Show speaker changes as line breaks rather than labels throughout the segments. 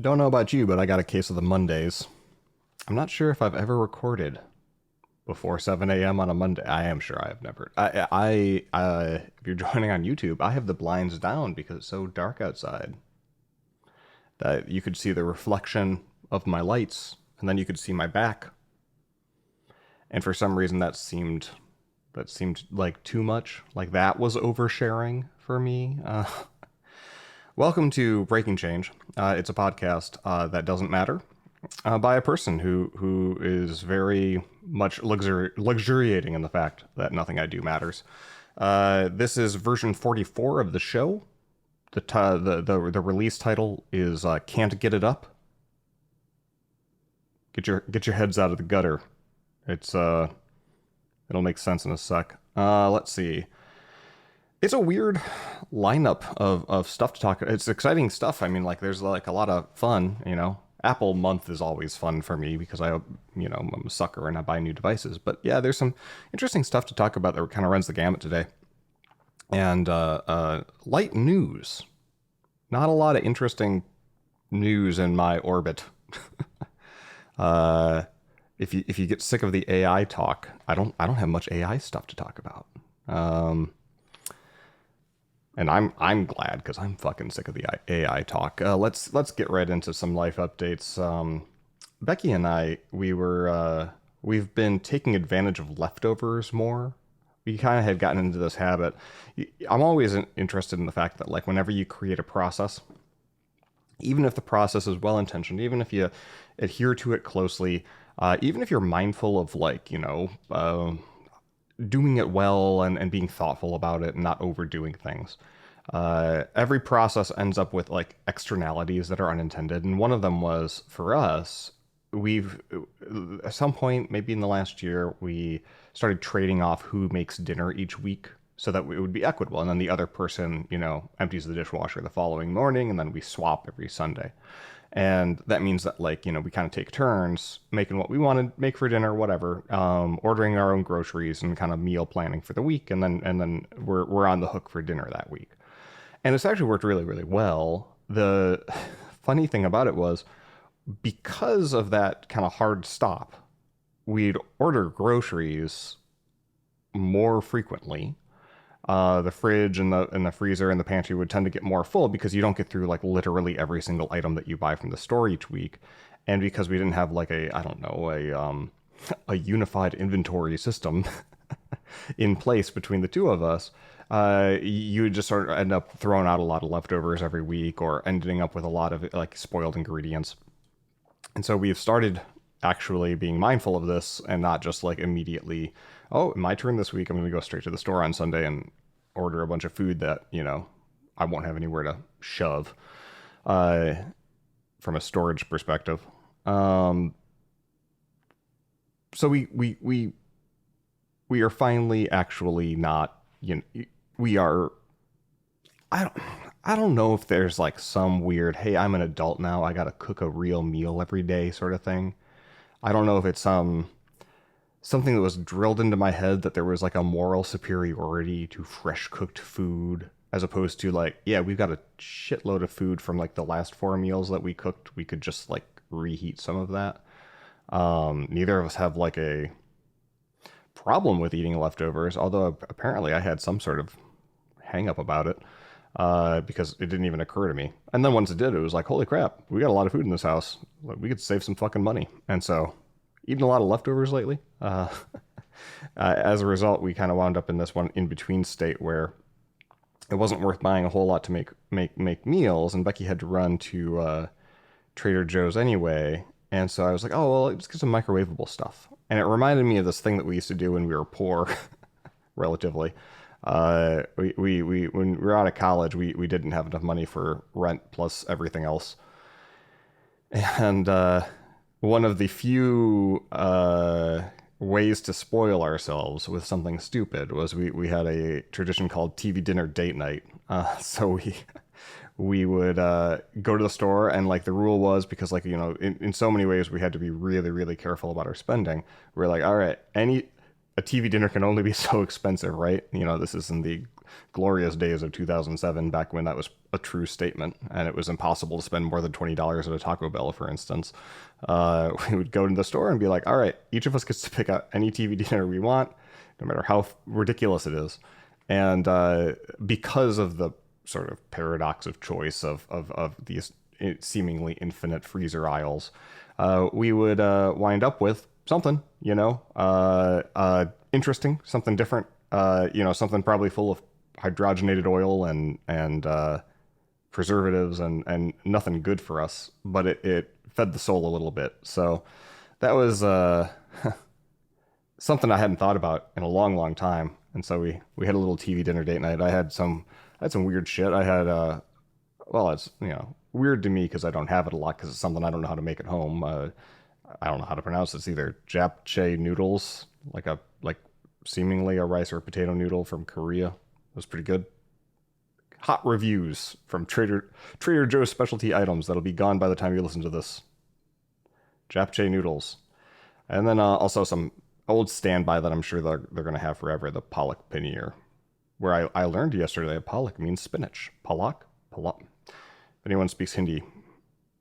Don't know about you, but I got a case of the Mondays. I'm not sure if I've ever recorded before 7 a.m. on a Monday. I am sure I have never. If you're joining on YouTube, I have the blinds down because it's so dark outside that you could see the reflection of my lights, and then you could see my back. And for some reason, that seemed like too much. Like that was oversharing for me. Welcome to Breaking Change. It's a podcast that doesn't matter, by a person who is very much luxuriating in the fact that nothing I do matters. This is version 44 of the show. The release title is "Can't Get It Up." Get your heads out of the gutter. It'll make sense in a sec. Let's see. It's a weird lineup of stuff to talk. It's exciting stuff. I mean, like, there's like a lot of fun, Apple month is always fun for me because I'm a sucker and I buy new devices. But yeah, there's some interesting stuff to talk about that kind of runs the gamut today. And light news. Not a lot of interesting news in my orbit. If you get sick of the AI talk, I don't have much AI stuff to talk about. And I'm glad because I'm fucking sick of the AI talk. Let's get right into some life updates. Becky and I, we've been taking advantage of leftovers more. We kind of had gotten into this habit. I'm always interested in the fact that, like, whenever you create a process, even if the process is well intentioned, even if you adhere to it closely, even if you're mindful of, like, doing it well and being thoughtful about it and not overdoing things. Every process ends up with, like, externalities that are unintended. And one of them was, for us, at some point, maybe in the last year, we started trading off who makes dinner each week so that it would be equitable. And then the other person, empties the dishwasher the following morning, and then we swap every Sunday. And that means that, like, we kind of take turns making what we want to make for dinner, whatever, ordering our own groceries and kind of meal planning for the week. And then we're on the hook for dinner that week. And it's actually worked really, really well. The funny thing about it was, because of that kind of hard stop, we'd order groceries more frequently. The fridge and the freezer and the pantry would tend to get more full because you don't get through, like, literally every single item that you buy from the store each week. And because we didn't have, like, a unified inventory system in place between the two of us, you would just sort of end up throwing out a lot of leftovers every week or ending up with a lot of, like, spoiled ingredients. And so we've started actually being mindful of this and not just, like, immediately, oh, my turn this week, I'm going to go straight to the store on Sunday and order a bunch of food that, I won't have anywhere to shove, from a storage perspective. So we are finally actually not, we are, I don't know if there's, like, some weird, hey, I'm an adult now, I got to cook a real meal every day sort of thing. I don't know if it's something that was drilled into my head that there was, like, a moral superiority to fresh cooked food, as opposed to, like, yeah, we've got a shitload of food from, like, the last 4 meals that we cooked. We could just, like, reheat some of that. Neither of us have, like, a problem with eating leftovers, although apparently I had some sort of hang up about it, because it didn't even occur to me. And then once it did, it was like, holy crap, we got a lot of food in this house. We could save some fucking money. And so, eating a lot of leftovers lately. As a result, we kind of wound up in this one in-between state where it wasn't worth buying a whole lot to make meals, and Becky had to run to Trader Joe's anyway. And so I was like, oh, well, let's get some microwavable stuff. And it reminded me of this thing that we used to do when we were poor, relatively. When we were out of college, we didn't have enough money for rent plus everything else. And one of the few ways to spoil ourselves with something stupid was we had a tradition called TV dinner date night. So we would go to the store, and, like, the rule was, because, like, in so many ways we had to be really, really careful about our spending. We were like, all right, a TV dinner can only be so expensive, right? This is in the glorious days of 2007, back when that was a true statement, and it was impossible to spend more than $20 at a Taco Bell, for instance. We would go to the store and be like, all right, each of us gets to pick out any TV dinner we want, no matter how ridiculous it is. And because of the sort of paradox of choice of these seemingly infinite freezer aisles, we would wind up with something, interesting, something different, something probably full of hydrogenated oil and preservatives and nothing good for us, but it fed the soul a little bit. So that was something I hadn't thought about in a long, long time. And so we had a little TV dinner date night. I had some weird shit. I had well, it's weird to me because I don't have it a lot because it's something I don't know how to make at home. I don't know how to pronounce it. It's either japchae noodles, like seemingly a rice or potato noodle from Korea. It was pretty good. Hot reviews from Trader Joe's specialty items that'll be gone by the time you listen to this. Japchae noodles. And then also some old standby that I'm sure they're going to have forever, the Pollock pannier, where I learned yesterday that Pollock means spinach. Pollock? Pollock. If anyone speaks Hindi,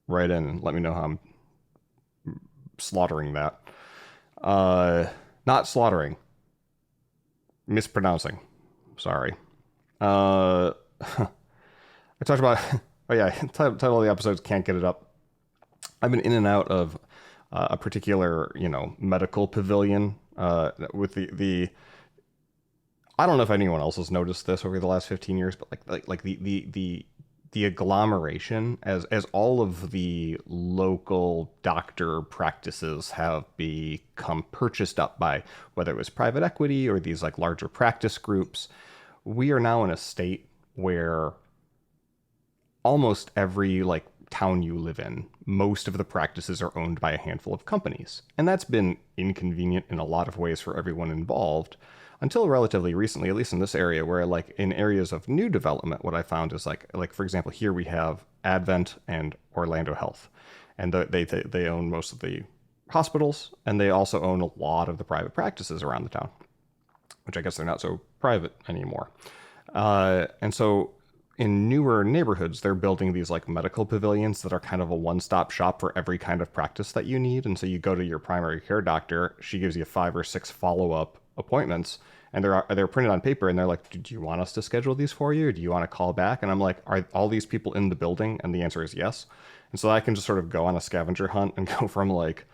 write in and let me know how I'm slaughtering that. Not slaughtering. Mispronouncing. Sorry. I talked about... Oh yeah, title of the episodes, Can't Get It Up. I've been in and out of a particular, medical pavilion with the I don't know if anyone else has noticed this over the last 15 years, but like the agglomeration as all of the local doctor practices have become purchased up by whether it was private equity or these like larger practice groups. We are now in a state where almost every like town you live in, most of the practices are owned by a handful of companies. And that's been inconvenient in a lot of ways for everyone involved until relatively recently, at least in this area, where like in areas of new development, what I found is like for example, here we have Advent and Orlando Health, and they own most of the hospitals, and they also own a lot of the private practices around the town, which I guess they're not so private anymore. And so in newer neighborhoods, they're building these like medical pavilions that are kind of a one-stop shop for every kind of practice that you need. And so you go to your primary care doctor, she gives you 5 or 6 follow-up appointments, and they're printed on paper, and they're like, do you want us to schedule these for you, or do you want to call back? And I'm like, are all these people in the building? And the answer is yes. And so I can just sort of go on a scavenger hunt and go from like,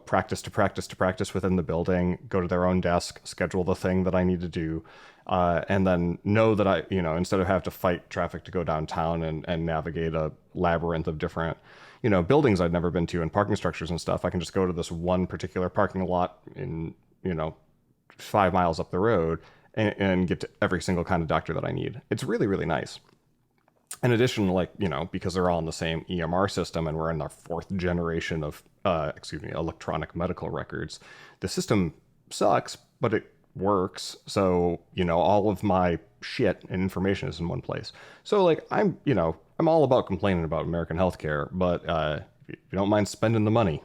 practice to practice to practice within the building, go to their own desk, schedule the thing that I need to do, and then know that I, instead of have to fight traffic to go downtown and navigate a labyrinth of different, buildings I'd never been to and parking structures and stuff, I can just go to this one particular parking lot in, 5 miles up the road and get to every single kind of doctor that I need. It's really, really nice. In addition, like, because they're all in the same EMR system and we're in our 4th generation of, electronic medical records, the system sucks, but it works. So, all of my shit and information is in one place. So like, I'm all about complaining about American healthcare, but if you don't mind spending the money,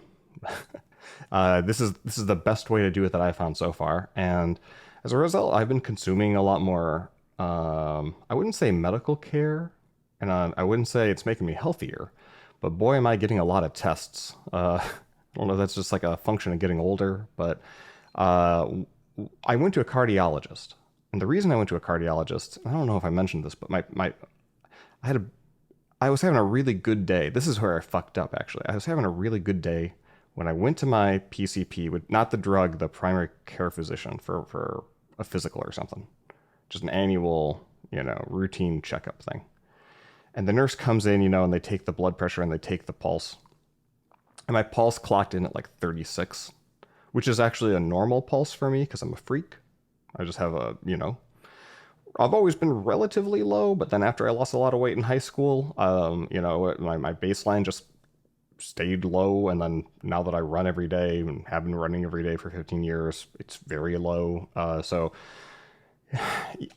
this is the best way to do it that I found so far. And as a result, I've been consuming a lot more, I wouldn't say medical care, and I wouldn't say it's making me healthier, but boy, am I getting a lot of tests. I don't know if that's just like a function of getting older, but I went to a cardiologist. And the reason I went to a cardiologist, I don't know if I mentioned this, but I was having a really good day. This is where I fucked up, actually. I was having a really good day when I went to my PCP, with not the drug, the primary care physician for a physical or something. Just an annual, routine checkup thing. And the nurse comes in, and they take the blood pressure and they take the pulse. And my pulse clocked in at like 36, which is actually a normal pulse for me because I'm a freak. I just have I've always been relatively low, but then after I lost a lot of weight in high school, my baseline just stayed low. And then now that I run every day and have been running every day for 15 years, it's very low. So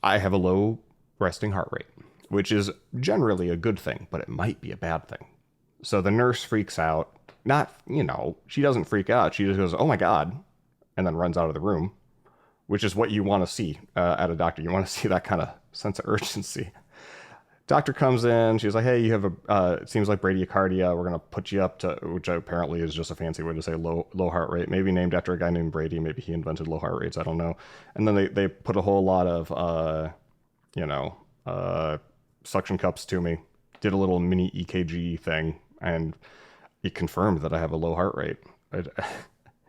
I have a low resting heart rate, which is generally a good thing, but it might be a bad thing. So the nurse freaks out. Not, she doesn't freak out. She just goes, oh my God, and then runs out of the room. which is what you want to see at a doctor. You want to see that kind of sense of urgency. Doctor comes in. She's like, "Hey, you have it seems like bradycardia. We're gonna put you up to," which apparently is just a fancy way to say low heart rate. Maybe named after a guy named Brady. Maybe he invented low heart rates. I don't know. And then they put a whole lot of you know suction cups to me. Did a little mini EKG thing, and it confirmed that I have a low heart rate.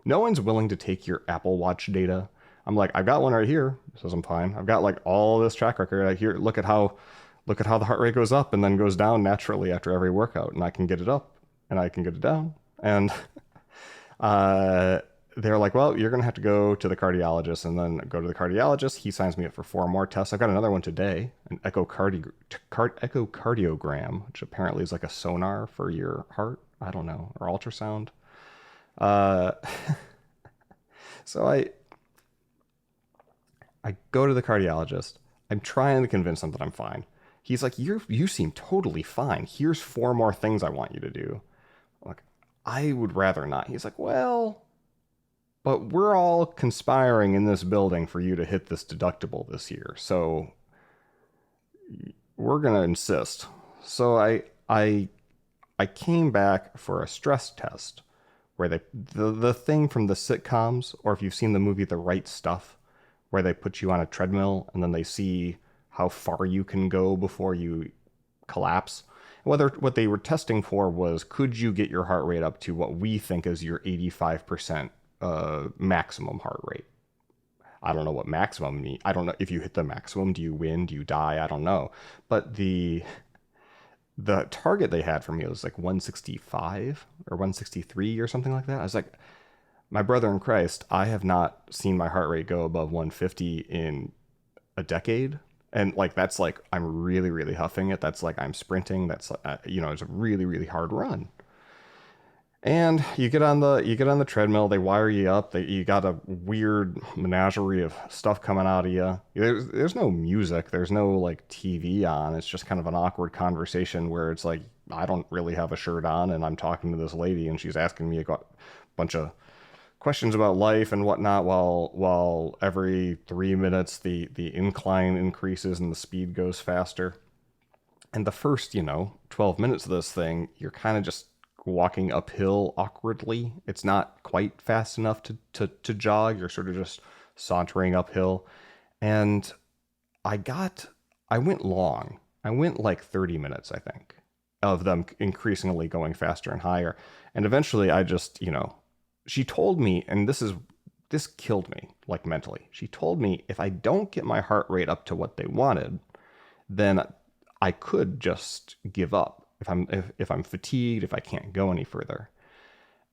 No one's willing to take your Apple Watch data. I'm like, I've got one right here. It says I'm fine. I've got like all this track record right here. Look at how the heart rate goes up and then goes down naturally after every workout, and I can get it up and I can get it down. And they're like, well, you're gonna have to go to the cardiologist, and then go to the cardiologist. He signs me up for 4 more tests. I've got another one today, an echocardiogram, which apparently is like a sonar for your heart. I don't know, or ultrasound. Uh, so I go to the cardiologist. I'm trying to convince him that I'm fine. He's like, you seem totally fine. Here's 4 more things I want you to do. I'm like, I would rather not. He's like, well, but we're all conspiring in this building for you to hit this deductible this year. So we're gonna insist. So I came back for a stress test where the thing from the sitcoms, or if you've seen the movie The Right Stuff, where they put you on a treadmill and then they see how far you can go before you collapse. Whether what they were testing for was, could you get your heart rate up to what we think is your 85% maximum heart rate. I don't know what maximum means. I don't know if you hit the maximum, do you win? Do you die? I don't know. But the target they had for me was like 165 or 163 or something like that. I was like, my brother in Christ, I have not seen my heart rate go above 150 in a decade. And like, that's like, I'm really, really huffing it. That's like, I'm sprinting. That's, it's a really, really hard run. And you get on the treadmill. They wire you up. You got a weird menagerie of stuff coming out of you. There's no music. There's no like TV on. It's just kind of an awkward conversation where it's like, I don't really have a shirt on, and I'm talking to this lady, and she's asking me a bunch of questions about life and whatnot, while every 3 minutes the incline increases and the speed goes faster. And the first 12 minutes of this thing, you're kind of just walking uphill awkwardly. It's not quite fast enough to jog. You're sort of just sauntering uphill. And I went long. I went like 30 minutes, I think, of them increasingly going faster and higher. And eventually I just, she told me, and this killed me, like, mentally. She told me if I don't get my heart rate up to what they wanted, then I could just give up. If I'm fatigued, if I can't go any further.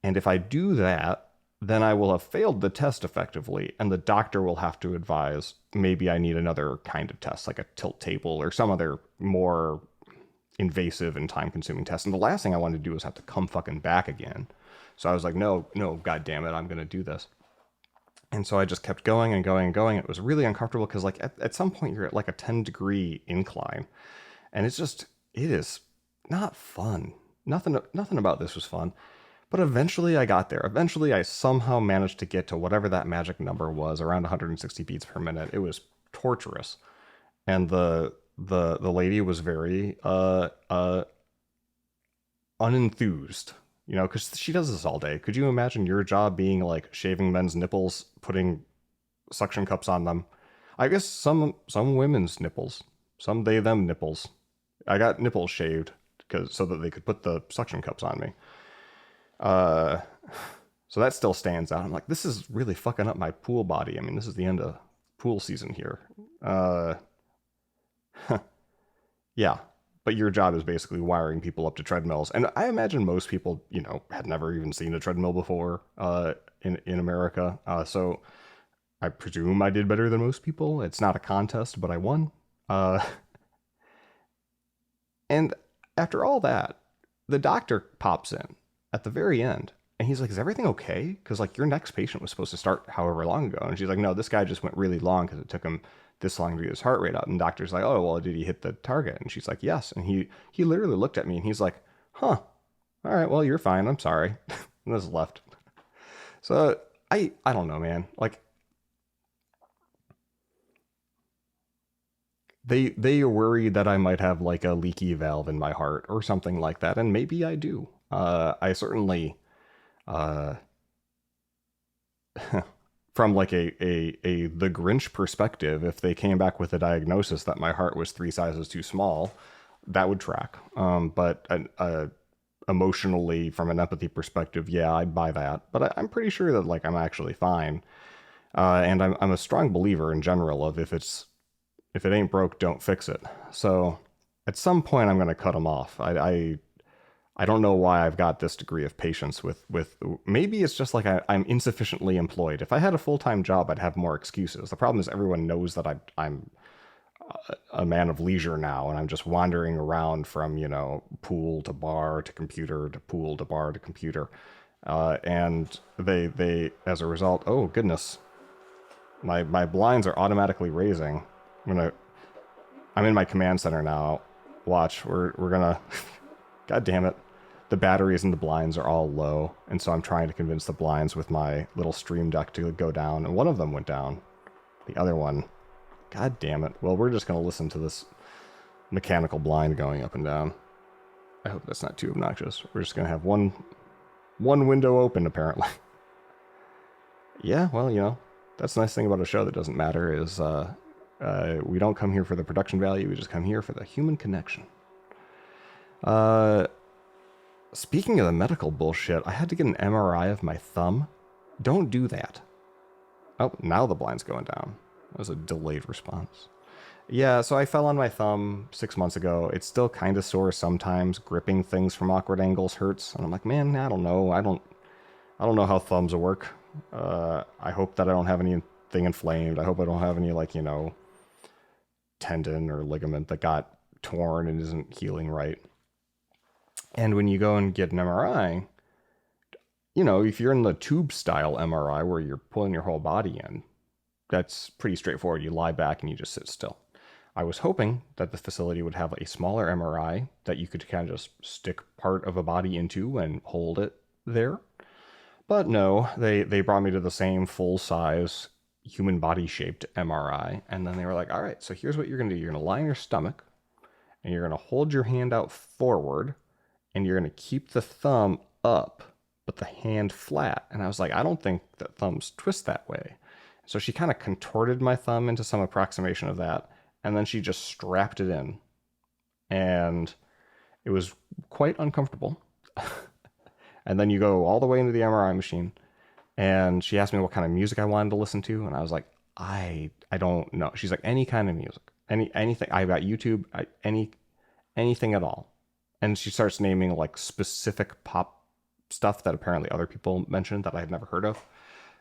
And if I do that, then I will have failed the test effectively, and the doctor will have to advise maybe I need another kind of test, like a tilt table or some other more invasive and time-consuming test. And the last thing I wanted to do was have to come fucking back again. So I was like, no, god damn it, I'm going to do this. And so I just kept going and going and going. It was really uncomfortable because, like, at some point you're at like a 10-degree incline, and it is not fun. Nothing about this was fun. But eventually I got there. Eventually I somehow managed to get to whatever that magic number was, around 160 beats per minute. It was torturous. And the lady was very unenthused, because she does this all day. Could you imagine your job being like shaving men's nipples, putting suction cups on them? I guess some women's nipples, some they them nipples. I got nipples shaved so that they could put the suction cups on me. So that still stands out. I'm like, this is really fucking up my pool body. I mean, this is the end of pool season here. Yeah, but your job is basically wiring people up to treadmills. And I imagine most people, had never even seen a treadmill before, in America. So I presume I did better than most people. It's not a contest, but I won. And after all that, the doctor pops in at the very end, and he's like, is everything okay? Because, like, your next patient was supposed to start however long ago. And she's like, no, this guy just went really long because it took him this long to get his heart rate up. And the doctor's like, oh, well, did he hit the target? And she's like, yes. And he literally looked at me, and he's like, huh, all right, well, you're fine. I'm sorry. And this left. So I don't know, man. Like, they are worried that I might have like a leaky valve in my heart or something like that, and maybe I do. I certainly, uh, from like a the Grinch perspective, if they came back with a diagnosis that my heart was 3 sizes too small, that would track. But emotionally, from an empathy perspective, yeah, I'd buy that. But I'm pretty sure that like I'm actually fine. And I'm a strong believer in general of if it ain't broke, don't fix it. So at some point, I'm going to cut them off. I don't know why I've got this degree of patience with maybe it's just like I'm insufficiently employed. If I had a full-time job, I'd have more excuses. The problem is everyone knows that I'm a man of leisure now, and I'm just wandering around from, pool to bar to computer to pool to bar to computer. And they as a result, oh goodness, my blinds are automatically raising. I'm in my command center now. Watch, we're gonna God damn it. The batteries in the blinds are all low, and so I'm trying to convince the blinds with my little stream deck to go down, and one of them went down. The other one, god damn it. Well, we're just gonna listen to this mechanical blind going up and down. I hope that's not too obnoxious. We're just gonna have one window open, apparently. Yeah, well, that's the nice thing about a show that doesn't matter is we don't come here for the production value, we just come here for the human connection. Speaking of the medical bullshit, I had to get an MRI of my thumb. Don't do that. Oh, now the blind's going down. That was a delayed response. Yeah, so I fell on my thumb 6 months ago. It's still kind of sore sometimes. Gripping things from awkward angles hurts. And I'm like, man, I don't know. I don't know how thumbs work. I hope that I don't have anything inflamed. I hope I don't have any, like, tendon or ligament that got torn and isn't healing right. And when you go and get an MRI, if you're in the tube style MRI where you're pulling your whole body in, that's pretty straightforward. You lie back and you just sit still. I was hoping that the facility would have a smaller MRI that you could kind of just stick part of a body into and hold it there. But no, they brought me to the same full-size human body-shaped MRI. And then they were like, all right, so here's what you're going to do. You're going to lie on your stomach, and you're going to hold your hand out forward, and you're going to keep the thumb up, but the hand flat. And I was like, I don't think that thumbs twist that way. So she kind of contorted my thumb into some approximation of that, and then she just strapped it in. And it was quite uncomfortable. And then you go all the way into the MRI machine, and she asked me what kind of music I wanted to listen to, and I was like, I don't know. She's like, any kind of music, anything. I've got YouTube, anything at all. And she starts naming like specific pop stuff that apparently other people mentioned that I had never heard of.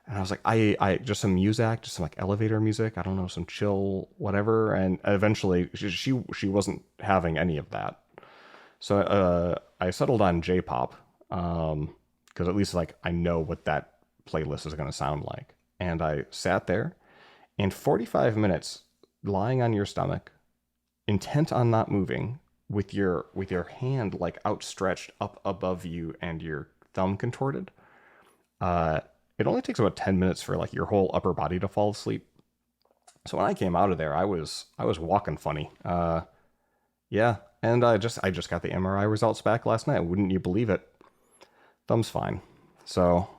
And I was like, I just some music, just some like elevator music. I don't know, some chill, whatever. And eventually she wasn't having any of that. So I settled on J-pop, because at least like I know what that playlist is going to sound like. And I sat there, and 45 minutes lying on your stomach, intent on not moving, with your hand like outstretched up above you and your thumb contorted. It only takes about 10 minutes for like your whole upper body to fall asleep. So when I came out of there, I was walking funny. Yeah, and I just got the MRI results back last night. Wouldn't you believe it? Thumb's fine. So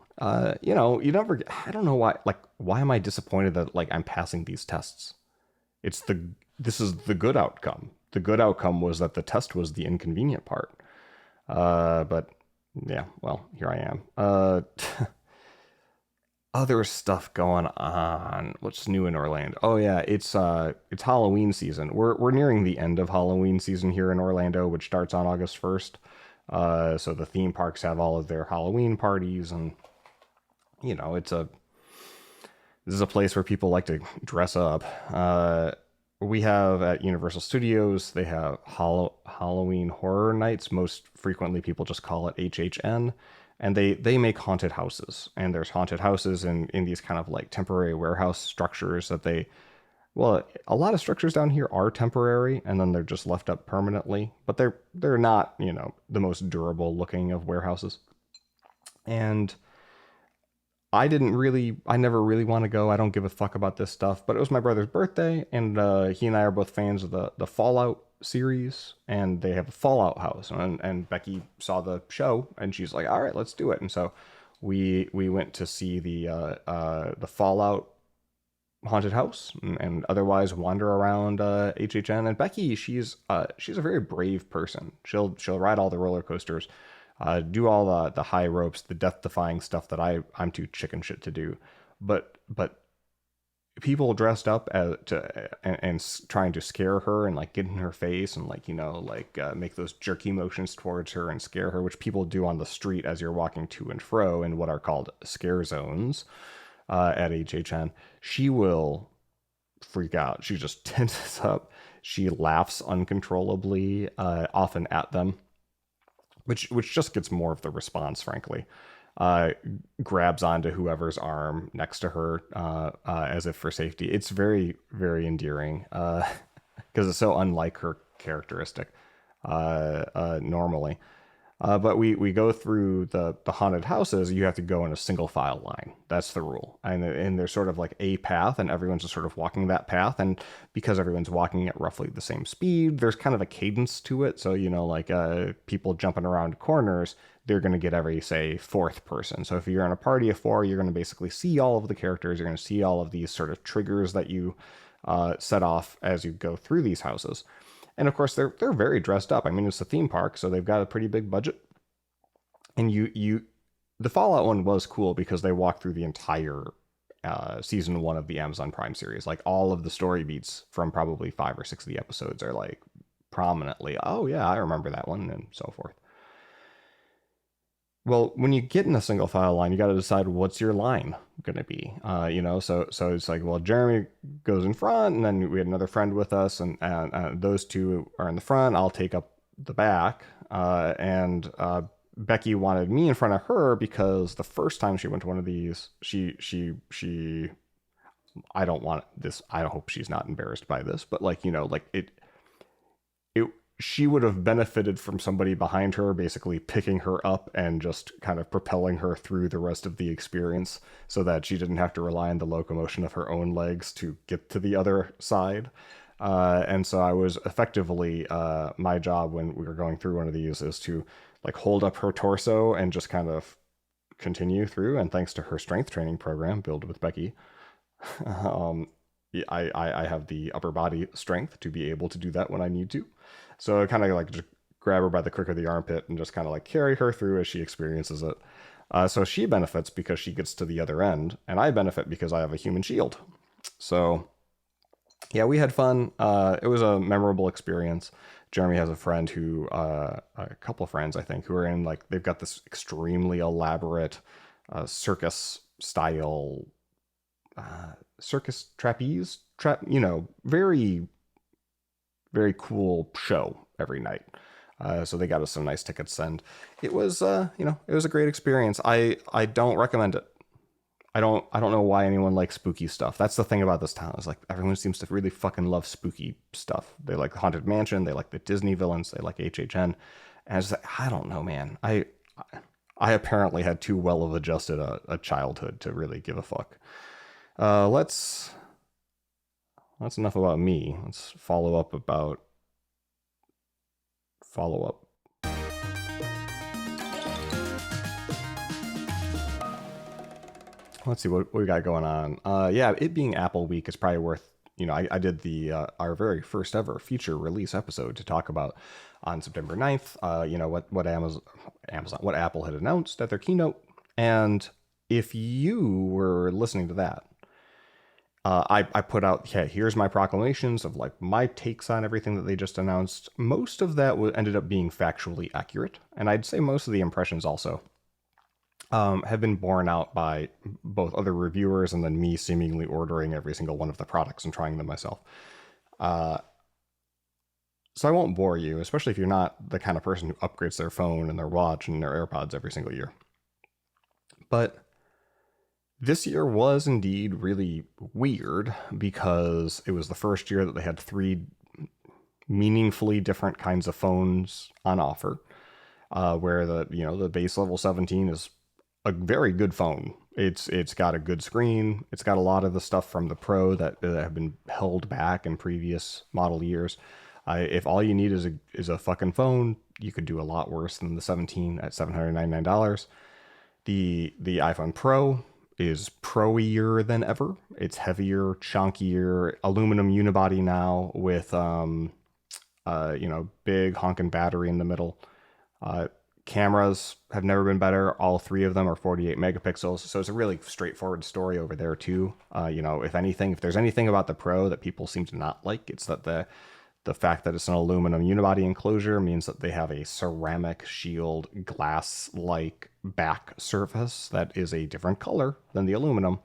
you never. I don't know why. Like, why am I disappointed that like I'm passing these tests? This is the good outcome. The good outcome was that the test was the inconvenient part. But yeah, well, here I am. Other stuff going on. What's new in Orlando? Oh yeah, it's Halloween season. We're nearing the end of Halloween season here in Orlando, which starts on August 1st. So the theme parks have all of their Halloween parties, and this is a place where people like to dress up. We have at Universal Studios, they have Halloween Horror Nights. Most frequently, people just call it HHN. And they make haunted houses. And there's haunted houses in these kind of like temporary warehouse structures that a lot of structures down here are temporary, and then they're just left up permanently. But they're not, the most durable looking of warehouses. And I never really want to go. I don't give a fuck about this stuff. But it was my brother's birthday, and he and I are both fans of the Fallout series, and they have a Fallout house. And Becky saw the show, and she's like, "All right, let's do it." And so we went to see the Fallout haunted house, and otherwise wander around HHN. And Becky, she's a very brave person. She'll ride all the roller coasters, do all the high ropes, the death defying stuff that I'm too chicken shit to do. But people dressed up and trying to scare her and like get in her face and like make those jerky motions towards her and scare her, which people do on the street as you're walking to and fro in what are called scare zones at HHN. She will freak out. She just tenses up. She laughs uncontrollably, often at them, which just gets more of the response, frankly. Uh, Grabs onto whoever's arm next to her as if for safety. It's very, very endearing because it's so unlike her characteristic normally. But we go through the haunted houses. You have to go in a single file line. That's the rule. And there's sort of like a path, and everyone's just sort of walking that path. And because everyone's walking at roughly the same speed, there's kind of a cadence to it. So, people jumping around corners, they're going to get every, say, fourth person. So if you're in a party of 4, you're going to basically see all of the characters. You're going to see all of these sort of triggers that you set off as you go through these houses. And of course, they're very dressed up. I mean, it's a theme park, so they've got a pretty big budget. And the Fallout one was cool because they walked through the entire season 1 of the Amazon Prime series. Like all of the story beats from probably 5 or 6 of the episodes are like prominently, oh yeah, I remember that one, and so forth. Well, when you get in a single file line, you got to decide what's your line going to be. So it's like, well, Jeremy goes in front, and then we had another friend with us, and those two are in the front. I'll take up the back, and Becky wanted me in front of her because the first time she went to one of these, she I don't want this. I hope she's not embarrassed by this, but it she would have benefited from somebody behind her basically picking her up and just kind of propelling her through the rest of the experience so that she didn't have to rely on the locomotion of her own legs to get to the other side. And so I was effectively, my job when we were going through one of these is to like hold up her torso and just kind of continue through. And thanks to her strength training program, Build with Becky, I have the upper body strength to be able to do that when I need to. So I kind of like just grab her by the crook of the armpit and just kind of like carry her through as she experiences it. So she benefits because she gets to the other end, and I benefit because I have a human shield. So yeah, we had fun. It was a memorable experience. Jeremy has a friend who, a couple of friends, I think, who are in like, they've got this extremely elaborate circus style, circus trapeze, very, very cool show every night. So they got us some nice tickets, and it was, it was a great experience. I don't recommend it. I don't know why anyone likes spooky stuff. That's the thing about this town, is like everyone seems to really fucking love spooky stuff. They like the Haunted Mansion, they like the Disney villains, they like HHN. And it's like, I don't know, man. I apparently had too well of adjusted a childhood to really give a fuck. That's enough about me. Let's follow up. Let's see what we got going on. Yeah, it being Apple Week is probably worth. I did the our very first ever feature release episode to talk about on September 9th. What Amazon, what Apple had announced at their keynote, and if you were listening to that, I put out, yeah, here's my proclamations of like my takes on everything that they just announced. Most of that ended up being factually accurate, and I'd say most of the impressions also have been borne out by both other reviewers and then me seemingly ordering every single one of the products and trying them myself. So I won't bore you, especially if you're not the kind of person who upgrades their phone and their watch and their AirPods every single year. But this year was indeed really weird because it was the first year that they had 3 meaningfully different kinds of phones on offer, where the base level 17 is a very good phone. It's got a good screen. It's got a lot of the stuff from the Pro that have been held back in previous model years. If all you need is a fucking phone, you could do a lot worse than the 17 at $799. The iPhone Pro is pro-ier than ever. It's heavier, chunkier, aluminum unibody now with big honking battery in the middle. Cameras have never been better. All three of them are 48 megapixels. So it's a really straightforward story over there too. If there's anything about the Pro that people seem to not like, it's that the fact that it's an aluminum unibody enclosure means that they have a ceramic shield glass-like back surface that is a different color than the aluminum.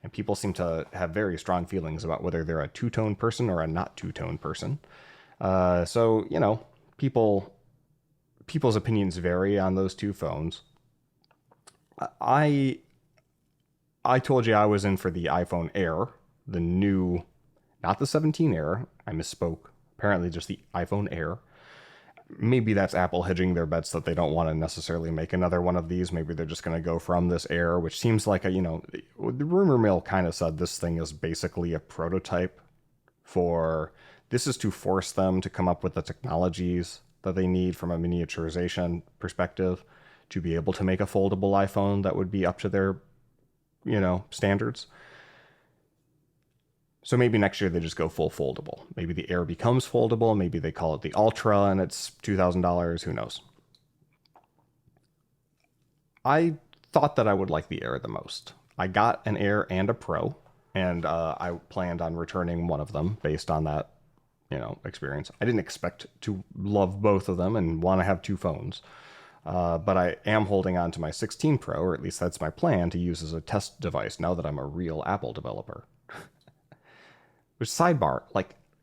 And people seem to have very strong feelings about whether they're a two-tone person or a not two-tone person. People's opinions vary on those two phones. I told you I was in for the iPhone Air, the new, not the 17 Air. I misspoke. Apparently just the iPhone Air. Maybe that's Apple hedging their bets that they don't want to necessarily make another one of these. Maybe they're just going to go from this Air, which seems like the rumor mill kind of said this thing is basically a prototype this is to force them to come up with the technologies that they need from a miniaturization perspective to be able to make a foldable iPhone that would be up to their, standards. So maybe next year they just go full foldable. Maybe the Air becomes foldable. Maybe they call it the Ultra and it's $2,000. Who knows? I thought that I would like the Air the most. I got an Air and a Pro, and I planned on returning one of them based on that, experience. I didn't expect to love both of them and want to have two phones. But I am holding on to my 16 Pro, or at least that's my plan, to use as a test device now that I'm a real Apple developer. Which, sidebar,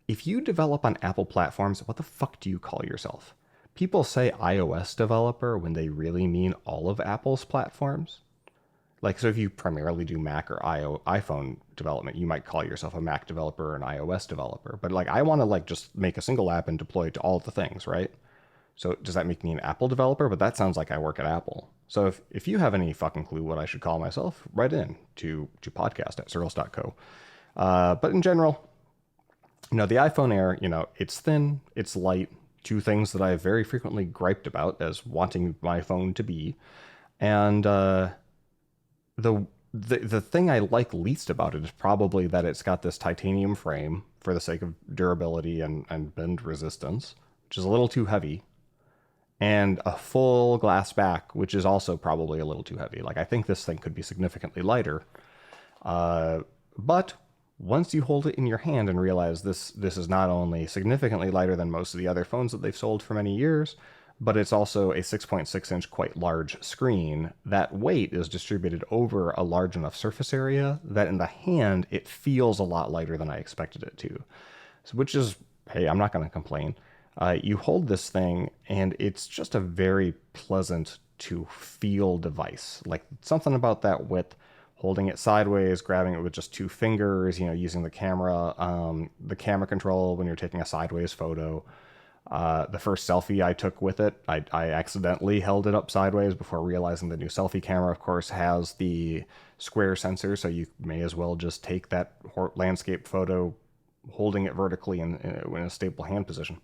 if you develop on Apple platforms, what the fuck do you call yourself? People say iOS developer when they really mean all of Apple's platforms. So if you primarily do Mac or iPhone development, you might call yourself a Mac developer or an iOS developer. But I want to just make a single app and deploy it to all the things, right? So does that make me an Apple developer? But that sounds like I work at Apple. So if you have any fucking clue what I should call myself, write in to podcast@searles.co. But in general, the iPhone Air, it's thin, it's light, two things that I've very frequently griped about as wanting my phone to be. And the thing I like least about it is probably that it's got this titanium frame for the sake of durability and bend resistance, which is a little too heavy, and a full glass back, which is also probably a little too heavy. I think this thing could be significantly lighter. But once you hold it in your hand and realize this is not only significantly lighter than most of the other phones that they've sold for many years, but it's also a 6.6 inch quite large screen. That weight is distributed over a large enough surface area that in the hand it feels a lot lighter than I expected it to. So, which is, hey, I'm not going to complain. You hold this thing and it's just a very pleasant to feel device. Something about that width, holding it sideways, grabbing it with just two fingers, using the camera control when you're taking a sideways photo. The first selfie I took with it, I accidentally held it up sideways before realizing the new selfie camera, of course, has the square sensor, so you may as well just take that landscape photo holding it vertically in a stable hand position.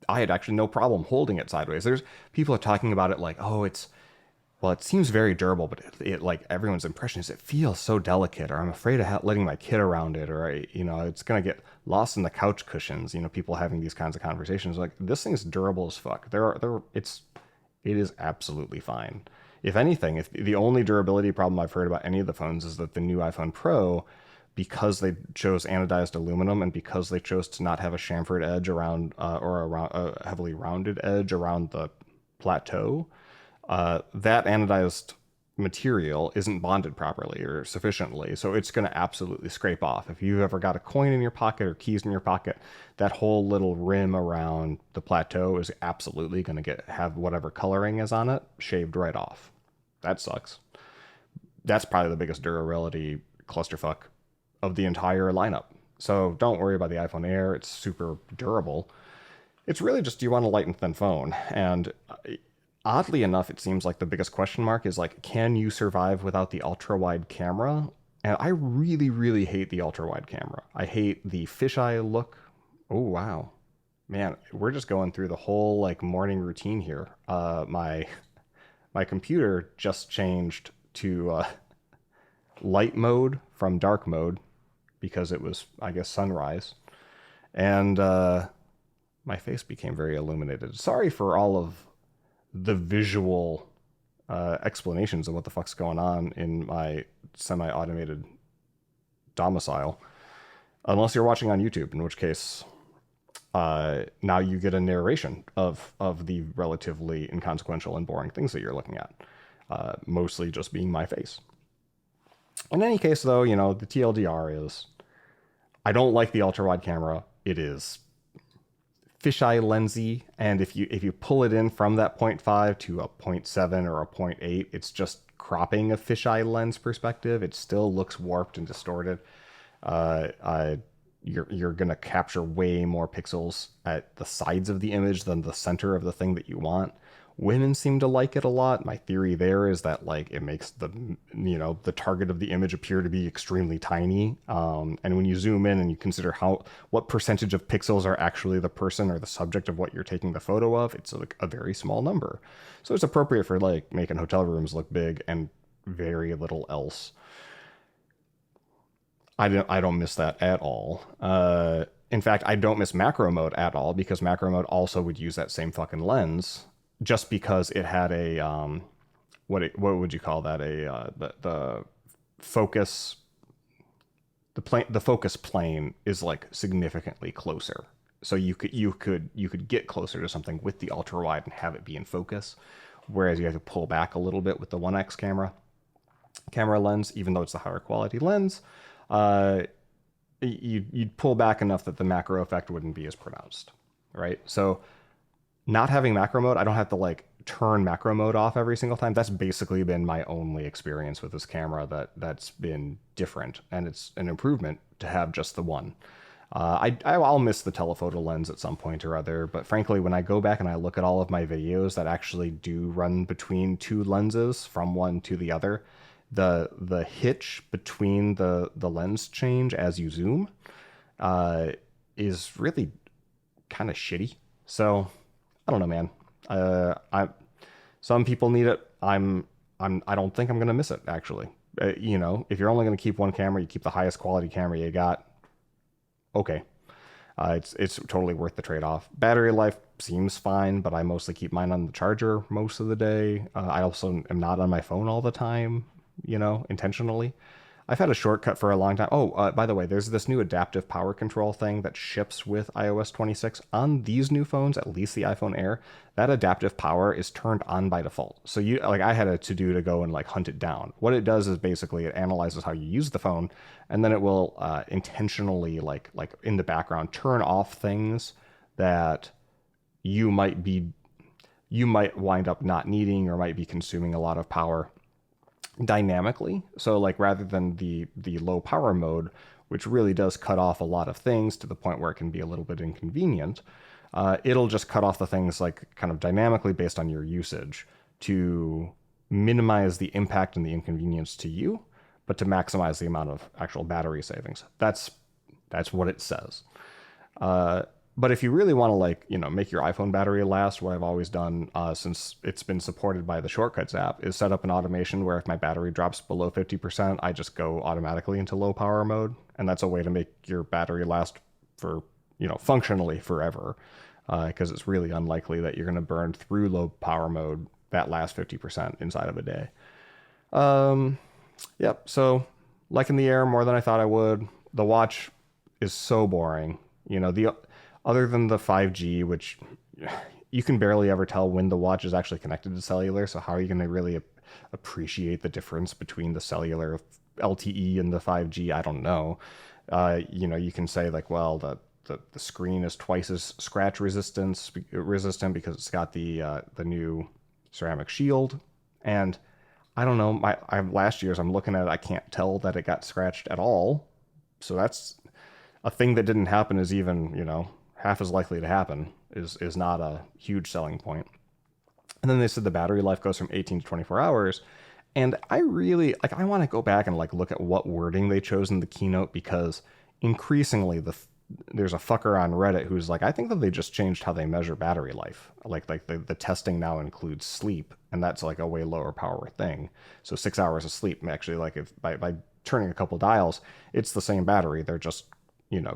I had actually no problem holding it sideways. There's people are talking about it it seems very durable, but it everyone's impression is it feels so delicate, or I'm afraid of letting my kid around it, or it's gonna get lost in the couch cushions. People having these kinds of conversations. This thing's durable as fuck. It is absolutely fine. If anything, if the only durability problem I've heard about any of the phones is that the new iPhone Pro, because they chose anodized aluminum and because they chose to not have a chamfered edge around a heavily rounded edge around the plateau. That anodized material isn't bonded properly or sufficiently, so it's going to absolutely scrape off. If you've ever got a coin in your pocket or keys in your pocket, that whole little rim around the plateau is absolutely going to have whatever coloring is on it shaved right off. That sucks. That's probably the biggest durability clusterfuck of the entire lineup. So don't worry about the iPhone Air. It's super durable. It's really just, do you want a light and thin phone? And oddly enough, it seems like the biggest question mark is like, can you survive without the ultra wide camera? And I really, really hate the ultra wide camera. I hate the fisheye look. Oh wow, man, we're just going through the whole like morning routine here. My computer just changed to light mode from dark mode because it was, I guess, sunrise, and my face became very illuminated. Sorry for all of the visual explanations of what the fuck's going on in my semi-automated domicile, unless you're watching on YouTube, in which case now you get a narration of the relatively inconsequential and boring things that you're looking at, mostly just being my face. In any case, though, you know, the TLDR is I don't like the ultra wide camera. It is fisheye lensy, and if you pull it in from that 0.5 to a 0.7 or a 0.8, it's just cropping a fisheye lens perspective. It still looks warped and distorted. You're gonna capture way more pixels at the sides of the image than the center of the thing that you want. Women seem to like it a lot. My theory there is that like it makes the target of the image appear to be extremely tiny. And when you zoom in and you consider what percentage of pixels are actually the person or the subject of what you're taking the photo of, it's like a very small number. So it's appropriate for like making hotel rooms look big and very little else. I don't miss that at all. In fact, I don't miss macro mode at all because macro mode also would use that same fucking lens, just because it had a what would you call that, the focus, the focus plane is like significantly closer, so you could get closer to something with the ultra wide and have it be in focus, whereas you have to pull back a little bit with the 1x camera lens, even though it's a higher quality lens. You'd pull back enough that the macro effect wouldn't be as pronounced, right? So not having macro mode, I don't have to like turn macro mode off every single time. That's basically been my only experience with this camera that's been different, and it's an improvement to have just the one. I'll miss the telephoto lens at some point or other, but frankly, when I go back and I look at all of my videos that actually do run between two lenses from one to the other, the hitch between the lens change as you zoom is really kind of shitty. So I don't know, man. Some people need it. I don't think I'm gonna miss it actually. If you're only gonna keep one camera, you keep the highest quality camera you got. Okay, it's totally worth the trade-off. Battery life seems fine, but I mostly keep mine on the charger most of the day. I also am not on my phone all the time, intentionally. I've had a shortcut for a long time. Oh, by the way, there's this new adaptive power control thing that ships with iOS 26. On these new phones, at least the iPhone Air, that adaptive power is turned on by default. So I had a to-do to go and like hunt it down. What it does is basically it analyzes how you use the phone, and then it will intentionally like in the background turn off things that you might wind up not needing or might be consuming a lot of power dynamically. So like rather than the low power mode, which really does cut off a lot of things to the point where it can be a little bit inconvenient, it'll just cut off the things like kind of dynamically based on your usage to minimize the impact and the inconvenience to you, but to maximize the amount of actual battery savings. That's what it says. But if you really want to make your iPhone battery last, what I've always done since it's been supported by the Shortcuts app is set up an automation where if my battery drops below 50%, I just go automatically into low power mode. And that's a way to make your battery last for, functionally forever. Because it's really unlikely that you're going to burn through low power mode that last 50% inside of a day. Yep. So liking the Air more than I thought I would. The watch is so boring. Other than the 5G, which you can barely ever tell when the watch is actually connected to cellular. So how are you going to really appreciate the difference between the cellular LTE and the 5G? I don't know. You can say like, well, the screen is twice as scratch resistant because it's got the new ceramic shield. And I don't know. Last year's I'm looking at it, I can't tell that it got scratched at all. So that's a thing that didn't happen is even, half as likely to happen is not a huge selling point. And then they said the battery life goes from 18 to 24 hours. And I really like, I want to go back and like look at what wording they chose in the keynote, because increasingly there's a fucker on Reddit who's like, I think that they just changed how they measure battery life. Like the testing now includes sleep, and that's like a way lower power thing. So 6 hours of sleep actually, like if by turning a couple dials, it's the same battery. They're just,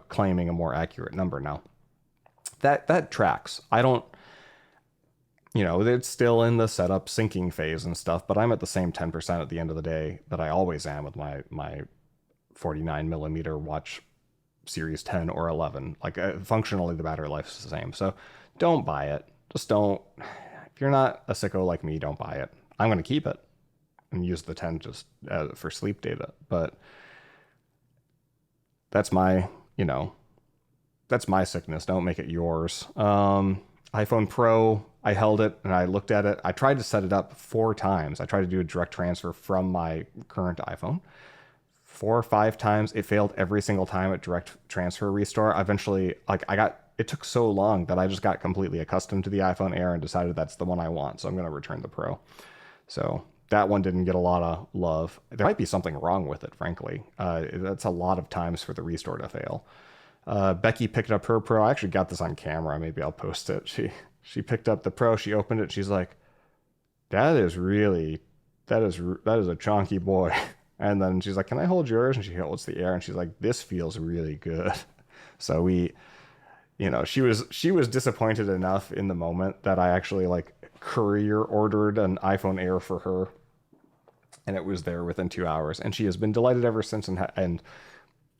claiming a more accurate number now. That tracks. I don't, it's still in the setup syncing phase and stuff, but I'm at the same 10% at the end of the day that I always am with my 49 millimeter watch series 10 or 11. Like functionally, the battery life is the same. So don't buy it. Just don't. If you're not a sicko like me, don't buy it. I'm going to keep it and use the 10 just for sleep data. But that's that's my sickness. Don't make it yours. iPhone Pro, I held it and I looked at it. I tried to set it up 4 times. I tried to do a direct transfer from my current iPhone. 4 or 5 times. It failed every single time at direct transfer restore. Eventually, it took so long that I just got completely accustomed to the iPhone Air and decided that's the one I want. So I'm going to return the Pro. So that one didn't get a lot of love. There might be something wrong with it, frankly. That's a lot of times for the restore to fail. Becky picked up her Pro. I actually got this on camera. Maybe I'll post it. She picked up the Pro. She opened it. She's like, that is a chunky boy. And then she's like, can I hold yours? And she holds the Air and she's like, this feels really good. So she was disappointed enough in the moment that I actually like courier ordered an iPhone Air for her, and it was there within 2 hours. And she has been delighted ever since, and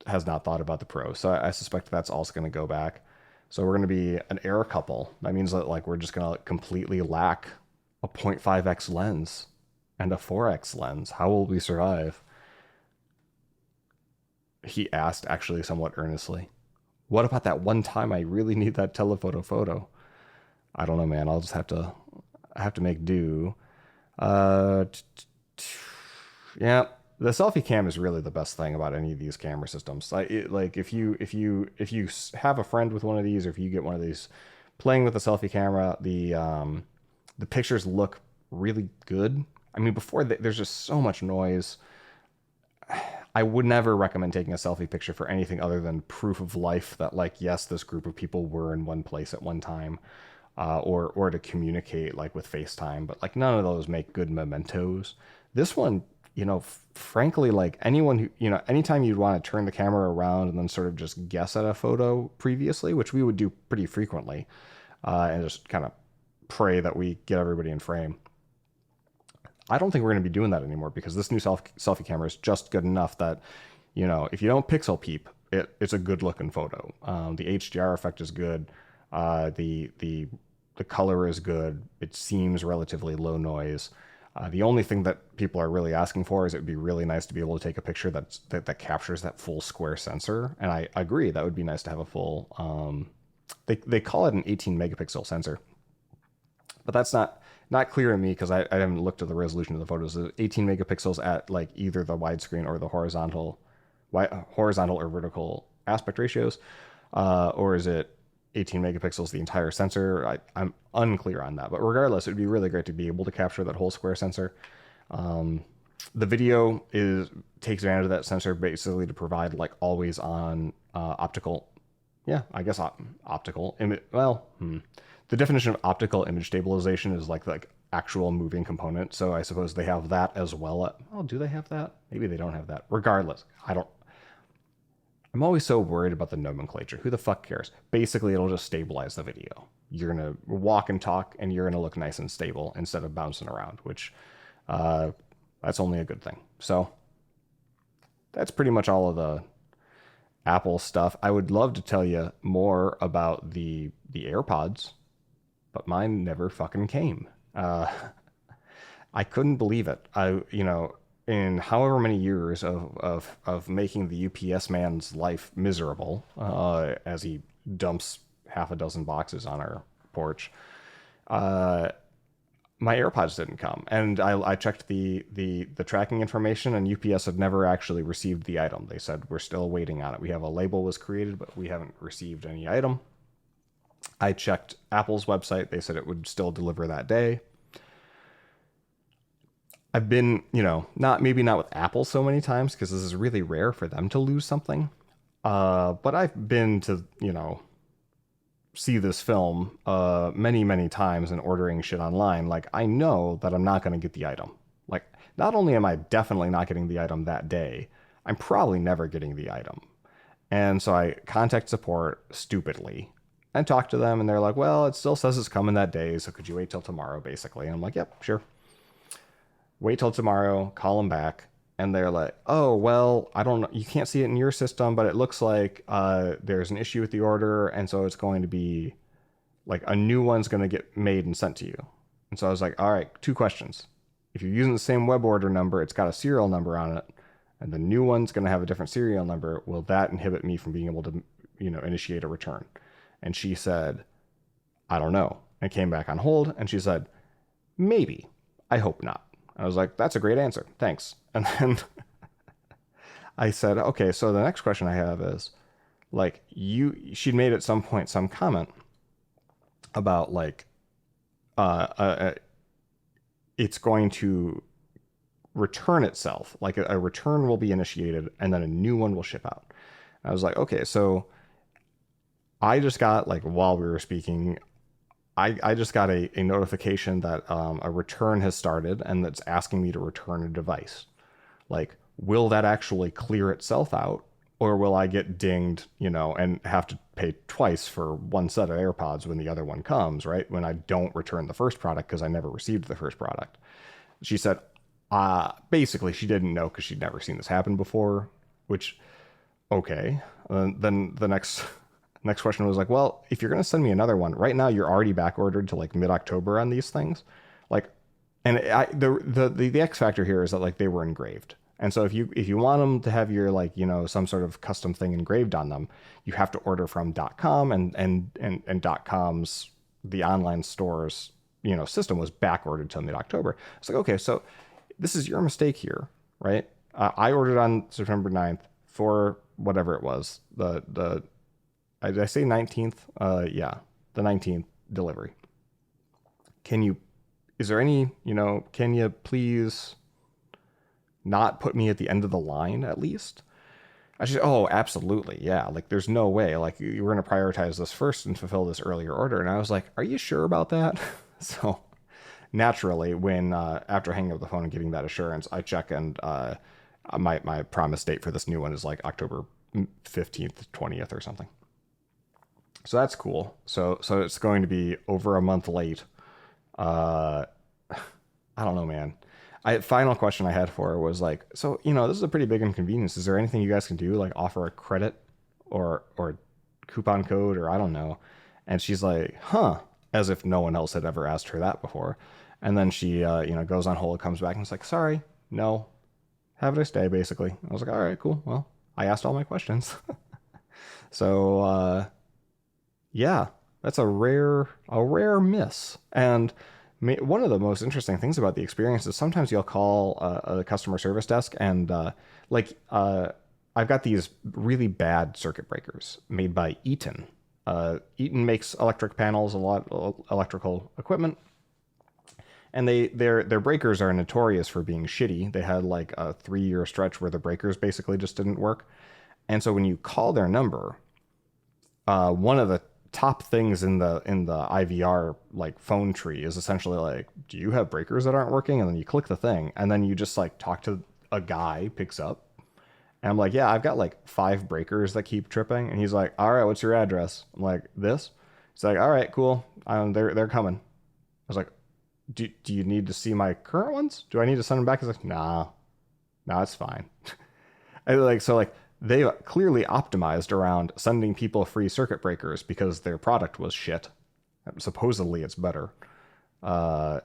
has not thought about the Pro. So I suspect that's also going to go back. So we're going to be an Air couple. That means that like we're just going to completely lack a 0.5x lens and a 4x lens. How will we survive? He asked, actually somewhat earnestly. What about that one time I really need that telephoto photo? I don't know, man. I'll just have to make do. Yeah, the selfie cam is really the best thing about any of these camera systems. Like if you have a friend with one of these, or if you get one of these, playing with the selfie camera, the pictures look really good. I mean, before there's just so much noise. I would never recommend taking a selfie picture for anything other than proof of life that, like, yes, this group of people were in one place at one time, or to communicate, like, with FaceTime. But, like, none of those make good mementos. This one, frankly, like, anyone who, anytime you'd want to turn the camera around and then sort of just guess at a photo previously, which we would do pretty frequently, and just kind of pray that we get everybody in frame. I don't think we're going to be doing that anymore, because this new selfie camera is just good enough that, if you don't pixel peep, it's a good looking photo. The HDR effect is good. The color is good. It seems relatively low noise. The only thing that people are really asking for is it would be really nice to be able to take a picture that captures that full square sensor. And I agree, that would be nice to have a full, they call it an 18 megapixel sensor, but that's not clear to me, because I haven't looked at the resolution of the photos. 18 megapixels at like either the widescreen or the horizontal or vertical aspect ratios, or is it 18 megapixels the entire sensor? I'm unclear on that, but regardless, it would be really great to be able to capture that whole square sensor. The video takes advantage of that sensor basically to provide like always on optical. Yeah, I guess optical image. Well, the definition of optical image stabilization is like actual moving component. So I suppose they have that as well. Oh, do they have that? Maybe they don't have that. Regardless, I'm always so worried about the nomenclature. Who the fuck cares? Basically, it'll just stabilize the video. You're going to walk and talk, and you're going to look nice and stable instead of bouncing around, which that's only a good thing. So that's pretty much all of the Apple stuff. I would love to tell you more about the AirPods, but mine never fucking came. I couldn't believe it. In however many years of making the UPS man's life miserable, as he dumps half a dozen boxes on our porch, my AirPods didn't come, and I checked the tracking information, and UPS had never actually received the item. They said we're still waiting on it. We have a label was created, but we haven't received any item. I checked Apple's website. They said it would still deliver that day. I've been, maybe not with Apple so many times because this is really rare for them to lose something. But I've been to, see this film many, many times and ordering shit online. Like, I know that I'm not going to get the item. Like, not only am I definitely not getting the item that day, I'm probably never getting the item. And so I contact support stupidly and talk to them, and they're like, well, it still says it's coming that day, so could you wait till tomorrow, basically? And I'm like, yep, sure. Wait till tomorrow, call them back, and they're like, oh, well, I don't know, you can't see it in your system, but it looks like there's an issue with the order, and so it's going to be like a new one's going to get made and sent to you. And so I was like, all right, two questions. If you're using the same web order number, it's got a serial number on it, and the new one's going to have a different serial number. Will that inhibit me from being able to, initiate a return? And she said, I don't know. And came back on hold, and she said, maybe. I hope not. I was like, that's a great answer. Thanks. And then I said, okay, so the next question I have is, like, she'd made at some point some comment about, like, it's going to return itself. Like, a return will be initiated, and then a new one will ship out. And I was like, okay, so I just got, like, while we were speaking, I just got a notification that a return has started and that's asking me to return a device. Like, will that actually clear itself out? Or will I get dinged, and have to pay twice for one set of AirPods when the other one comes, right? When I don't return the first product because I never received the first product. She said, basically, she didn't know because she'd never seen this happen before, which, okay. Then the next question was like, well, if you're going to send me another one, right now you're already back ordered to like mid-October on these things. Like, and the X factor here is that, like, they were engraved. And so if you want them to have your, like, some sort of custom thing engraved on them, you have to order from .com, and .com's, the online store's, system was back ordered till mid-October. It's like, okay, so this is your mistake here, right? I ordered on September 9th for whatever it was. Did I say 19th? Yeah, the 19th delivery. Is there any, can you please not put me at the end of the line at least? I said, oh, absolutely. Yeah. Like, there's no way. Like, we're going to prioritize this first and fulfill this earlier order. And I was like, are you sure about that? So naturally, when, after hanging up the phone and getting that assurance, I check, and my promise date for this new one is like October 15th, 20th or something. So that's cool. So it's going to be over a month late. I don't know, man. Final question I had for her was like, so, this is a pretty big inconvenience. Is there anything you guys can do, like offer a credit or coupon code, or I don't know? And she's like, huh, as if no one else had ever asked her that before. And then she, goes on hold, comes back, and it's like, sorry, no, have a nice day, basically. I was like, all right, cool. Well, I asked all my questions. So, yeah, that's a rare miss. And one of the most interesting things about the experience is sometimes you'll call a customer service desk, and I've got these really bad circuit breakers made by Eaton. Eaton makes electric panels, a lot of electrical equipment, and their breakers are notorious for being shitty. They had like a 3-year stretch where the breakers basically just didn't work. And so when you call their number, one of the top things in the IVR like phone tree is essentially like, do you have breakers that aren't working? And then you click the thing, and then you just like talk to a guy, picks up, and I'm like, yeah, I've got like 5 breakers that keep tripping. And he's like, all right, what's your address? I'm like, this. He's like, all right, cool. They're coming. I was like, do you need to see my current ones? Do I need to send them back? He's like, nah, it's fine. They clearly optimized around sending people free circuit breakers because their product was shit. Supposedly it's better now,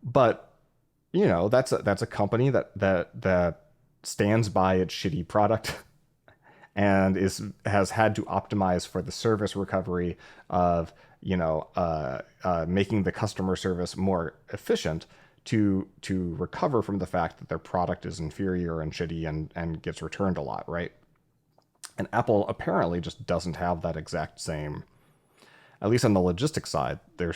but that's a company that stands by its shitty product and has had to optimize for the service recovery of making the customer service more efficient to recover from the fact that their product is inferior and shitty and gets returned a lot, right? And Apple apparently just doesn't have that exact same At least on the logistics side, they're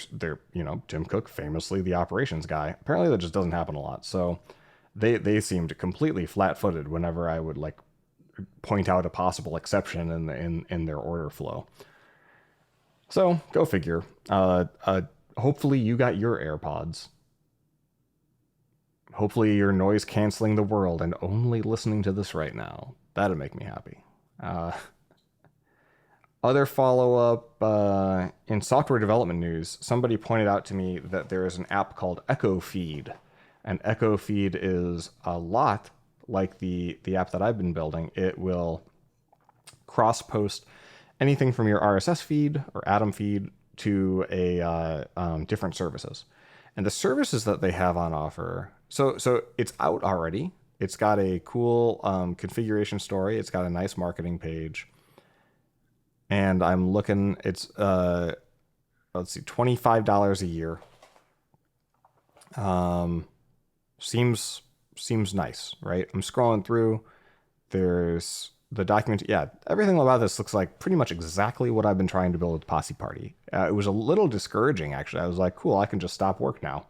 Tim Cook, famously the operations guy. Apparently that just doesn't happen a lot. So they seemed completely flat-footed whenever I would like point out a possible exception in their order flow. So go figure. Hopefully you got your AirPods. Hopefully you're noise canceling the world and only listening to this right now. That'd make me happy. Other follow up in software development news, somebody pointed out to me that there is an app called Echo Feed. And Echo Feed is a lot like the app that I've been building. It will cross post anything from your RSS feed or Atom feed to a different services. And the services that they have on offer, so it's out already. It's got a cool configuration story. It's got a nice marketing page. And I'm looking, it's, let's see, $25 a year. Seems nice, right? I'm scrolling through. There's the document. Yeah, everything about this looks like pretty much exactly what I've been trying to build with Posse Party. It was a little discouraging, actually. I was like, cool, I can just stop work now.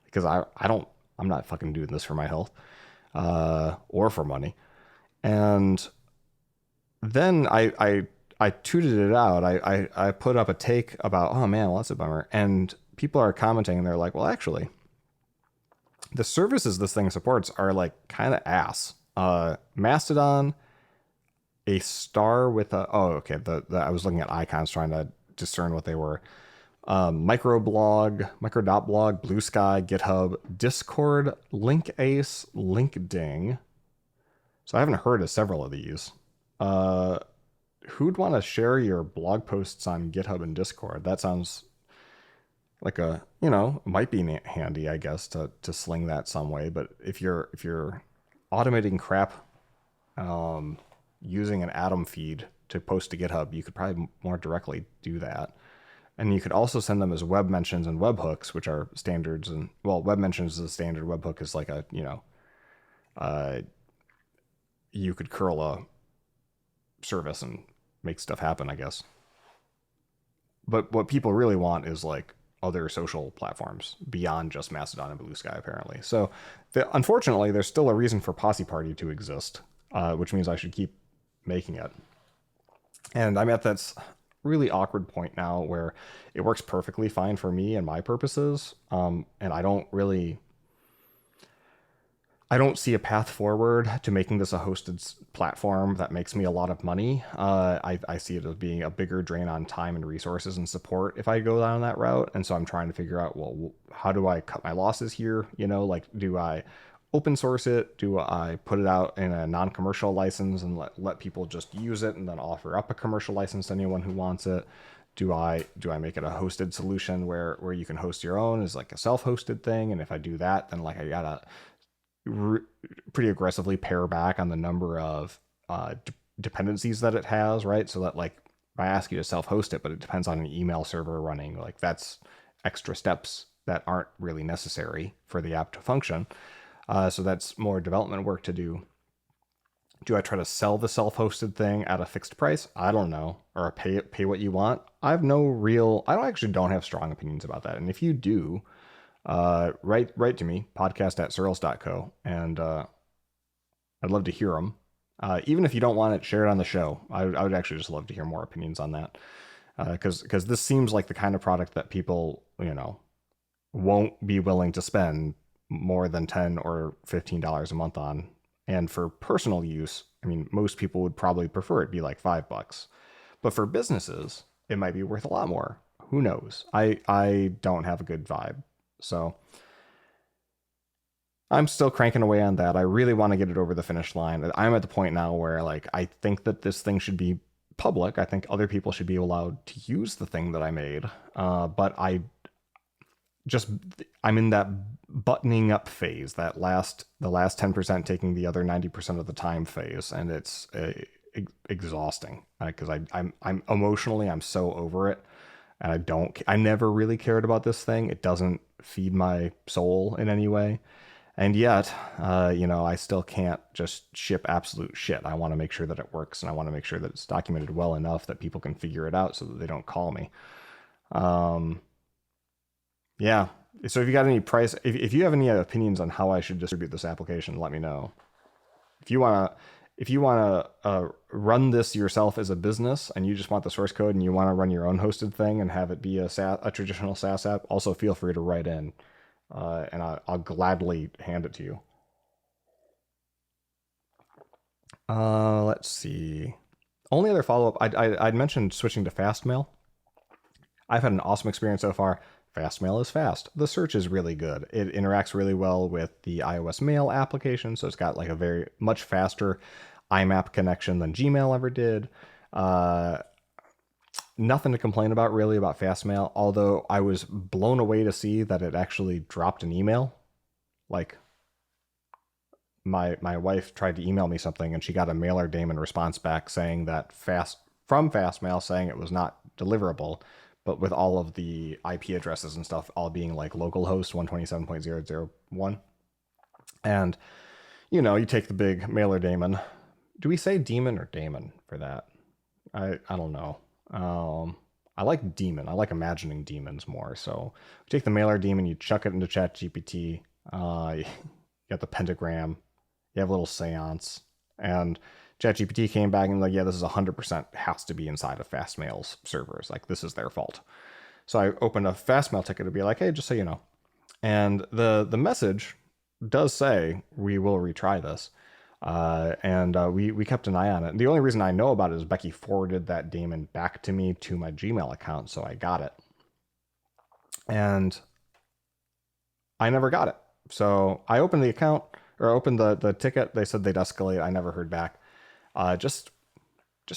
Because I'm not fucking doing this for my health or for money. And then I tooted it out. I put up a take about, oh man, well, that's a bummer. And people are commenting and they're like, well, actually, the services this thing supports are like kind of ass. Mastodon, a star with a, oh, okay. I was looking at icons trying to discern what they were. Microblog, Micro.blog, Blue Sky, GitHub, Discord, LinkAce, LinkedIn. So I haven't heard of several of these. Who'd want to share your blog posts on GitHub and Discord? That sounds like a, might be handy, I guess, to sling that some way. But if you're automating crap using an Atom feed to post to GitHub, you could probably more directly do that. And you could also send them as web mentions and webhooks, which are standards. And well, web mentions is a standard. Webhook is like a, you could curl a service and make stuff happen, I guess. But what people really want is like other social platforms beyond just Mastodon and Blue Sky, apparently. So unfortunately, there's still a reason for Posse Party to exist, which means I should keep making it. And I'm at that really awkward point now where it works perfectly fine for me and my purposes. And I don't see a path forward to making this a hosted platform that makes me a lot of money. I see it as being a bigger drain on time and resources and support if I go down that route. And so I'm trying to figure out, well, how do I cut my losses here? Like, do I open source it? Do I put it out in a non-commercial license and let people just use it and then offer up a commercial license to anyone who wants it? Do I make it a hosted solution where you can host your own as like a self-hosted thing? And if I do that, then like I gotta pretty aggressively pare back on the number of dependencies that it has, right? So that like I ask you to self-host it, but it depends on an email server running. Like that's extra steps that aren't really necessary for the app to function. So that's more development work to do. Do I try to sell the self-hosted thing at a fixed price? I don't know. Or pay what you want? I don't have strong opinions about that. And if you do, write to me, podcast@searls.co, and I'd love to hear them. Even if you don't want it shared on the show, I would actually just love to hear more opinions on that. Because this seems like the kind of product that people, won't be willing to spend more than $10 or $15 a month on. And for personal use, I mean, most people would probably prefer it be like $5. But for businesses, it might be worth a lot more. Who knows? I don't have a good vibe. So I'm still cranking away on that. I really want to get it over the finish line. I'm at the point now where like I think that this thing should be public. I think other people should be allowed to use the thing that I made. But I'm in that buttoning up phase, the last 10% taking the other 90% of the time phase, and it's exhausting because I'm emotionally I'm so over it, and I never really cared about this thing. It doesn't feed my soul in any way, And yet, I still can't just ship absolute shit. I want to make sure that it works, and I want to make sure that it's documented well enough that people can figure it out so that they don't call me. Yeah. So if you got any if you have any opinions on how I should distribute this application, let me know. If you wanna run this yourself as a business and you just want the source code and you want to run your own hosted thing and have it be a traditional SaaS app, also feel free to write in, and I'll gladly hand it to you. Let's see. Only other follow-up, I'd mentioned switching to Fastmail. I've had an awesome experience so far. Fastmail is fast. The search is really good. It interacts really well with the iOS Mail application, so it's got like a very much faster IMAP connection than Gmail ever did. Nothing to complain about really about Fastmail, although I was blown away to see that it actually dropped an email. Like, my wife tried to email me something and she got a mailer daemon response back saying that from Fastmail saying it was not deliverable, but with all of the IP addresses and stuff all being like localhost 127.0.0.1. And, you take the big mailer daemon. Do we say daemon or daemon for that? I don't know. I like daemon. I like imagining demons more. So you take the mailer daemon, you chuck it into ChatGPT. You got the pentagram. You have a little seance. And ChatGPT came back and like, yeah, this is 100% has to be inside of Fastmail's servers. Like, this is their fault. So I opened a Fastmail ticket to be like, hey, just so you know. And the message does say, we will retry this. And we kept an eye on it. The only reason I know about it is Becky forwarded that daemon back to me to my Gmail account, so I got it. And I never got it. So I opened the account, or opened the ticket. They said they'd escalate. I never heard back. Just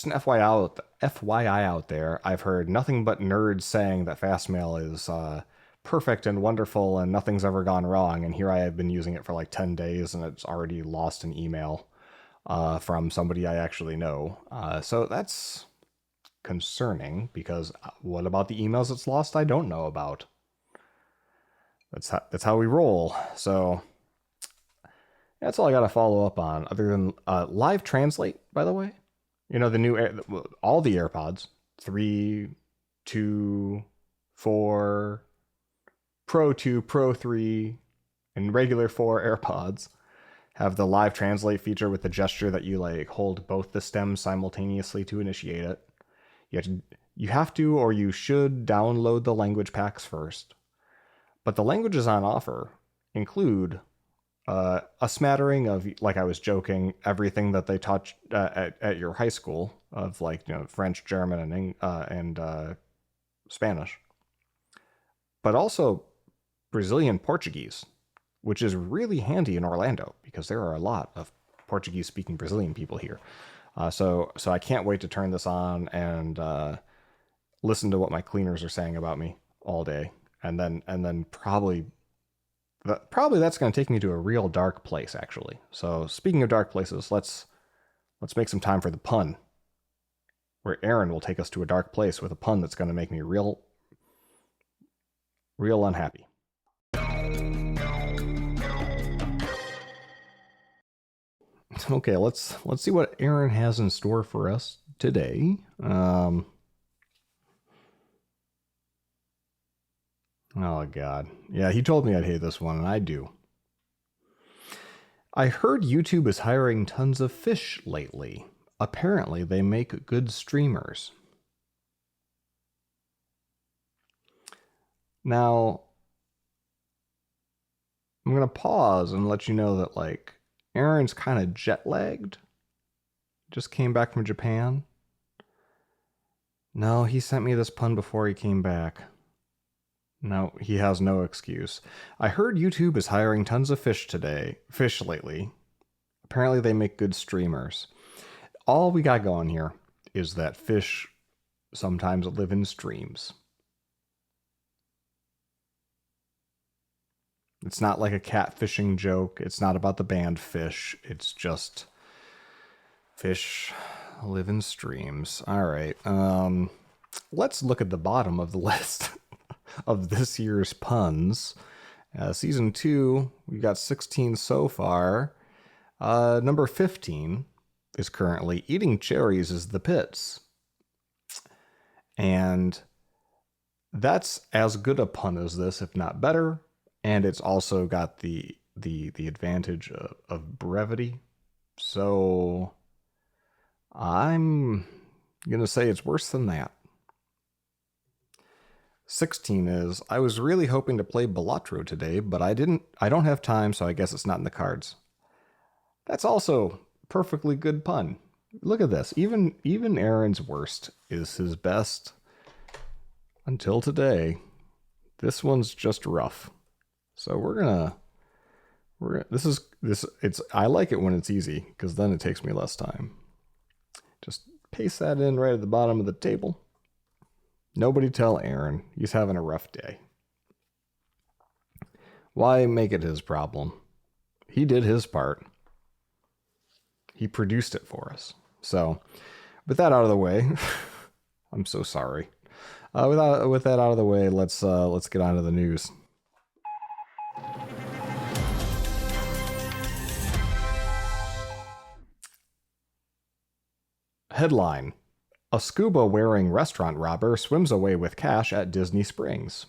an FYI out there, I've heard nothing but nerds saying that Fastmail is perfect and wonderful and nothing's ever gone wrong. And here I have been using it for like 10 days and it's already lost an email from somebody I actually know. So that's concerning, because what about the emails it's lost I don't know about? That's how we roll. So that's all I got to follow up on, other than Live Translate, by the way. The new, all the AirPods, 3, 2, 4, Pro 2, Pro 3, and regular 4 AirPods have the Live Translate feature with the gesture that you like hold both the stems simultaneously to initiate it. You have to, or you should download the language packs first. But the languages on offer include a smattering of, like I was joking, everything that they taught at your high school of like, French, German, and Spanish. But also Brazilian Portuguese, which is really handy in Orlando because there are a lot of Portuguese-speaking Brazilian people here. So I can't wait to turn this on and listen to what my cleaners are saying about me all day, and then probably that's going to take me to a real dark place, actually. So speaking of dark places, let's make some time for the pun, where Aaron will take us to a dark place with a pun that's going to make me real unhappy. Okay, let's see what Aaron has in store for us today. Oh, God. Yeah, he told me I'd hate this one, and I do. I heard YouTube is hiring tons of fish lately. Apparently, they make good streamers. Now, I'm going to pause and let you know that, like, Aaron's kind of jet-lagged. Just came back from Japan. No, he sent me this pun before he came back. No, he has no excuse. I heard YouTube is hiring tons of fish lately. Apparently they make good streamers. All we got going here is that fish sometimes live in streams. It's not like a catfishing joke. It's not about the band Fish. It's just fish live in streams. All right. Let's look at the bottom of the list of this year's puns Season 2, we got 16 so far. Number 15 is currently Eating Cherries is the Pits. And that's as good a pun as this, if not better. And it's also got the advantage of brevity. So I'm going to say it's worse than that. 16 is, I was really hoping to play Balatro today, but I don't have time, so I guess it's not in the cards. That's also perfectly good pun. Look at this. Even Aaron's worst is his best until today. This one's just rough. So I like it when it's easy, because then it takes me less time. Just paste that in right at the bottom of the table. Nobody tell Aaron. He's having a rough day. Why make it his problem? He did his part. He produced it for us. So, with that out of the way, I'm so sorry. With that out of the way, let's get on to the news. Headline: a scuba-wearing restaurant robber swims away with cash at Disney Springs.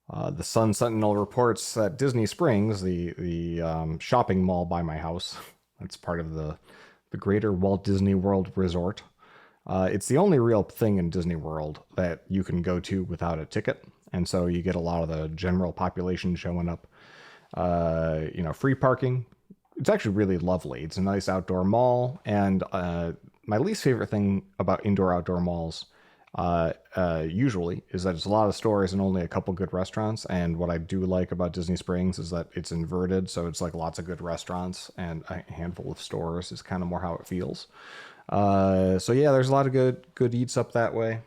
The Sun Sentinel reports that Disney Springs, the shopping mall by my house, that's part of the greater Walt Disney World Resort. It's the only real thing in Disney World that you can go to without a ticket, and so you get a lot of the general population showing up. Free parking. It's actually really lovely. It's a nice outdoor mall, and my least favorite thing about indoor-outdoor malls usually is that it's a lot of stores and only a couple good restaurants. And what I do like about Disney Springs is that it's inverted, so it's like lots of good restaurants and a handful of stores is kind of more how it feels. So yeah, there's a lot of good eats up that way.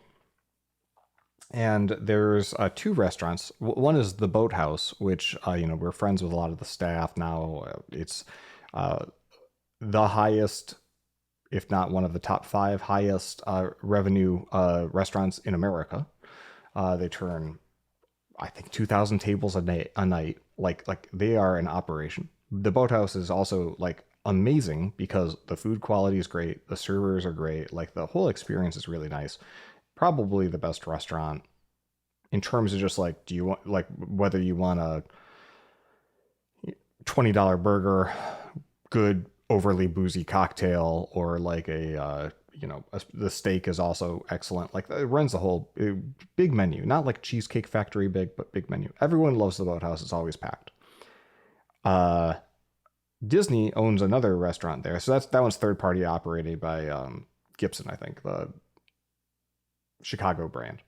And there's two restaurants. One is the Boathouse, which we're friends with a lot of the staff now. It's the highest, if not one of the top 5 highest revenue restaurants in America. They turn, I think, 2,000 tables a night. Like they are an operation. The Boathouse is also like amazing because the food quality is great, the servers are great, like the whole experience is really nice. Probably the best restaurant in terms of just like, do you want, like, whether you want a $20 burger, good overly boozy cocktail, or like the steak is also excellent. Like it runs the whole big menu, not like Cheesecake Factory big, but big menu. Everyone loves the Boathouse. It's always packed. Disney owns another restaurant there, so that one's third party operated by Gibson, I think, the Chicago brand.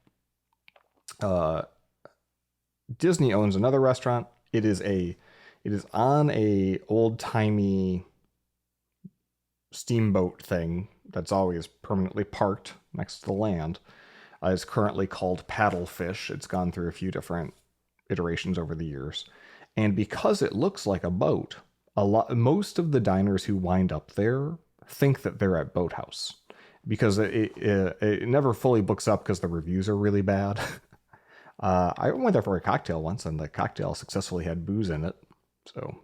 Disney owns another restaurant. It is on a old timey steamboat thing that's always permanently parked next to the land. It's currently called Paddlefish. It's gone through a few different iterations over the years, and because it looks like a boat, most of the diners who wind up there think that they're at Boathouse, because it never fully books up because the reviews are really bad. I went there for a cocktail once, and the cocktail successfully had booze in it, so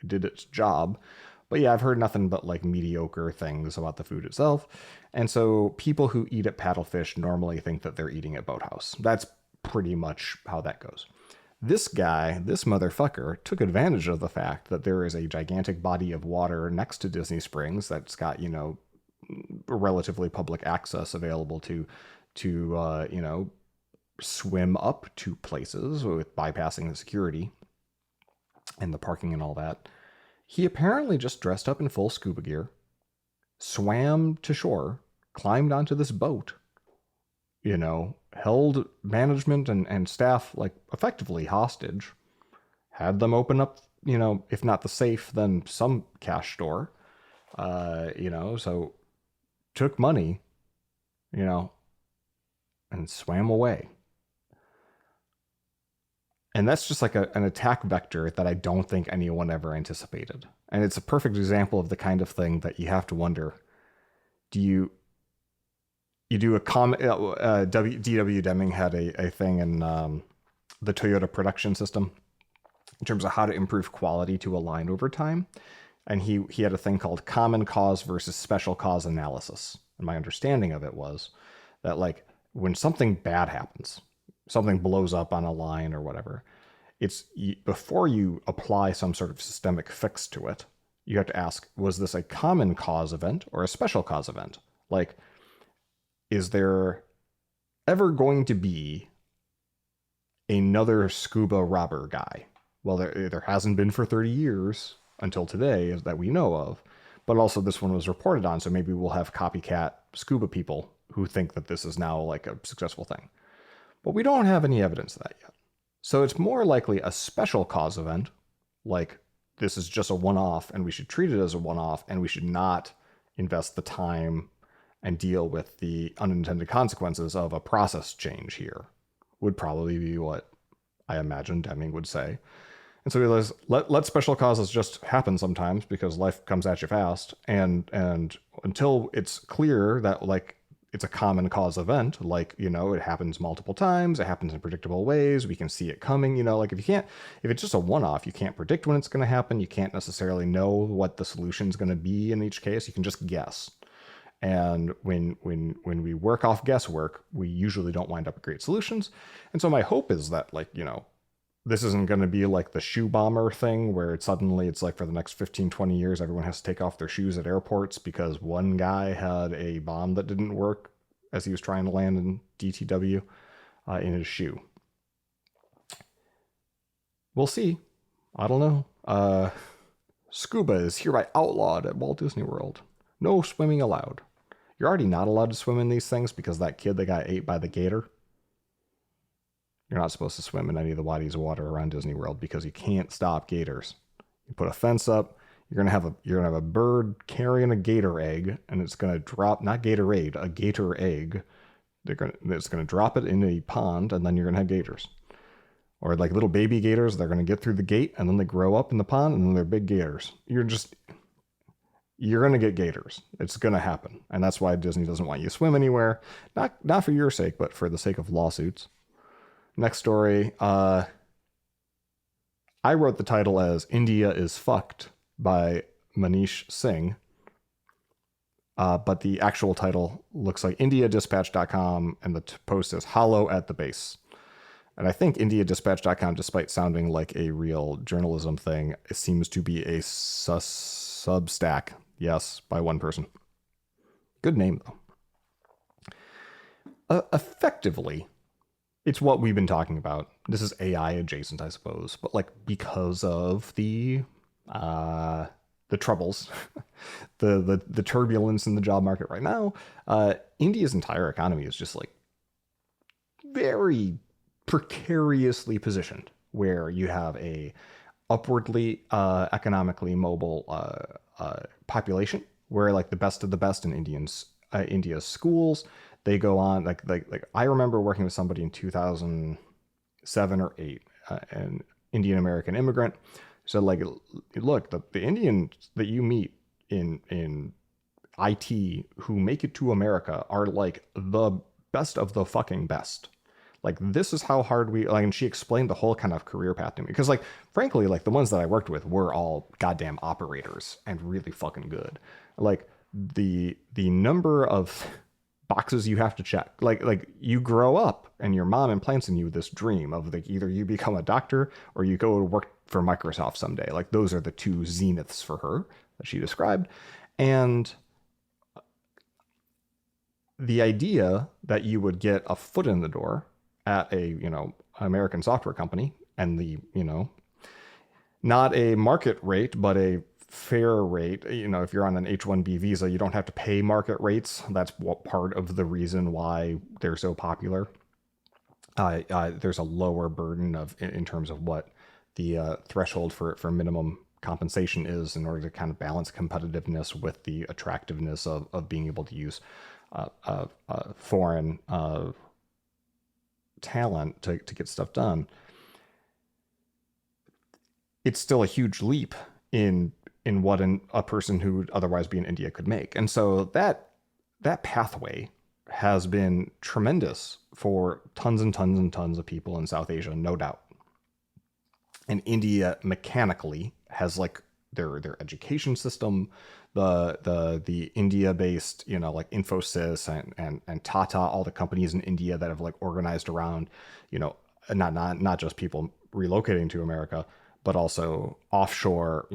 it did its job. But yeah, I've heard nothing but like mediocre things about the food itself, and so people who eat at Paddlefish normally think that they're eating at Boathouse. That's pretty much how that goes. This motherfucker, took advantage of the fact that there is a gigantic body of water next to Disney Springs that's got, relatively public access available to swim up to places with bypassing the security and the parking and all that. He apparently just dressed up in full scuba gear, swam to shore, climbed onto this boat, held management and staff like effectively hostage, had them open up, if not the safe, then some cash store, so took money, and swam away. And that's just like an attack vector that I don't think anyone ever anticipated. And it's a perfect example of the kind of thing that you have to wonder, do you do a comment? D.W. Deming had a thing in the Toyota production system in terms of how to improve quality to a line over time. And he had a thing called common cause versus special cause analysis. And my understanding of it was that, like, when something bad happens, something blows up on a line or whatever, it's before you apply some sort of systemic fix to it, you have to ask, was this a common cause event or a special cause event? Like, is there ever going to be another scuba robber guy? Well, there hasn't been for 30 years until today that we know of, but also this one was reported on, so maybe we'll have copycat scuba people who think that this is now like a successful thing. But we don't have any evidence of that yet. So it's more likely a special cause event, like this is just a one-off and we should treat it as a one-off and we should not invest the time and deal with the unintended consequences of a process change here, would probably be what I imagine Deming would say. And so he realized, let special causes just happen sometimes because life comes at you fast. And until it's clear that, like, it's a common cause event, like, you know, it happens multiple times, it happens in predictable ways, we can see it coming, you know, like if it's just a one-off, you can't predict when it's going to happen, you can't necessarily know what the solution is going to be in each case, you can just guess. And when we work off guesswork, we usually don't wind up with great solutions. And so my hope is that, like, you know, this isn't going to be like the shoe bomber thing where it's like for the next 15, 20 years, everyone has to take off their shoes at airports because one guy had a bomb that didn't work as he was trying to land in DTW in his shoe. We'll see. I don't know. Scuba is hereby outlawed at Walt Disney World. No swimming allowed. You're already not allowed to swim in these things because that kid that got ate by the gator. You're not supposed to swim in any of the bodies of water around Disney World because you can't stop gators. You put a fence up, you're gonna have a bird carrying a gator egg, and it's gonna drop, not Gatorade, a gator egg. It's gonna drop it in a pond, and then you're gonna have gators. Or like little baby gators, they're gonna get through the gate, and then they grow up in the pond, and then they're big gators. You're gonna get gators. It's gonna happen, and that's why Disney doesn't want you to swim anywhere. Not for your sake, but for the sake of lawsuits. Next story. I wrote the title as India is Fucked by Manish Singh. But the actual title looks like IndiaDispatch.com, and the post is Hollow at the Base. And I think IndiaDispatch.com, despite sounding like a real journalism thing, it seems to be a Substack. Yes, by one person. Good name, though. Effectively, it's what we've been talking about. This is AI adjacent, I suppose, but like because of the troubles, the turbulence in the job market right now, India's entire economy is just like very precariously positioned, where you have a upwardly economically mobile population, where like the best of the best in India's schools. They go on like I remember working with somebody in 2007 or 8, an Indian American immigrant. So like, look, the Indians that you meet in IT who make it to America are like the best of the fucking best. Like, this is how hard and she explained the whole kind of career path to me. Because, like, frankly, like, the ones that I worked with were all goddamn operators and really fucking good. Like, the number of boxes you have to check. Like you grow up and your mom implants in you this dream of like either you become a doctor or you go to work for Microsoft someday. Like, those are the two zeniths for her that she described. And the idea that you would get a foot in the door at a, you know, American software company, and the, you know, not a market rate, but a fair rate. You know, if you're on an H-1B visa, you don't have to pay market rates. That's what part of the reason why they're so popular. There's a lower burden in terms of what the threshold for minimum compensation is, in order to kind of balance competitiveness with the attractiveness of being able to use foreign talent to get stuff done. It's still a huge leap in what a person who would otherwise be in India could make. And so that pathway has been tremendous for tons and tons and tons of people in South Asia, no doubt. And India mechanically has like their education system, the India based, like Infosys and Tata, all the companies in India that have like organized around, not just people relocating to America, but also offshore,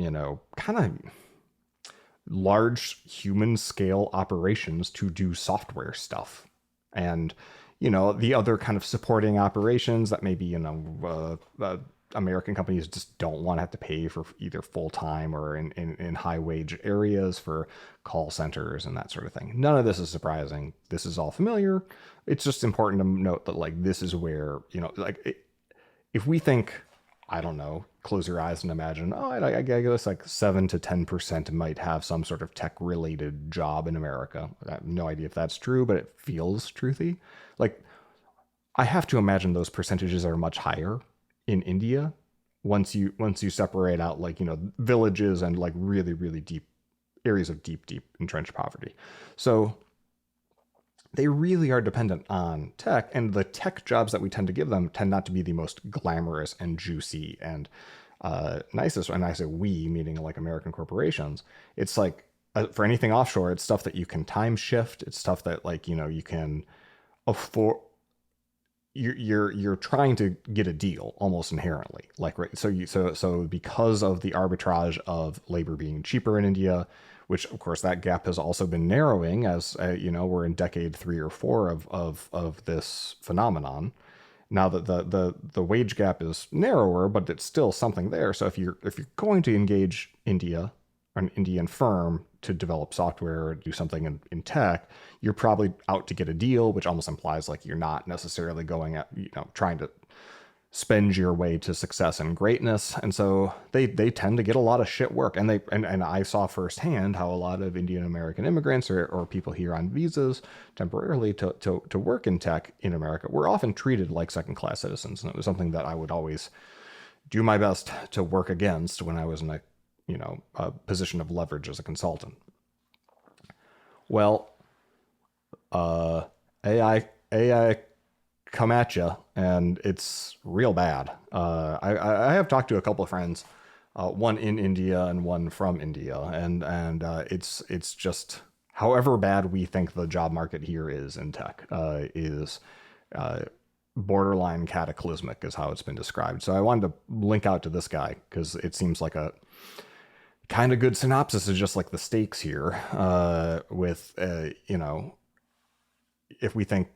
kind of large human scale operations to do software stuff. And, the other kind of supporting operations that maybe, American companies just don't want to have to pay for either full time or in high wage areas for call centers and that sort of thing. None of this is surprising. This is all familiar. It's just important to note that like this is where, if we think, I don't know, close your eyes and imagine, I guess like 7 to 10% might have some sort of tech related job in America. I have no idea if that's true, but it feels truthy. Like, I have to imagine those percentages are much higher in India once you separate out like, villages and like really, really deep areas of deep entrenched poverty. So they really are dependent on tech, and the tech jobs that we tend to give them tend not to be the most glamorous and juicy and nicest. And I say we, meaning like American corporations. It's like for anything offshore, it's stuff that you can time shift. It's stuff that like, you can afford. You're trying to get a deal almost inherently, like, right. So because of the arbitrage of labor being cheaper in India, which of course that gap has also been narrowing as we're in decade 3 or 4 of this phenomenon. Now that the wage gap is narrower, but it's still something there. So if you're going to engage India, an Indian firm, to develop software or do something in tech, you're probably out to get a deal, which almost implies like you're not necessarily going at, trying to spend your way to success and greatness. And so they tend to get a lot of shit work. And I saw firsthand how a lot of Indian American immigrants or people here on visas temporarily to work in tech in America were often treated like second class citizens. And it was something that I would always do my best to work against when I was in a position of leverage as a consultant. Well, AI come at you, and it's real bad. I have talked to a couple of friends, one in India and one from India, and it's just however bad we think the job market here is in tech is borderline cataclysmic, is how it's been described. So I wanted to link out to this guy because it seems like a kind of good synopsis of just like the stakes here with if we think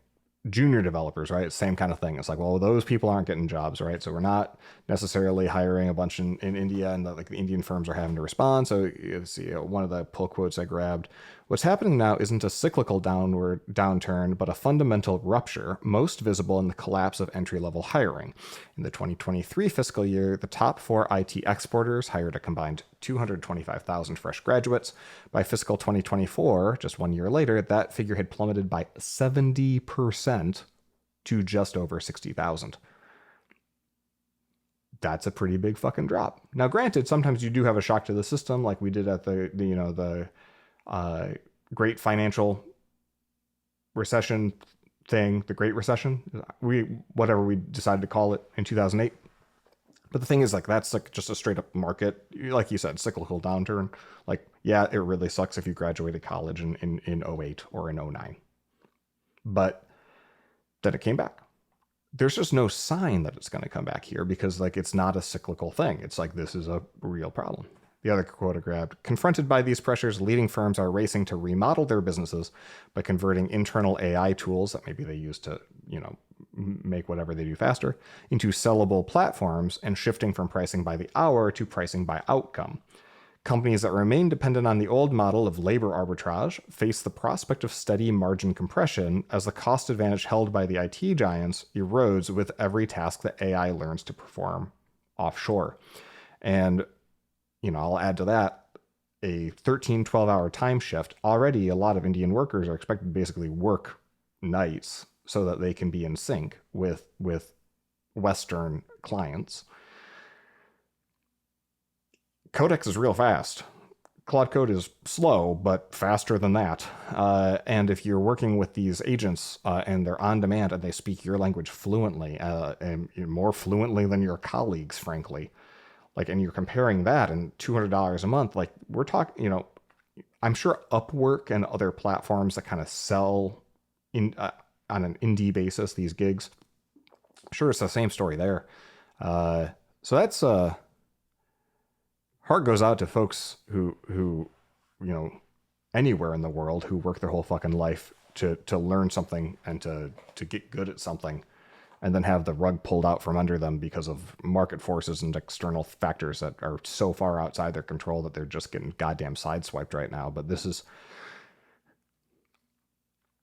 junior developers, right? Same kind of thing. It's like, well, those people aren't getting jobs, right? So we're not necessarily hiring a bunch in India, and the Indian firms are having to respond. So you see, one of the pull quotes I grabbed: "What's happening now isn't a cyclical downturn, but a fundamental rupture, most visible in the collapse of entry-level hiring. In the 2023 fiscal year, the top 4 IT exporters hired a combined 225,000 fresh graduates. By fiscal 2024, just 1 year later, that figure had plummeted by 70% to just over 60,000. That's a pretty big fucking drop. Now, granted, sometimes you do have a shock to the system, like we did at the great financial recession thing, the Great Recession, whatever we decided to call it in 2008. But the thing is, like, that's like just a straight up market, like you said, cyclical downturn. Like, yeah, it really sucks if you graduated college in 08 or in 09. But then it came back. There's just no sign that it's going to come back here because, like, it's not a cyclical thing. It's like, this is a real problem. The other quote I grabbed: "Confronted by these pressures, leading firms are racing to remodel their businesses by converting internal AI tools that maybe they use to, make whatever they do faster into sellable platforms and shifting from pricing by the hour to pricing by outcome. Companies that remain dependent on the old model of labor arbitrage face the prospect of steady margin compression as the cost advantage held by the IT giants erodes with every task that AI learns to perform offshore." And I'll add to that a 13, 12-hour time shift. Already, a lot of Indian workers are expected to basically work nights so that they can be in sync with Western clients. Codex is real fast. Claude Code is slow, but faster than that. And if you're working with these agents and they're on demand and they speak your language fluently, and more fluently than your colleagues, frankly, like, and you're comparing that and $200 a month, like we're talking, I'm sure Upwork and other platforms that kind of sell in on an indie basis these gigs, sure, it's the same story there. So that's heart goes out to folks who anywhere in the world who work their whole fucking life to learn something and to get good at something, and then have the rug pulled out from under them because of market forces and external factors that are so far outside their control that they're just getting goddamn sideswiped right now. But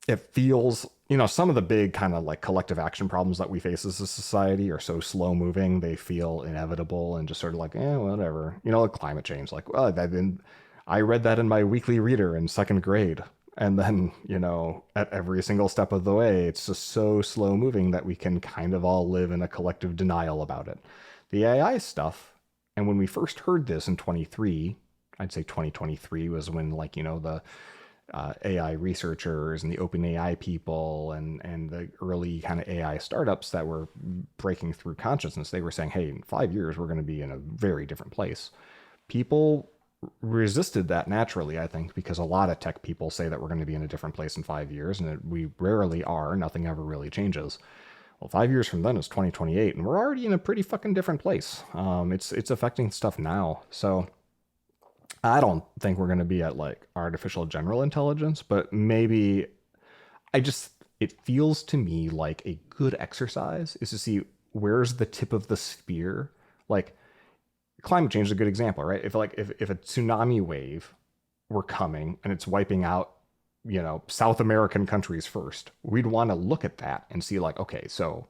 it feels, some of the big kind of like collective action problems that we face as a society are so slow moving, they feel inevitable and just sort of like, whatever. Like climate change, like, well, I read that in my weekly reader in second grade. And then, at every single step of the way, it's just so slow moving that we can kind of all live in a collective denial about it. The AI stuff, and when we first heard this in 23, I'd say 2023 was when, like, the AI researchers and the open AI people and the early kind of AI startups that were breaking through consciousness, they were saying, hey, in 5 years, we're going to be in a very different place. People resisted that naturally, I think, because a lot of tech people say that we're going to be in a different place in 5 years, and we rarely are. Nothing ever really changes. Well, 5 years from then is 2028, and we're already in a pretty fucking different place. It's affecting stuff now. So I don't think we're going to be at like artificial general intelligence, but maybe it feels to me like a good exercise is to see where's the tip of the spear. Like, climate change is a good example, right? If a tsunami wave were coming and it's wiping out, South American countries first, we'd want to look at that and see like, okay, so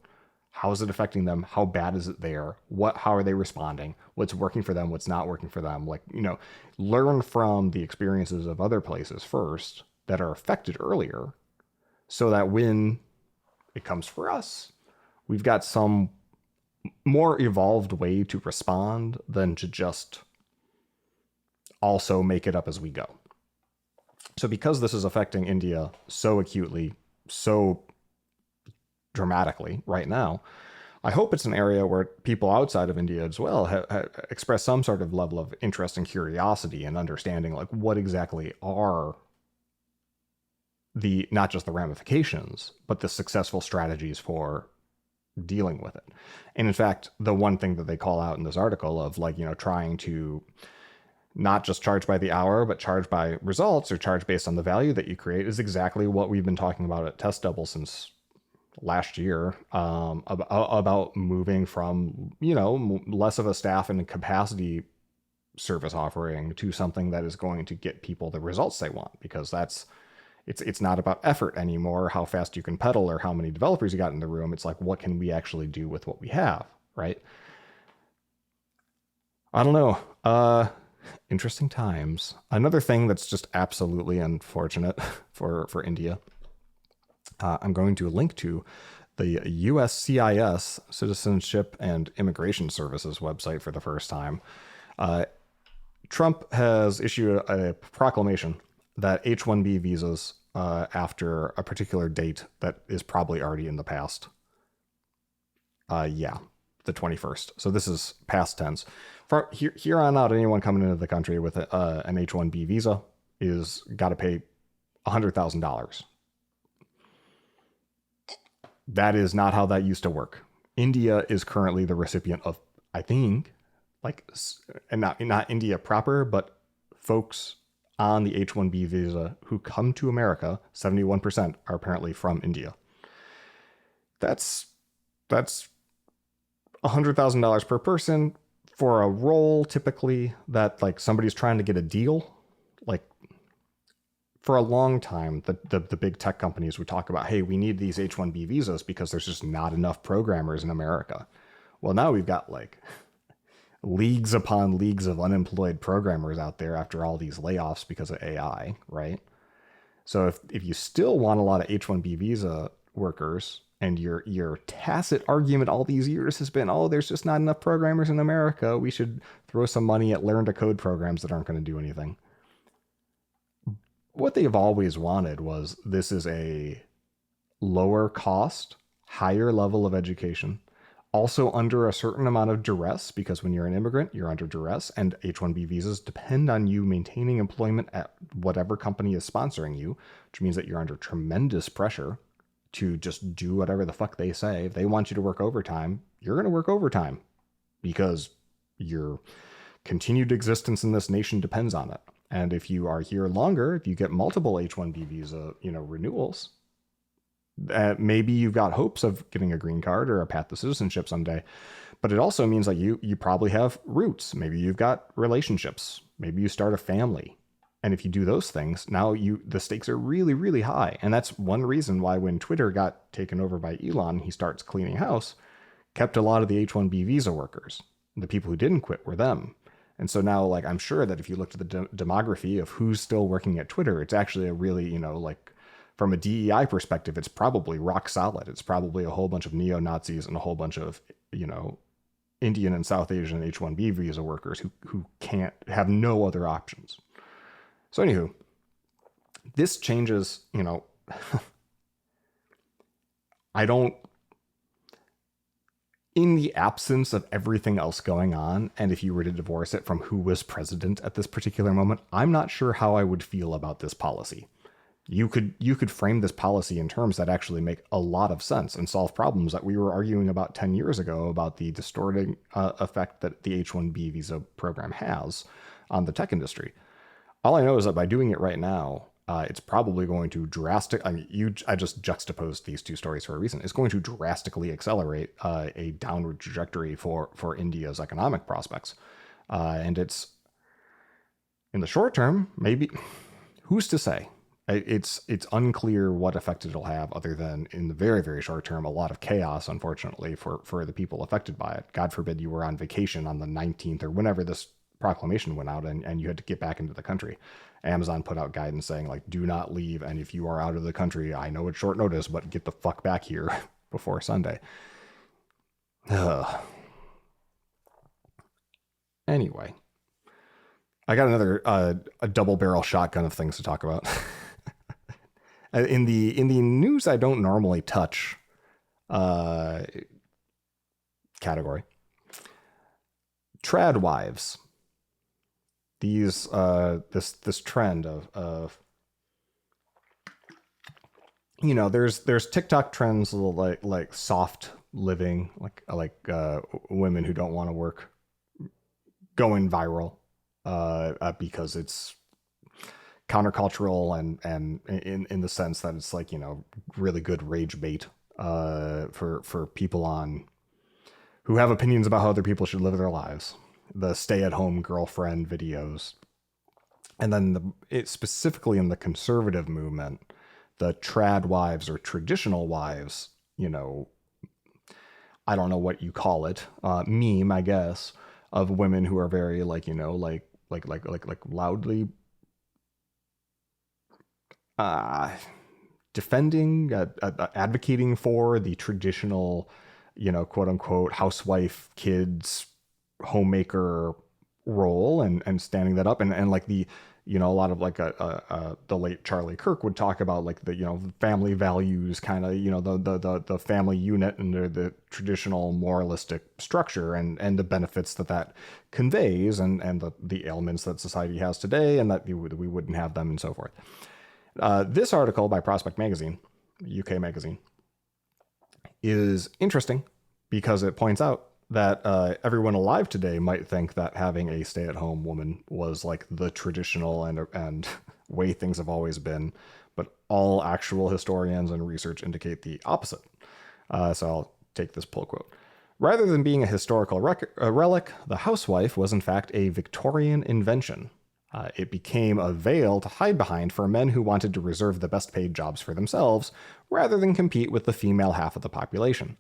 how is it affecting them? How bad is it there? How are they responding? What's working for them? What's not working for them? Like, learn from the experiences of other places first that are affected earlier, so that when it comes for us, we've got some more evolved way to respond than to just also make it up as we go. So because this is affecting India so acutely, so dramatically right now, I hope it's an area where people outside of India as well express some sort of level of interest and curiosity and understanding, like, what exactly are not just the ramifications, but the successful strategies for dealing with it. And in fact, the one thing that they call out in this article of, like, trying to not just charge by the hour, but charge by results or charge based on the value that you create is exactly what we've been talking about at Test Double since last year, about moving from, less of a staff and capacity service offering to something that is going to get people the results they want, because it's not about effort anymore, how fast you can pedal or how many developers you got in the room. It's like, what can we actually do with what we have, right? I don't know. Interesting times. Another thing that's just absolutely unfortunate for India, I'm going to link to the USCIS, Citizenship and Immigration Services website for the first time. Trump has issued a proclamation that H-1B visas after a particular date that is probably already in the past. The 21st. So this is past tense. From here on out, anyone coming into the country with an H-1B visa is got to pay $100,000. That is not how that used to work. India is currently the recipient of, I think, and not India proper, but folks on the H-1B visa who come to America, 71% are apparently from India. That's $100,000 per person for a role, typically, that, like, somebody's trying to get a deal. Like, for a long time, the big tech companies would talk about, hey, we need these H-1B visas because there's just not enough programmers in America. Well, now we've got, like, leagues upon leagues of unemployed programmers out there after all these layoffs because of AI, right? So if you still want a lot of H-1B visa workers, and your tacit argument all these years has been, oh, there's just not enough programmers in America, we should throw some money at learn to code programs that aren't going to do anything. what they've always wanted was this is a lower cost, higher level of education, also under a certain amount of duress, because when you're an immigrant, you're under duress, and H-1B visas depend on you maintaining employment at whatever company is sponsoring you, which means that you're under tremendous pressure to just do whatever the fuck they say. If they want you to work overtime, you're going to work overtime because your continued existence in this nation depends on it. And if you are here longer, if you get multiple H-1B visa, renewals, maybe you've got hopes of getting a green card or a path to citizenship someday. But it also means like you probably have roots. Maybe you've got relationships. Maybe you start a family. And if you do those things, now the stakes are really, really high. And that's one reason why when Twitter got taken over by Elon, he starts cleaning house, kept a lot of the H-1B visa workers. The people who didn't quit were them. And so now, like, I'm sure that if you looked at the demography of who's still working at Twitter, it's actually a really, from a DEI perspective, it's probably rock solid. It's probably a whole bunch of neo-Nazis and a whole bunch of, Indian and South Asian H-1B visa workers who can't have no other options. So anywho, this changes, in the absence of everything else going on, and if you were to divorce it from who was president at this particular moment, I'm not sure how I would feel about this policy. You could frame this policy in terms that actually make a lot of sense and solve problems that we were arguing about 10 years ago about the distorting effect that the H-1B visa program has on the tech industry. All I know is that by doing it right now, it's probably going to I just juxtaposed these two stories for a reason. It's going to drastically accelerate a downward trajectory for India's economic prospects. And it's, in the short term, maybe, who's to say? It's unclear what effect it'll have, other than in the very, very short term, a lot of chaos, unfortunately, for the people affected by it. God forbid you were on vacation on the 19th or whenever this proclamation went out and you had to get back into the country. Amazon put out guidance saying, like, do not leave. And if you are out of the country, I know it's short notice, but get the fuck back here before Sunday. Anyway, I got another a double barrel shotgun of things to talk about. In the news I don't normally touch category, trad wives. These this trend of there's TikTok trends like soft living, like women who don't want to work going viral because it's countercultural and in the sense that it's like, really good rage bait for people who have opinions about how other people should live their lives. The stay-at-home girlfriend videos. And then specifically in the conservative movement, the trad wives or traditional wives, I don't know what you call it, meme, I guess, of women who are very like loudly defending, advocating for the traditional, quote unquote housewife, kids, homemaker role and standing that up and like the a lot of like the late Charlie Kirk would talk about like the family values kind of the family unit and the traditional moralistic structure and the benefits that conveys and the ailments that society has today and that we wouldn't have them and so forth. This article by Prospect Magazine, UK magazine, is interesting because it points out that everyone alive today might think that having a stay-at-home woman was like the traditional and way things have always been, but all actual historians and research indicate the opposite. So I'll take this pull quote. Rather than being a historical relic, the housewife was in fact a Victorian invention. It became a veil to hide behind for men who wanted to reserve the best paid jobs for themselves, rather than compete with the female half of the population.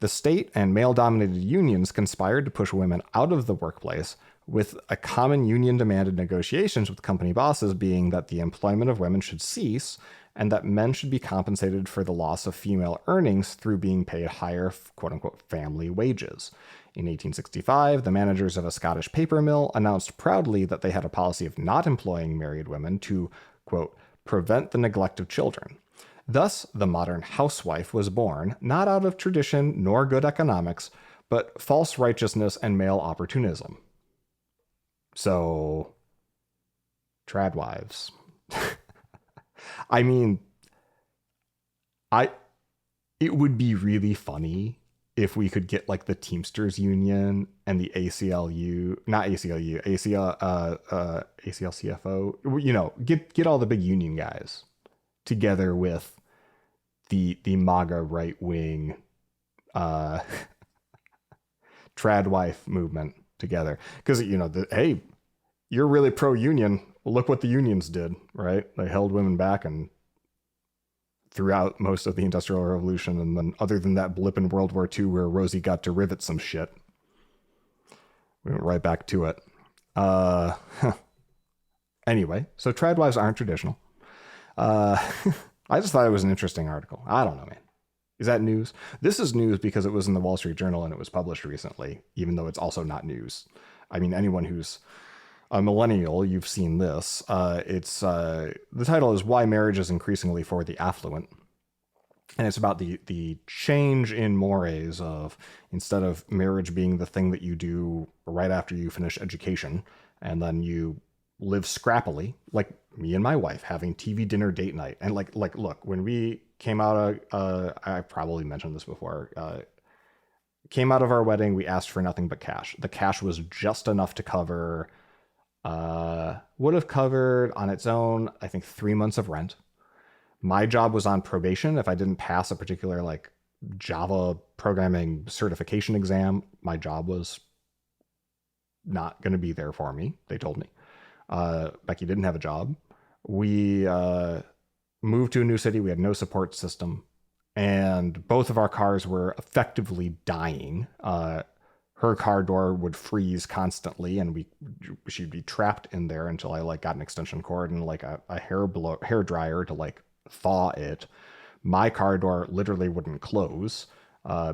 The state and male-dominated unions conspired to push women out of the workplace, with a common union-demanded negotiations with company bosses being that the employment of women should cease and that men should be compensated for the loss of female earnings through being paid higher, quote-unquote, family wages. In 1865, the managers of a Scottish paper mill announced proudly that they had a policy of not employing married women to, quote, prevent the neglect of children. Thus, the modern housewife was born, not out of tradition nor good economics, but false righteousness and male opportunism. So, trad wives. I mean, I it would be really funny if we could get like the Teamsters Union and the ACLU, not ACLU, ACL CFO, get all the big union guys together with the MAGA right wing trad wife movement together, because hey, you're really pro union. Well, look what the unions did, right? They held women back and throughout most of the Industrial Revolution, and then other than that blip in World War II where Rosie got to rivet some shit, we went right back to it. Anyway, so trad wives aren't traditional. I just thought it was an interesting article. I don't know, man. Is that news? This is news because it was in the Wall Street Journal and it was published recently, even though it's also not news. I mean, anyone who's a millennial, you've seen this. The title is "Why Marriage is Increasingly for the Affluent," and it's about the change in mores of, instead of marriage being the thing that you do right after you finish education and then you live scrappily, like me and my wife having TV dinner date night, and like look, when we came out of I probably mentioned this before. Came out of our wedding, we asked for nothing but cash. The cash was just enough to cover. Would have covered on its own, I think, 3 months of rent. My job was on probation. If I didn't pass a particular like Java programming certification exam, my job was not going to be there for me. They told me. Becky didn't have a job. We moved to a new city. We had no support system. And both of our cars were effectively dying. Her car door would freeze constantly, and she'd be trapped in there until I like got an extension cord and like a hair dryer to like thaw it. My car door literally wouldn't close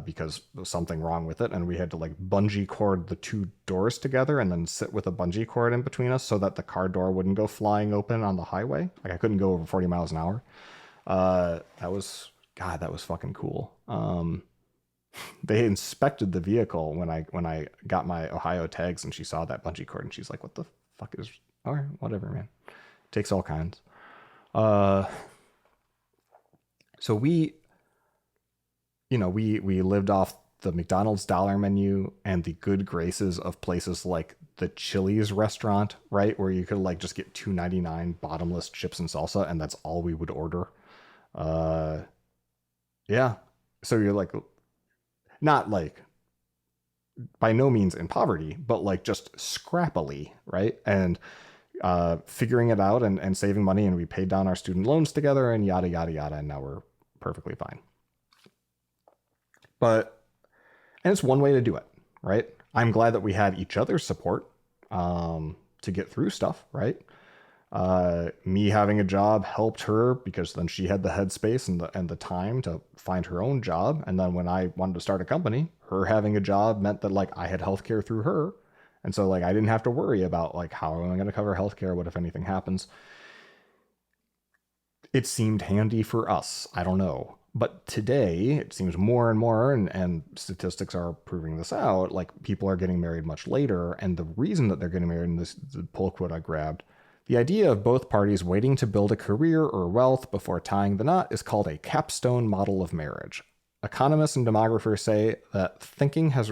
because there was something wrong with it, and we had to like bungee cord the two doors together and then sit with a bungee cord in between us so that the car door wouldn't go flying open on the highway. Like I couldn't go over 40 miles an hour. That was fucking cool. They inspected the vehicle when I got my Ohio tags, and she saw that bungee cord and she's like, "What the fuck is?" All right, whatever, man. Takes all kinds. So we lived off the McDonald's dollar menu and the good graces of places like the Chili's restaurant, right, where you could like just get $2.99 bottomless chips and salsa, and that's all we would order. Yeah. So you're like, not like by no means in poverty, but like just scrappily, right? And figuring it out and saving money, and we paid down our student loans together and yada, yada, yada. And now we're perfectly fine. And it's one way to do it, right? I'm glad that we had each other's support to get through stuff, right? Me having a job helped her because then she had the headspace and the time to find her own job. And then when I wanted to start a company, her having a job meant that like I had healthcare through her. And so like I didn't have to worry about like, how am I going to cover healthcare? What if anything happens? It seemed handy for us. I don't know. But today it seems more and more, and statistics are proving this out, like people are getting married much later. And the reason that they're getting married, and this the pull quote I grabbed, the idea of both parties waiting to build a career or wealth before tying the knot is called a capstone model of marriage. Economists and demographers say that thinking has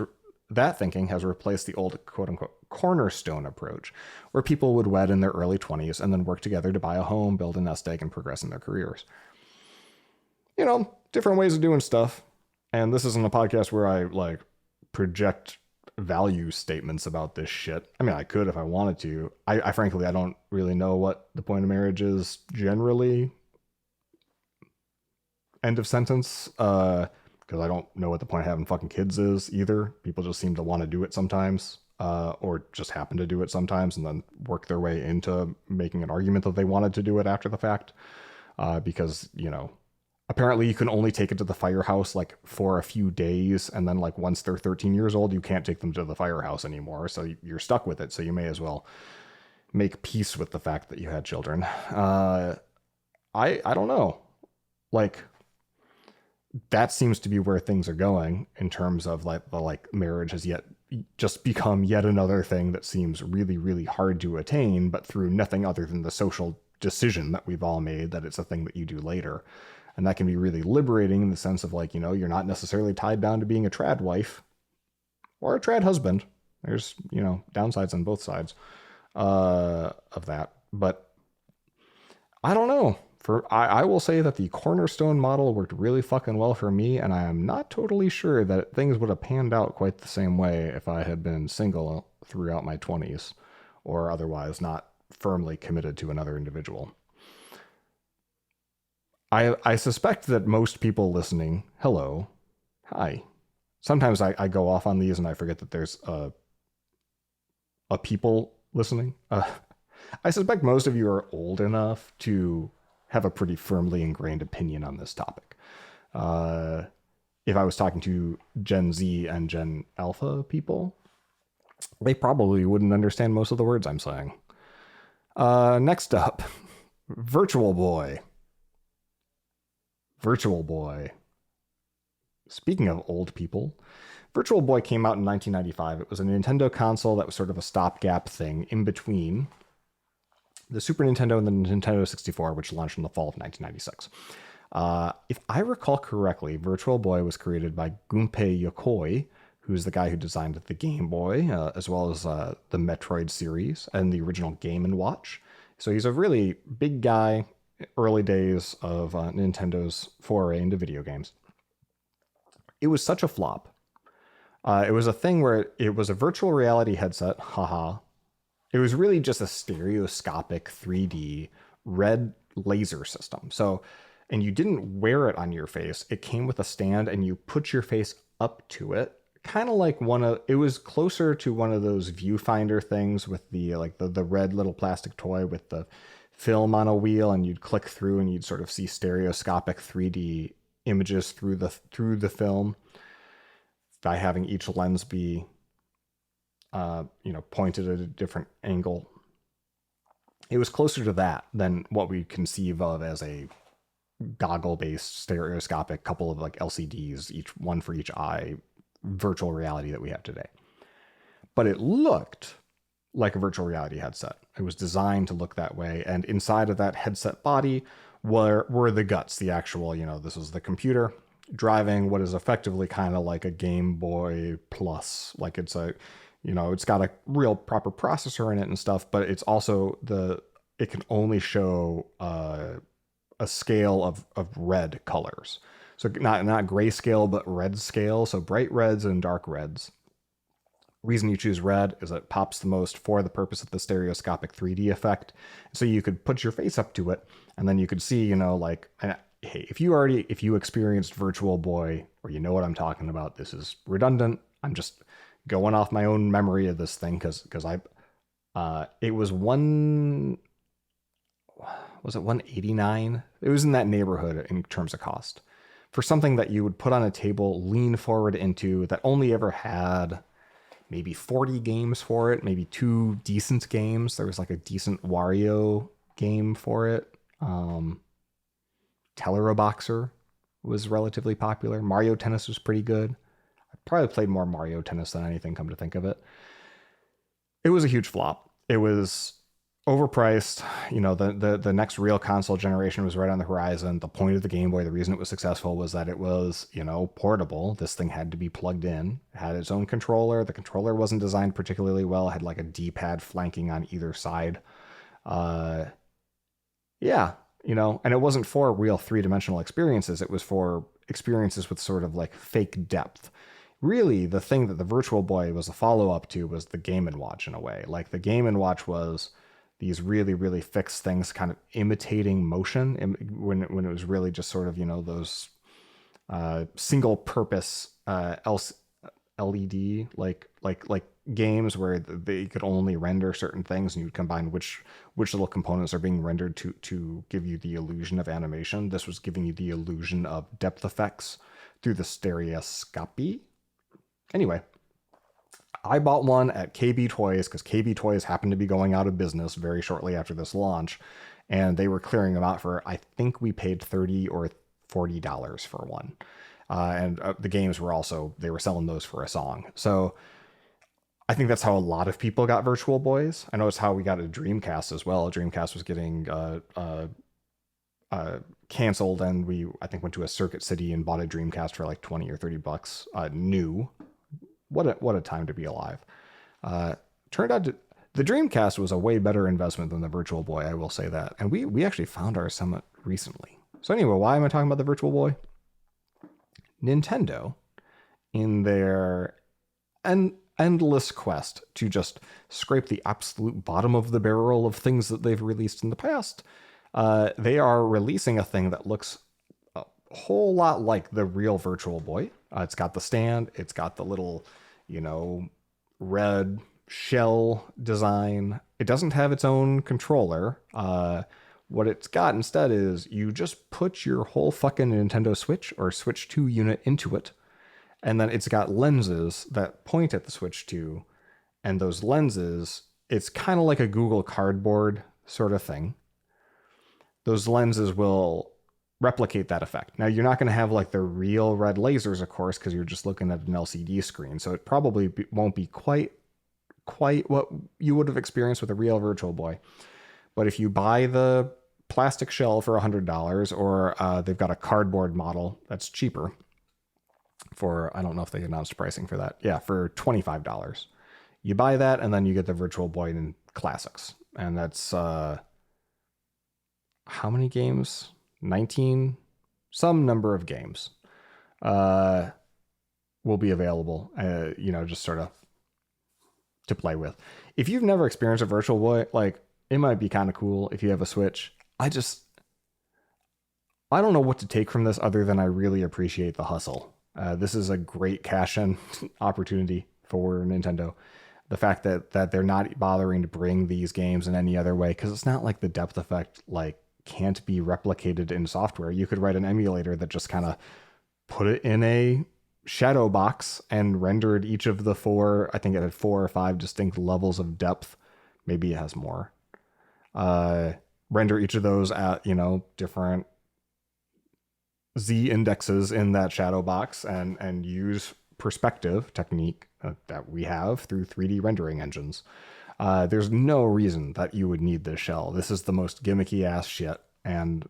replaced the old quote-unquote cornerstone approach, where people would wed in their early 20s and then work together to buy a home, build a nest egg, and progress in their careers. Different ways of doing stuff. And this isn't a podcast where I like project value statements about this shit. I mean, I could if I wanted to. I frankly, I don't really know what the point of marriage is generally. End of sentence. Because I don't know what the point of having fucking kids is either. People just seem to want to do it sometimes, or just happen to do it sometimes and then work their way into making an argument that they wanted to do it after the fact. Because, apparently you can only take it to the firehouse like for a few days, and then like once they're 13 years old, you can't take them to the firehouse anymore. So you're stuck with it. So you may as well make peace with the fact that you had children. I don't know. Like, that seems to be where things are going in terms of like the like marriage has yet just become yet another thing that seems really, really hard to attain, but through nothing other than the social decision that we've all made that it's a thing that you do later. And that can be really liberating in the sense of like, you're not necessarily tied down to being a trad wife or a trad husband. There's, downsides on both sides of that. But I don't know. I will say that the cornerstone model worked really fucking well for me, and I am not totally sure that things would have panned out quite the same way if I had been single throughout my 20s, or otherwise not firmly committed to another individual. I suspect that most people listening, hello, hi. Sometimes I go off on these and I forget that there's a people listening. I suspect most of you are old enough to have a pretty firmly ingrained opinion on this topic. If I was talking to Gen Z and Gen Alpha people, they probably wouldn't understand most of the words I'm saying. Next up, Virtual Boy. Virtual Boy. Speaking of old people, Virtual Boy came out in 1995. It was a Nintendo console that was sort of a stopgap thing in between the Super Nintendo and the Nintendo 64, which launched in the fall of 1996. If I recall correctly, Virtual Boy was created by Gunpei Yokoi, who's the guy who designed the Game Boy, as well as the Metroid series and the original Game & Watch. So he's a really big guy, early days of Nintendo's foray into video games. It was such a flop. It was a thing where it was a virtual reality headset, haha. It was really just a stereoscopic 3D red laser system. So, and you didn't wear it on your face. It came with a stand and you put your face up to it. Kind of like it was closer to one of those viewfinder things with the red little plastic toy with the film on a wheel, and you'd click through and you'd sort of see stereoscopic 3D images through the film by having each lens be pointed at a different angle. It was closer to that than what we conceive of as a goggle-based stereoscopic couple of like LCDs, one for each eye, virtual reality that we have today. But it looked like a virtual reality headset. It was designed to look that way, and inside of that headset body were the guts, the actual, this is the computer driving what is effectively kind of like a Game Boy Plus. Like it's it's got a real proper processor in it and stuff, but it's also it can only show a scale of red colors. So not grayscale, but red scale. So bright reds and dark reds. Reason you choose red is it pops the most for the purpose of the stereoscopic 3D effect. So you could put your face up to it, and then you could see, hey, if you experienced Virtual Boy, or you know what I'm talking about, this is redundant. I'm just going off my own memory of this thing because it was was it 189? It was in that neighborhood in terms of cost for something that you would put on a table, lean forward into, that only ever had maybe 40 games for it, maybe 2 decent games. There was like a decent Wario game for it. Teleraboxer was relatively popular. Mario Tennis was pretty good. I probably played more Mario Tennis than anything, come to think of it. It was a huge flop. It was overpriced. The next real console generation was right on the horizon. The point of the Game Boy, the reason it was successful was that it was, portable. This thing had to be plugged in. It had its own controller. The controller wasn't designed particularly well. It had like a D-pad flanking on either side. And it wasn't for real 3-dimensional experiences. It was for experiences with sort of like fake depth. Really, the thing that the Virtual Boy was a follow-up to was the Game & Watch in a way. Like the Game & Watch was these really, really fixed things kind of imitating motion when it was really just sort of, those single-purpose LED like games where they could only render certain things, and you'd combine which little components are being rendered to give you the illusion of animation. This was giving you the illusion of depth effects through the stereoscopy. Anyway, I bought one at KB Toys because KB Toys happened to be going out of business very shortly after this launch, and they were clearing them out for, I think we paid $30 or $40 for one. And the games were also, they were selling those for a song. So I think that's how a lot of people got Virtual Boys. I know it's how we got a Dreamcast as well. Dreamcast was getting canceled, and we, I think, went to a Circuit City and bought a Dreamcast for like 20 or $30 new. What a time to be alive. Turned out the Dreamcast was a way better investment than the Virtual Boy, I will say that. And we actually found our somewhat recently. So anyway, why am I talking about the Virtual Boy? Nintendo, in their endless quest to just scrape the absolute bottom of the barrel of things that they've released in the past, they are releasing a thing that looks a whole lot like the real Virtual Boy. It's got the stand, it's got the little, red shell design. It doesn't have its own controller. What it's got instead is you just put your whole fucking Nintendo Switch or Switch 2 unit into it, and then it's got lenses that point at the Switch 2, and those lenses, it's kind of like a Google Cardboard sort of thing. Those lenses will replicate that effect. Now, you're not going to have like the real red lasers, of course, because you're just looking at an LCD screen, so it probably won't be quite what you would have experienced with a real Virtual Boy. But if you buy the plastic shell for $100, or they've got a cardboard model that's cheaper for, I don't know if they announced pricing for that. Yeah, for $25. You buy that, and then you get the Virtual Boy in Classics. And that's, how many games? 19? Some number of games will be available, just sort of to play with. If you've never experienced a Virtual Boy, like, it might be kind of cool if you have a Switch. I don't know what to take from this other than I really appreciate the hustle. This is a great cash-in opportunity for Nintendo. The fact that they're not bothering to bring these games in any other way, because it's not like the depth effect can't be replicated in software. You could write an emulator that just kind of put it in a shadow box and rendered each of the four, I think it had 4 or 5 distinct levels of depth. Maybe it has more. Render each of those at, different Z indexes in that shadow box, and use perspective technique that we have through 3D rendering engines. There's no reason that you would need this shell. This is the most gimmicky ass shit, and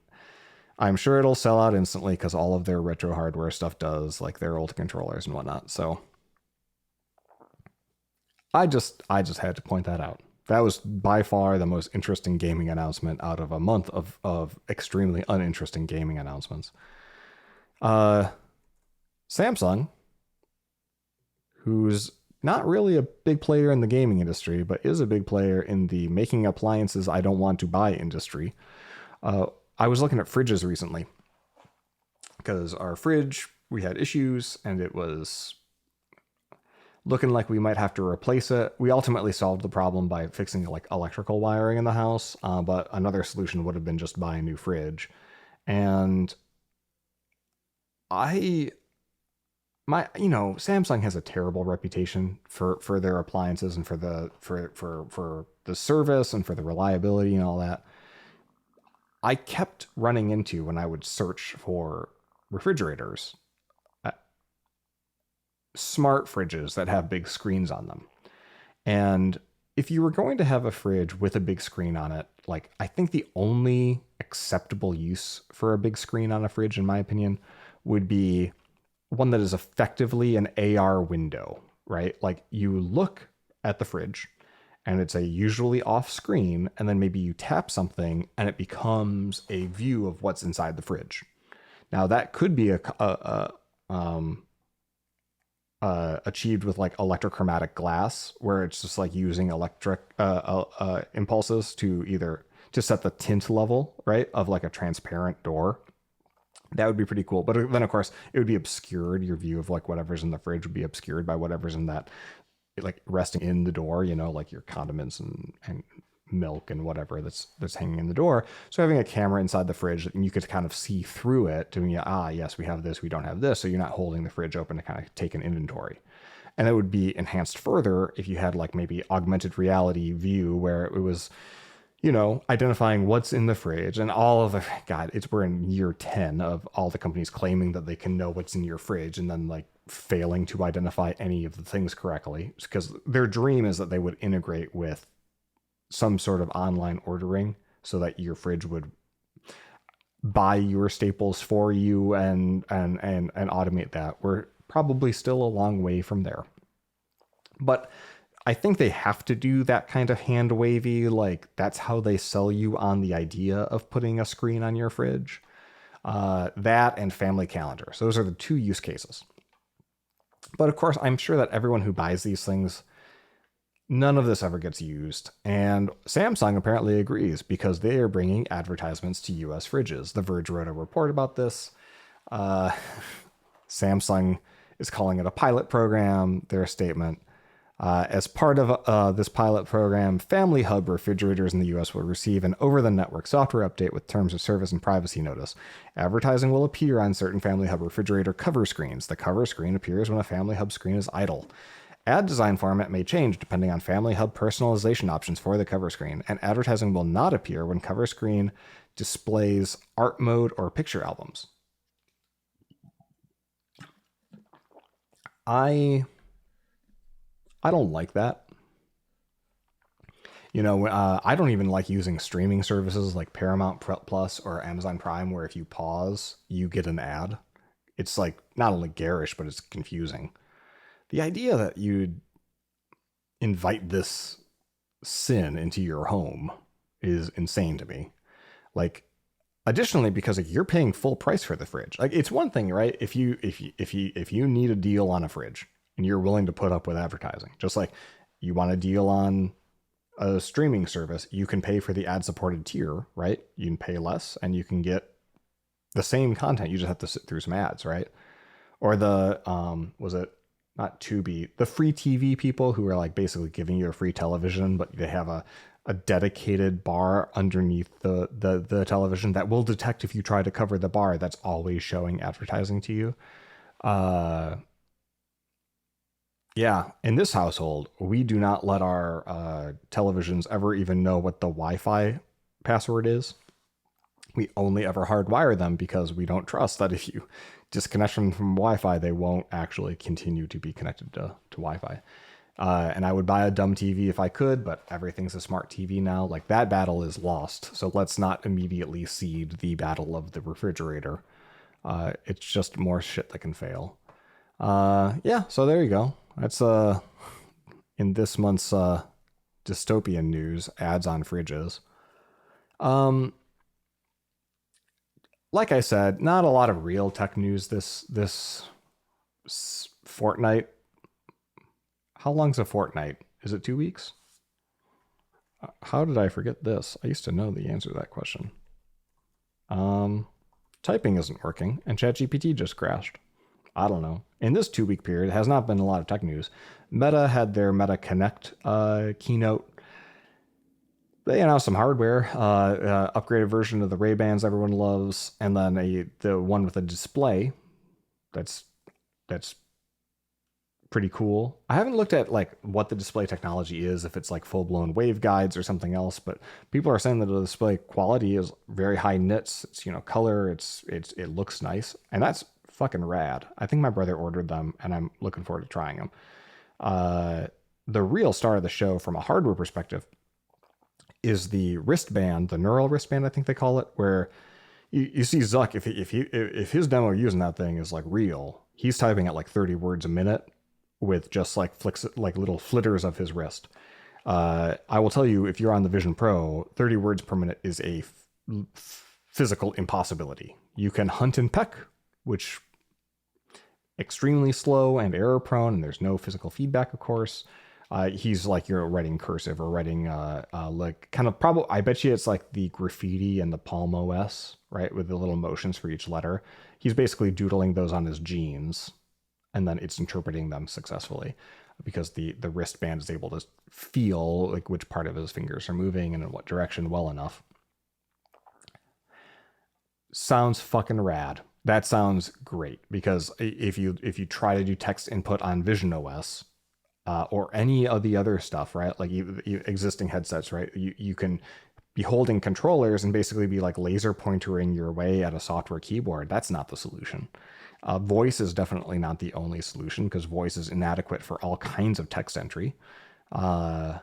I'm sure it'll sell out instantly because all of their retro hardware stuff does, like their old controllers and whatnot. So I just had to point that out. That was by far the most interesting gaming announcement out of a month of extremely uninteresting gaming announcements. Samsung, who's not really a big player in the gaming industry, but is a big player in the making appliances I don't want to buy industry. I was looking at fridges recently because our fridge, we had issues and it was looking like we might have to replace it. We ultimately solved the problem by fixing electrical wiring in the house, but another solution would have been just buy a new fridge. And Samsung has a terrible reputation for their appliances and for the service and for the reliability and all that. I kept running into, when I would search for refrigerators, smart fridges that have big screens on them. And if you were going to have a fridge with a big screen on it, I think the only acceptable use for a big screen on a fridge, in my opinion, would be one that is effectively an AR window, right? You look at the fridge and it's a usually off screen, and then maybe you tap something and it becomes a view of what's inside the fridge. Now that could be achieved with electrochromatic glass, where it's just using electric impulses to set the tint level, right, of a transparent door. That would be pretty cool. But then, of course, it would be obscured. Your view of whatever's in the fridge would be obscured by whatever's in that, resting in the door, your condiments and milk and whatever that's hanging in the door. So having a camera inside the fridge, and you could kind of see through it to me, yes, we have this, we don't have this. So you're not holding the fridge open to kind of take an inventory. And it would be enhanced further if you had like maybe augmented reality view where it was, identifying what's in the fridge and all of the, God, we're in year 10 of all the companies claiming that they can know what's in your fridge and then like failing to identify any of the things correctly, because their dream is that they would integrate with some sort of online ordering so that your fridge would buy your staples for you and automate that. We're probably still a long way from there. But I think they have to do that kind of hand wavy, like that's how they sell you on the idea of putting a screen on your fridge. That and family calendar. So those are the two use cases. But of course, I'm sure that everyone who buys these things, none of this ever gets used. And Samsung apparently agrees because they are bringing advertisements to US fridges. The Verge wrote a report about this. Samsung is calling it a pilot program, their statement. As part of this pilot program, Family Hub refrigerators in the US will receive an over-the-network software update with terms of service and privacy notice. Advertising will appear on certain Family Hub refrigerator cover screens. The cover screen appears when a Family Hub screen is idle. Ad design format may change depending on Family Hub personalization options for the cover screen, and advertising will not appear when cover screen displays art mode or picture albums. I don't like that. I don't even like using streaming services like Paramount Plus or Amazon Prime, where if you pause, you get an ad. It's like not only garish, but it's confusing. The idea that you'd invite this sin into your home is insane to me. Like, additionally, because like, you're paying full price for the fridge. Like, it's one thing, right? If you need a deal on a fridge and you're willing to put up with advertising, just like you want a deal on a streaming service, you can pay for the ad-supported tier, right? You can pay less and you can get the same content. You just have to sit through some ads, right? Or the was it not Tubi, the free TV people who are like basically giving you a free television, but they have a dedicated bar underneath the television that will detect if you try to cover the bar. That's always showing advertising to you. Yeah, in this household, we do not let our televisions ever even know what the Wi-Fi password is. We only ever hardwire them because we don't trust that if you disconnect them from Wi-Fi, they won't actually continue to be connected to Wi-Fi. And I would buy a dumb TV if I could, but everything's a smart TV now. Like, that battle is lost. So let's not immediately cede the battle of the refrigerator. It's just more shit that can fail. Yeah, so there you go. That's in this month's dystopian news, ads on fridges. Like I said, not a lot of real tech news this fortnight. How long's a fortnight? Is it 2 weeks? How did I forget this? I used to know the answer to that question. Typing isn't working, and ChatGPT just crashed. I don't know. In this 2 week period, it has not been a lot of tech news. Meta had their Meta Connect keynote. They announced some hardware, upgraded version of the Ray-Bans everyone loves, and then the one with a display. That's pretty cool. I haven't looked at like what the display technology is, if it's like full-blown waveguides or something else, but people are saying that the display quality is very high nits. It's color. It looks nice, and that's fucking rad. I think my brother ordered them, and I'm looking forward to trying them. The real star of the show from a hardware perspective is the wristband, the neural wristband, I think they call it, where you see Zuck, if his demo using that thing is like real, he's typing at like 30 words a minute with just like flicks, like little flitters of his wrist. I will tell you, if you're on the Vision Pro, 30 words per minute is a physical impossibility. You can hunt and peck, which extremely slow and error prone, and there's no physical feedback, of course. He's like, you're writing cursive or writing like kind of probably, I bet you it's like the graffiti and the Palm OS, right? With the little motions for each letter. He's basically doodling those on his jeans, and then it's interpreting them successfully because the wristband is able to feel like which part of his fingers are moving and in what direction well enough. Sounds fucking rad. That sounds great because if you try to do text input on Vision OS or any of the other stuff, right? Like existing headsets, right? You can be holding controllers and basically be like laser pointering your way at a software keyboard. That's not the solution. Voice is definitely not the only solution because voice is inadequate for all kinds of text entry. Uh,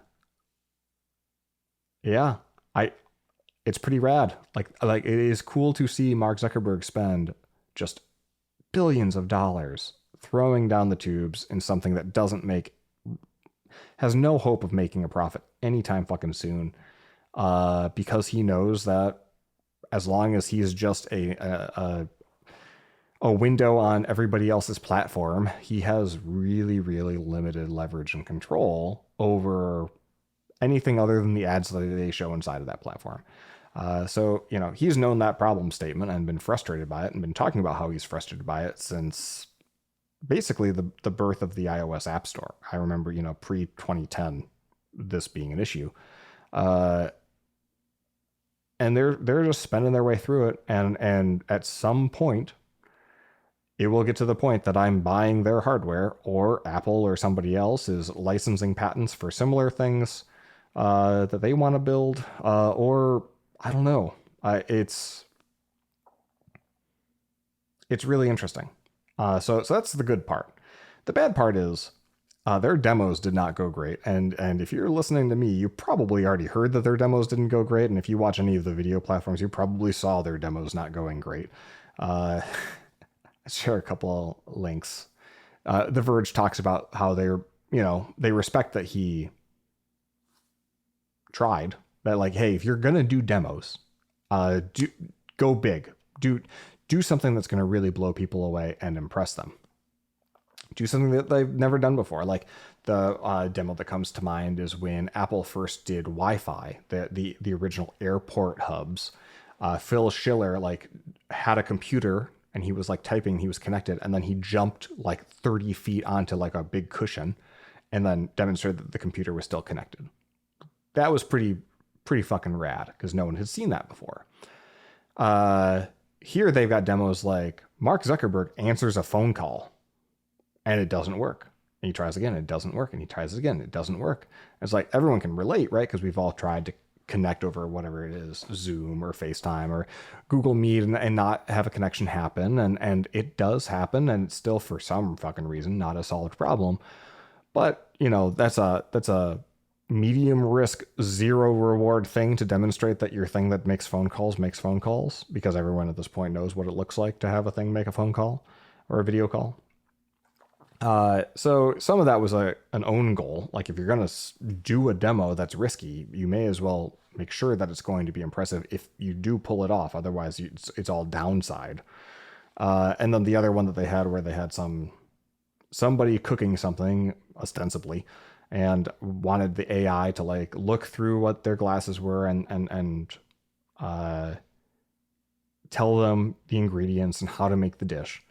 yeah, I it's pretty rad. Like it is cool to see Mark Zuckerberg spend just billions of dollars throwing down the tubes in something that doesn't make has no hope of making a profit anytime fucking soon. Because he knows that as long as he's just a window on everybody else's platform, he has really, really limited leverage and control over anything other than the ads that they show inside of that platform. So, he's known that problem statement and been frustrated by it and been talking about how he's frustrated by it since basically the birth of the iOS App Store. I remember, pre 2010, this being an issue. And they're just spending their way through it. And at some point, it will get to the point that I'm buying their hardware or Apple or somebody else is licensing patents for similar things that they want to build, or I don't know. It's really interesting. So that's the good part. The bad part is their demos did not go great. And if you're listening to me, you probably already heard that their demos didn't go great. And if you watch any of the video platforms, you probably saw their demos not going great. Share a couple of links. The Verge talks about how they respect that he tried. That like, hey, if you're gonna do demos, go big. Do something that's gonna really blow people away and impress them. Do something that they've never done before. Like the demo that comes to mind is when Apple first did Wi-Fi, the original airport hubs. Phil Schiller like had a computer and he was like typing, he was connected, and then he jumped like 30 feet onto like a big cushion and then demonstrated that the computer was still connected. That was pretty fucking rad because no one had seen that before. Here they've got demos like Mark Zuckerberg answers a phone call and it doesn't work. And he tries again, it doesn't work. And he tries it again, it doesn't work. And it's like everyone can relate, right? Because we've all tried to connect over whatever it is, Zoom or FaceTime or Google Meet, and not have a connection happen. And it does happen, and it's still for some fucking reason not a solved problem. But that's a medium risk, zero reward thing to demonstrate that your thing that makes phone calls, because everyone at this point knows what it looks like to have a thing make a phone call or a video call. So some of that was an own goal. Like if you're going to do a demo that's risky, you may as well make sure that it's going to be impressive if you do pull it off. Otherwise it's all downside. And then the other one that they had where they had somebody cooking something ostensibly and wanted the AI to like look through what their glasses were and tell them the ingredients and how to make the dish.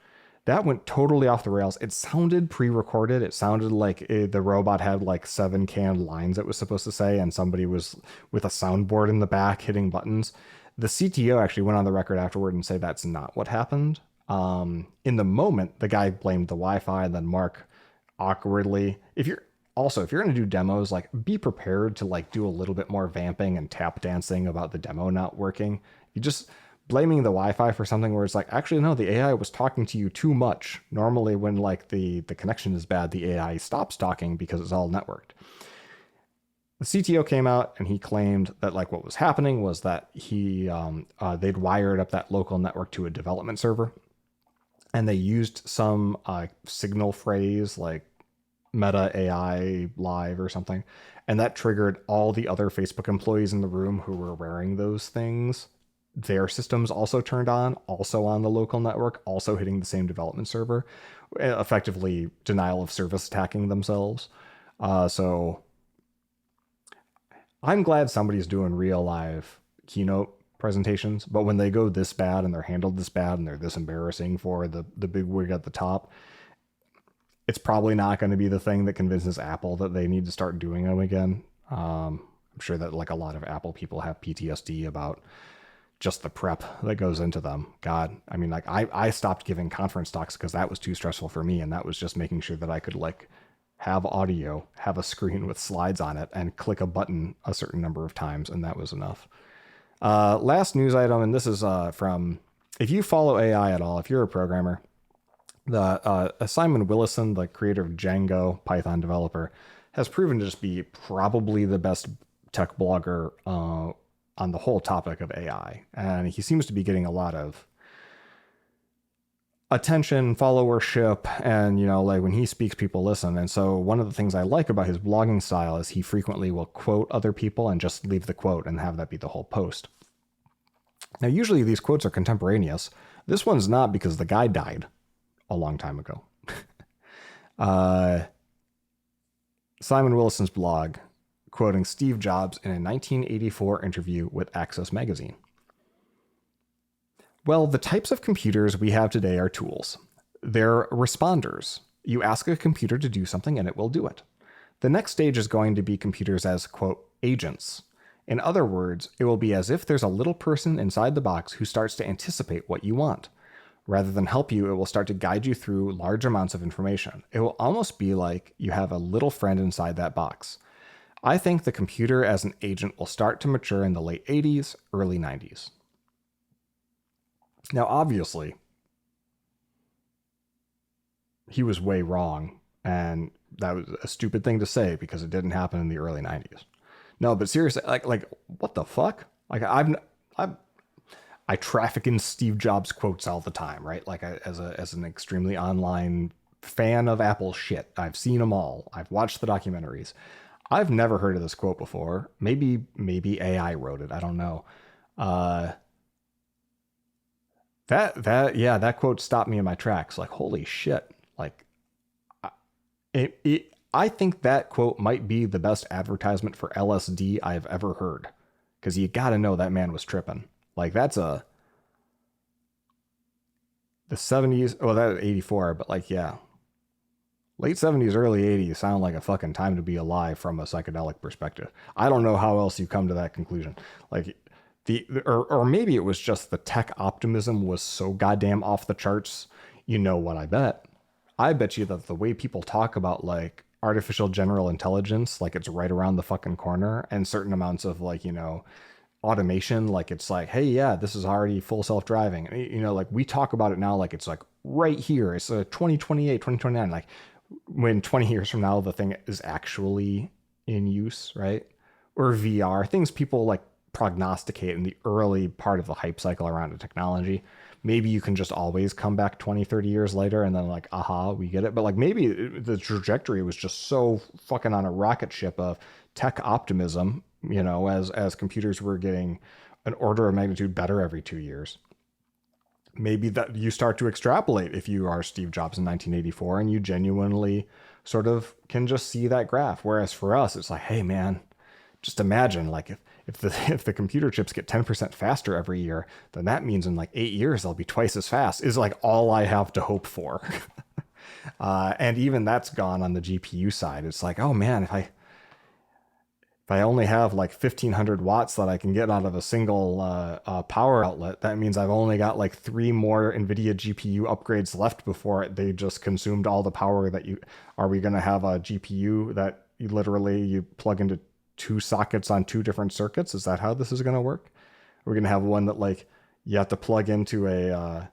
That went totally off the rails. It sounded pre-recorded. It sounded like the robot had like 7 canned lines it was supposed to say, and somebody was with a soundboard in the back hitting buttons. The CTO actually went on the record afterward and said that's not what happened. In the moment, the guy blamed the Wi-Fi, and then Mark awkwardly. If you're going to do demos, like be prepared to like do a little bit more vamping and tap dancing about the demo not working. You just blaming the Wi-Fi for something where it's like, actually, no, the AI was talking to you too much. Normally when like the connection is bad, the AI stops talking because it's all networked. The CTO came out and he claimed that like what was happening was that they'd wired up that local network to a development server, and they used some signal phrase like Meta AI Live or something, and that triggered all the other Facebook employees in the room who were wearing those things. Their systems also turned on, also on the local network, also hitting the same development server, effectively denial of service attacking themselves. So I'm glad somebody's doing real live keynote presentations, but when they go this bad and they're handled this bad and they're this embarrassing for the big wig at the top, it's probably not going to be the thing that convinces Apple that they need to start doing them again. I'm sure that like a lot of Apple people have PTSD about just the prep that goes into them. God, I mean, like I stopped giving conference talks because that was too stressful for me. And that was just making sure that I could like have audio, have a screen with slides on it, and click a button a certain number of times. And that was enough. Last news item, and this is from, if you follow AI at all, if you're a programmer, the Simon Willison, the creator of Django, Python developer, has proven to just be probably the best tech blogger on the whole topic of AI. And he seems to be getting a lot of attention, followership, and, you know, like when he speaks, people listen. And so one of the things I like about his blogging style is he frequently will quote other people and just leave the quote and have that be the whole post. Now, usually these quotes are contemporaneous. This one's not because the guy died a long time ago. Simon Willison's blog, quoting Steve Jobs in a 1984 interview with Access Magazine. Well, the types of computers we have today are tools. They're responders. You ask a computer to do something and it will do it. The next stage is going to be computers as, quote, agents. In other words, it will be as if there's a little person inside the box who starts to anticipate what you want. Rather than help you, it will start to guide you through large amounts of information. It will almost be like you have a little friend inside that box. I think the computer as an agent will start to mature in the late 80s, early 90s. Now, obviously, he was way wrong, and that was a stupid thing to say because it didn't happen in the early 90s. No, but seriously, like what the fuck? Like I traffic in Steve Jobs quotes all the time, right? Like as an extremely online fan of Apple shit. I've seen them all. I've watched the documentaries. I've never heard of this quote before. Maybe AI wrote it. I don't know. That quote stopped me in my tracks. Like, holy shit. Like, I think that quote might be the best advertisement for LSD I've ever heard. Because you got to know that man was tripping. Like, that's the 70s. Well, that was 84, but like, yeah. Late 70s, early 80s sound like a fucking time to be alive from a psychedelic perspective. I don't know how else you come to that conclusion. Like, or maybe it was just the tech optimism was so goddamn off the charts. You know what I bet? I bet you that the way people talk about like artificial general intelligence, like it's right around the fucking corner, and certain amounts of like, you know, automation, like it's like, hey, yeah, this is already full self-driving. You know, like we talk about it now like it's like right here. It's 2028, 2029. Like when 20 years from now, the thing is actually in use, right? Or VR, things people like prognosticate in the early part of the hype cycle around a technology. Maybe you can just always come back 20, 30 years later and then like, aha, we get it. But like maybe the trajectory was just so fucking on a rocket ship of tech optimism, you know, as computers were getting an order of magnitude better every 2 years. Maybe that you start to extrapolate if you are Steve Jobs in 1984 and you genuinely sort of can just see that graph. Whereas for us, it's like, hey man, just imagine like if the computer chips get 10% faster every year, then that means in like 8 years they'll be twice as fast is like all I have to hope for. And even that's gone on the GPU side. It's like, oh man, if I only have like 1500 watts that I can get out of a single power outlet, that means I've only got like 3 more NVIDIA GPU upgrades left before they just consumed all the power that are we going to have a GPU that you plug into 2 sockets on 2 different circuits? Is that how this is going to work? We're going to have one that like you have to plug into a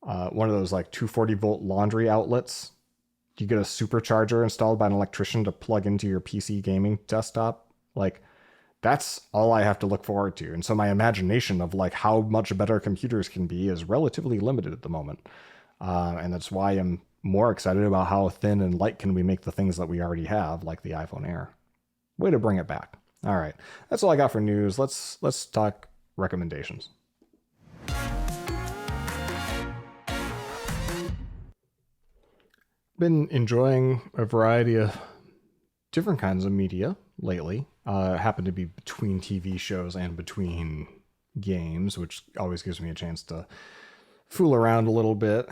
one of those like 240 volt laundry outlets. You get a supercharger installed by an electrician to plug into your PC gaming desktop. Like that's all I have to look forward to. And so my imagination of like how much better computers can be is relatively limited at the moment. And that's why I'm more excited about how thin and light can we make the things that we already have, like the iPhone Air. Way to bring it back. All right. That's all I got for news. Let's talk recommendations. Been enjoying a variety of different kinds of media lately. Happen to be between TV shows and between games, which always gives me a chance to fool around a little bit.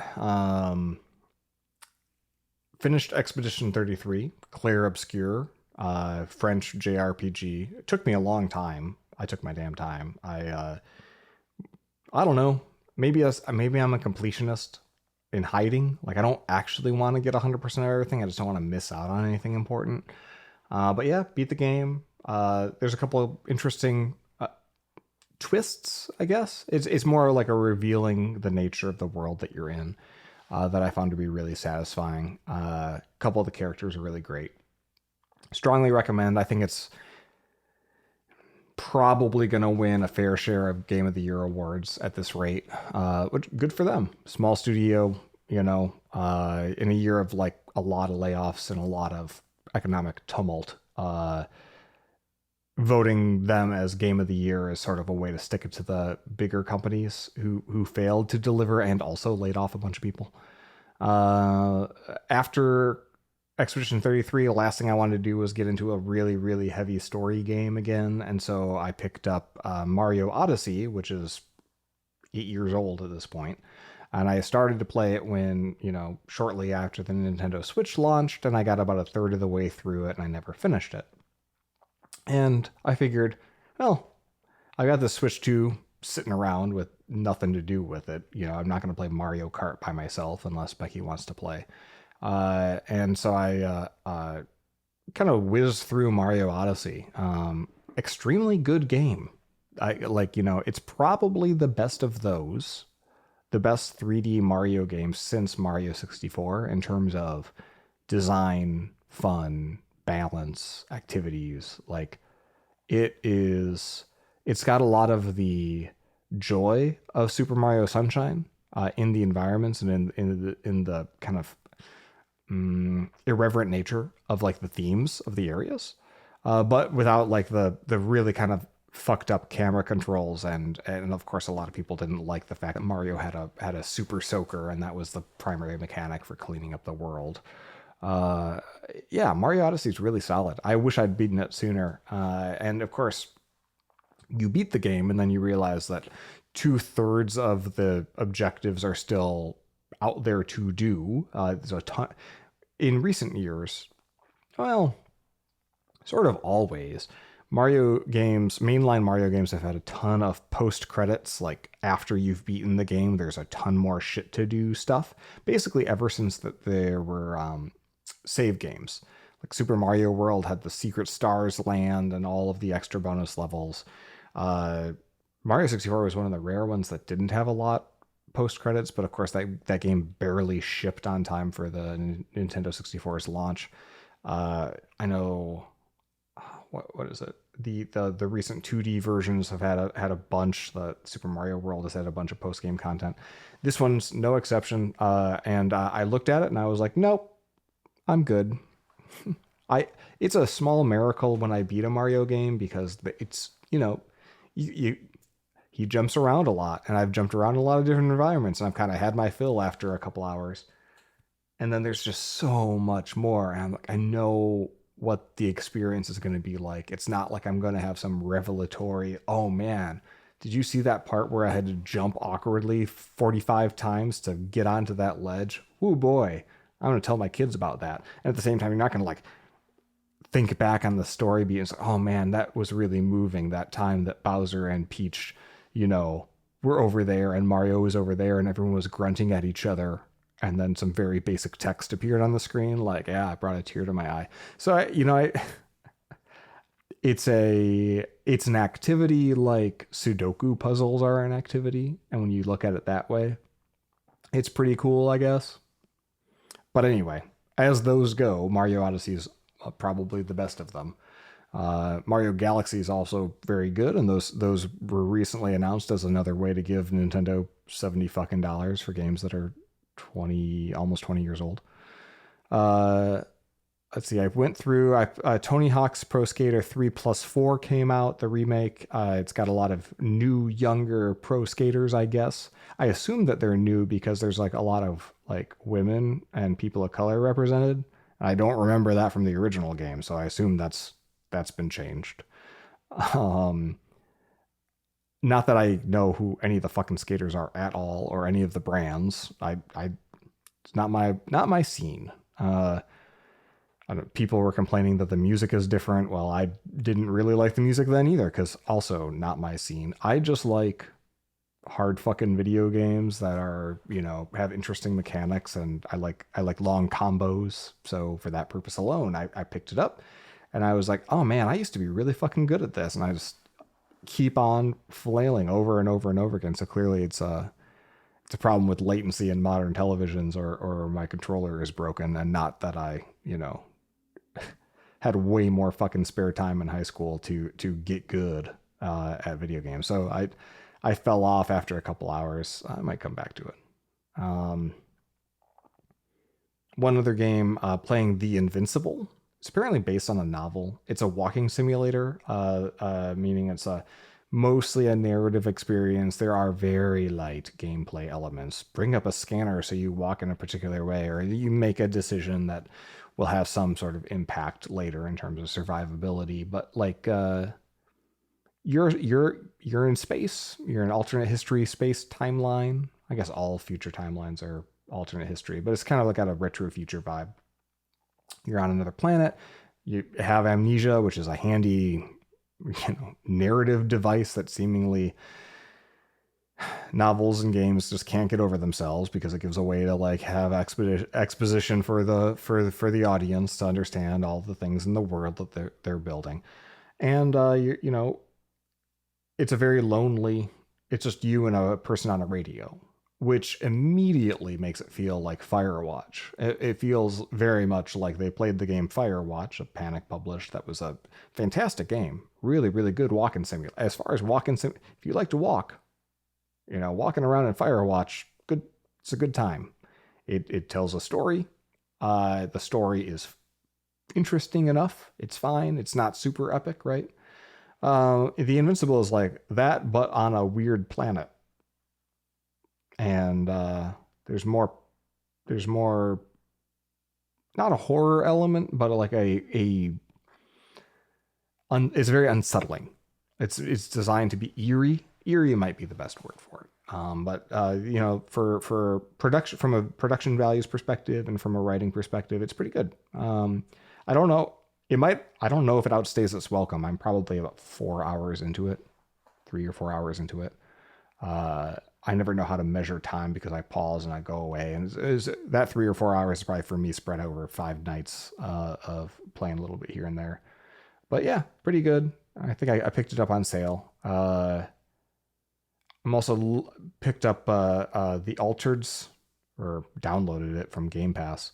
Finished Expedition 33, Clair Obscur, French JRPG. It took me a long time. I took my damn time. I I don't know. Maybe I'm a completionist in hiding. Like I don't actually want to get 100% of everything. I just don't want to miss out on anything important. But yeah, beat the game. There's a couple of interesting twists, I guess. It's more like a revealing the nature of the world that you're in that I found to be really satisfying. A couple of the characters are really great. Strongly recommend. I think it's probably going to win a fair share of Game of the Year awards at this rate. Which good for them. Small studio, in a year of like a lot of layoffs and a lot of economic tumult. Voting them as Game of the Year is sort of a way to stick it to the bigger companies who failed to deliver and also laid off a bunch of people. Uh, After Expedition 33, the last thing I wanted to do was get into a really, really heavy story game again. And so I picked up Mario Odyssey, which is 8 years old at this point. And I started to play it when, shortly after the Nintendo Switch launched, and I got about a third of the way through it and I never finished it. And I figured, well, I got the Switch 2 sitting around with nothing to do with it. I'm not going to play Mario Kart by myself unless Becky wants to play. And so I kind of whizzed through Mario Odyssey. Extremely good game. It's probably the best of those, the best 3D Mario game since Mario 64 in terms of design, fun, balance, activities. Like it's got a lot of the joy of Super Mario Sunshine in the environments and in the kind of irreverent nature of like the themes of the areas, but without like the really kind of fucked up camera controls and of course a lot of people didn't like the fact that Mario had a super soaker and that was the primary mechanic for cleaning up the world. Uh, yeah, Mario Odyssey is really solid. I wish I'd beaten it sooner. And of course, you beat the game and then you realize that two-thirds of the objectives are still out there to do. There's a ton in recent years. Well, sort of always. Mainline Mario games have had a ton of post credits. Like after you've beaten the game, there's a ton more shit to do stuff. Basically, ever since that there were save games. Like Super Mario World had the Secret Stars land and all of the extra bonus levels. Uh, Mario 64 was one of the rare ones that didn't have a lot post credits, but of course that game barely shipped on time for the Nintendo 64's launch. I know what is it? The recent 2D versions have had a bunch. The Super Mario World has had a bunch of post game content. This one's no exception. And I looked at it and I was like, nope, I'm good. I It's a small miracle when I beat a Mario game because it's you he jumps around a lot and I've jumped around in a lot of different environments and I've kind of had my fill after a couple hours. And then there's just so much more and I'm like I know what the experience is going to be like. It's not like I'm going to have some revelatory, oh man, did you see that part where I had to jump awkwardly 45 times to get onto that ledge? Oh boy, I'm going to tell my kids about that. And at the same time, you're not going to like think back on the story being, oh man, that was really moving. That time that Bowser and Peach, were over there and Mario was over there and everyone was grunting at each other. And then some very basic text appeared on the screen. Like, yeah, it brought a tear to my eye. So it's an activity like Sudoku puzzles are an activity. And when you look at it that way, it's pretty cool, I guess. But anyway, as those go, Mario Odyssey is probably the best of them. Mario Galaxy is also very good, and those were recently announced as another way to give Nintendo $70 for games that are almost 20 years old. Uh, let's see. I went through. Tony Hawk's Pro Skater 3 plus 4 came out. The remake. It's got a lot of new, younger pro skaters. I guess. I assume that they're new because there's like a lot of like women and people of color represented. I don't remember that from the original game, so I assume that's been changed. Um, Not that I know who any of the fucking skaters are at all, or any of the brands. It's not my scene. People were complaining that the music is different. Well, I didn't really like the music then either, because also not my scene. I just like hard fucking video games that are, have interesting mechanics, and I like long combos. So for that purpose alone, I picked it up, and I was like, oh man, I used to be really fucking good at this, and I just keep on flailing over and over and over again. So clearly it's a problem with latency in modern televisions, or my controller is broken, and not that I, had way more fucking spare time in high school to get good at video games. So I fell off after a couple hours. I might come back to it. Um, One other game, playing The Invincible. It's apparently based on a novel. It's a walking simulator, meaning it's mostly a narrative experience. There are very light gameplay elements. Bring up a scanner so you walk in a particular way, or you make a decision that will have some sort of impact later in terms of survivability. But like, you're in space. You're in alternate history space timeline. I guess all future timelines are alternate history, but it's kind of like got a retro future vibe. You're on another planet. You have amnesia, which is a handy, narrative device that seemingly novels and games just can't get over themselves, because it gives a way to like have exposition for the audience to understand all the things in the world that they're building. And it's a very lonely. It's just you and a person on a radio, which immediately makes it feel like Firewatch. It feels very much like they played the game Firewatch, a Panic published. That was a fantastic game. Really, really good walking simulator. As far as if you like to walk, walking around in Firewatch, good. It's a good time. It tells a story. The story is interesting enough. It's fine. It's not super epic, right? The Invincible is like that, but on a weird planet. And there's more not a horror element, but like it's very unsettling. It's designed to be eerie might be the best word for it. But for production, from a production values perspective and from a writing perspective, it's pretty good. I don't know, I don't know if it outstays its welcome. I'm probably about 4 hours into it, 3 or 4 hours into it. I never know how to measure time because I pause and I go away. And that 3 or 4 hours is probably for me spread over 5 nights of playing a little bit here and there. But yeah, pretty good. I think I picked it up on sale. I'm also picked up The Altereds, or downloaded it from Game Pass.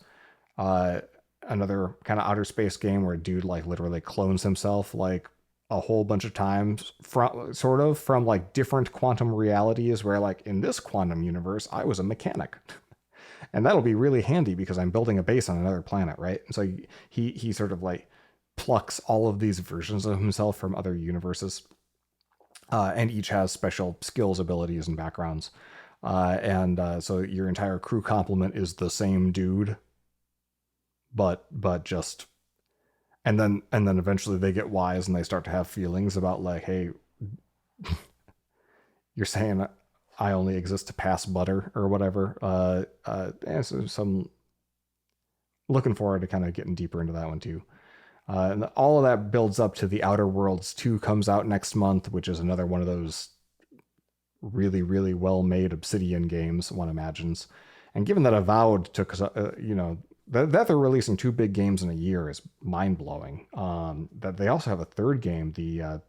Another kind of outer space game where a dude like literally clones himself like a whole bunch of times from like different quantum realities, where like in this quantum universe I was a mechanic. And that'll be really handy because I'm building a base on another planet, right? And so he sort of like plucks all of these versions of himself from other universes, and each has special skills, abilities, and backgrounds. So your entire crew complement is the same dude, but just. And then eventually they get wise and they start to have feelings about like, hey, you're saying I only exist to pass butter or whatever. So some looking forward to kind of getting deeper into that one too. And all of that builds up to The Outer Worlds 2 comes out next month, which is another one of those really, really well-made Obsidian games, one imagines. And given that Avowed took, that they're releasing 2 big games in a year is mind-blowing. That they also have a third game, the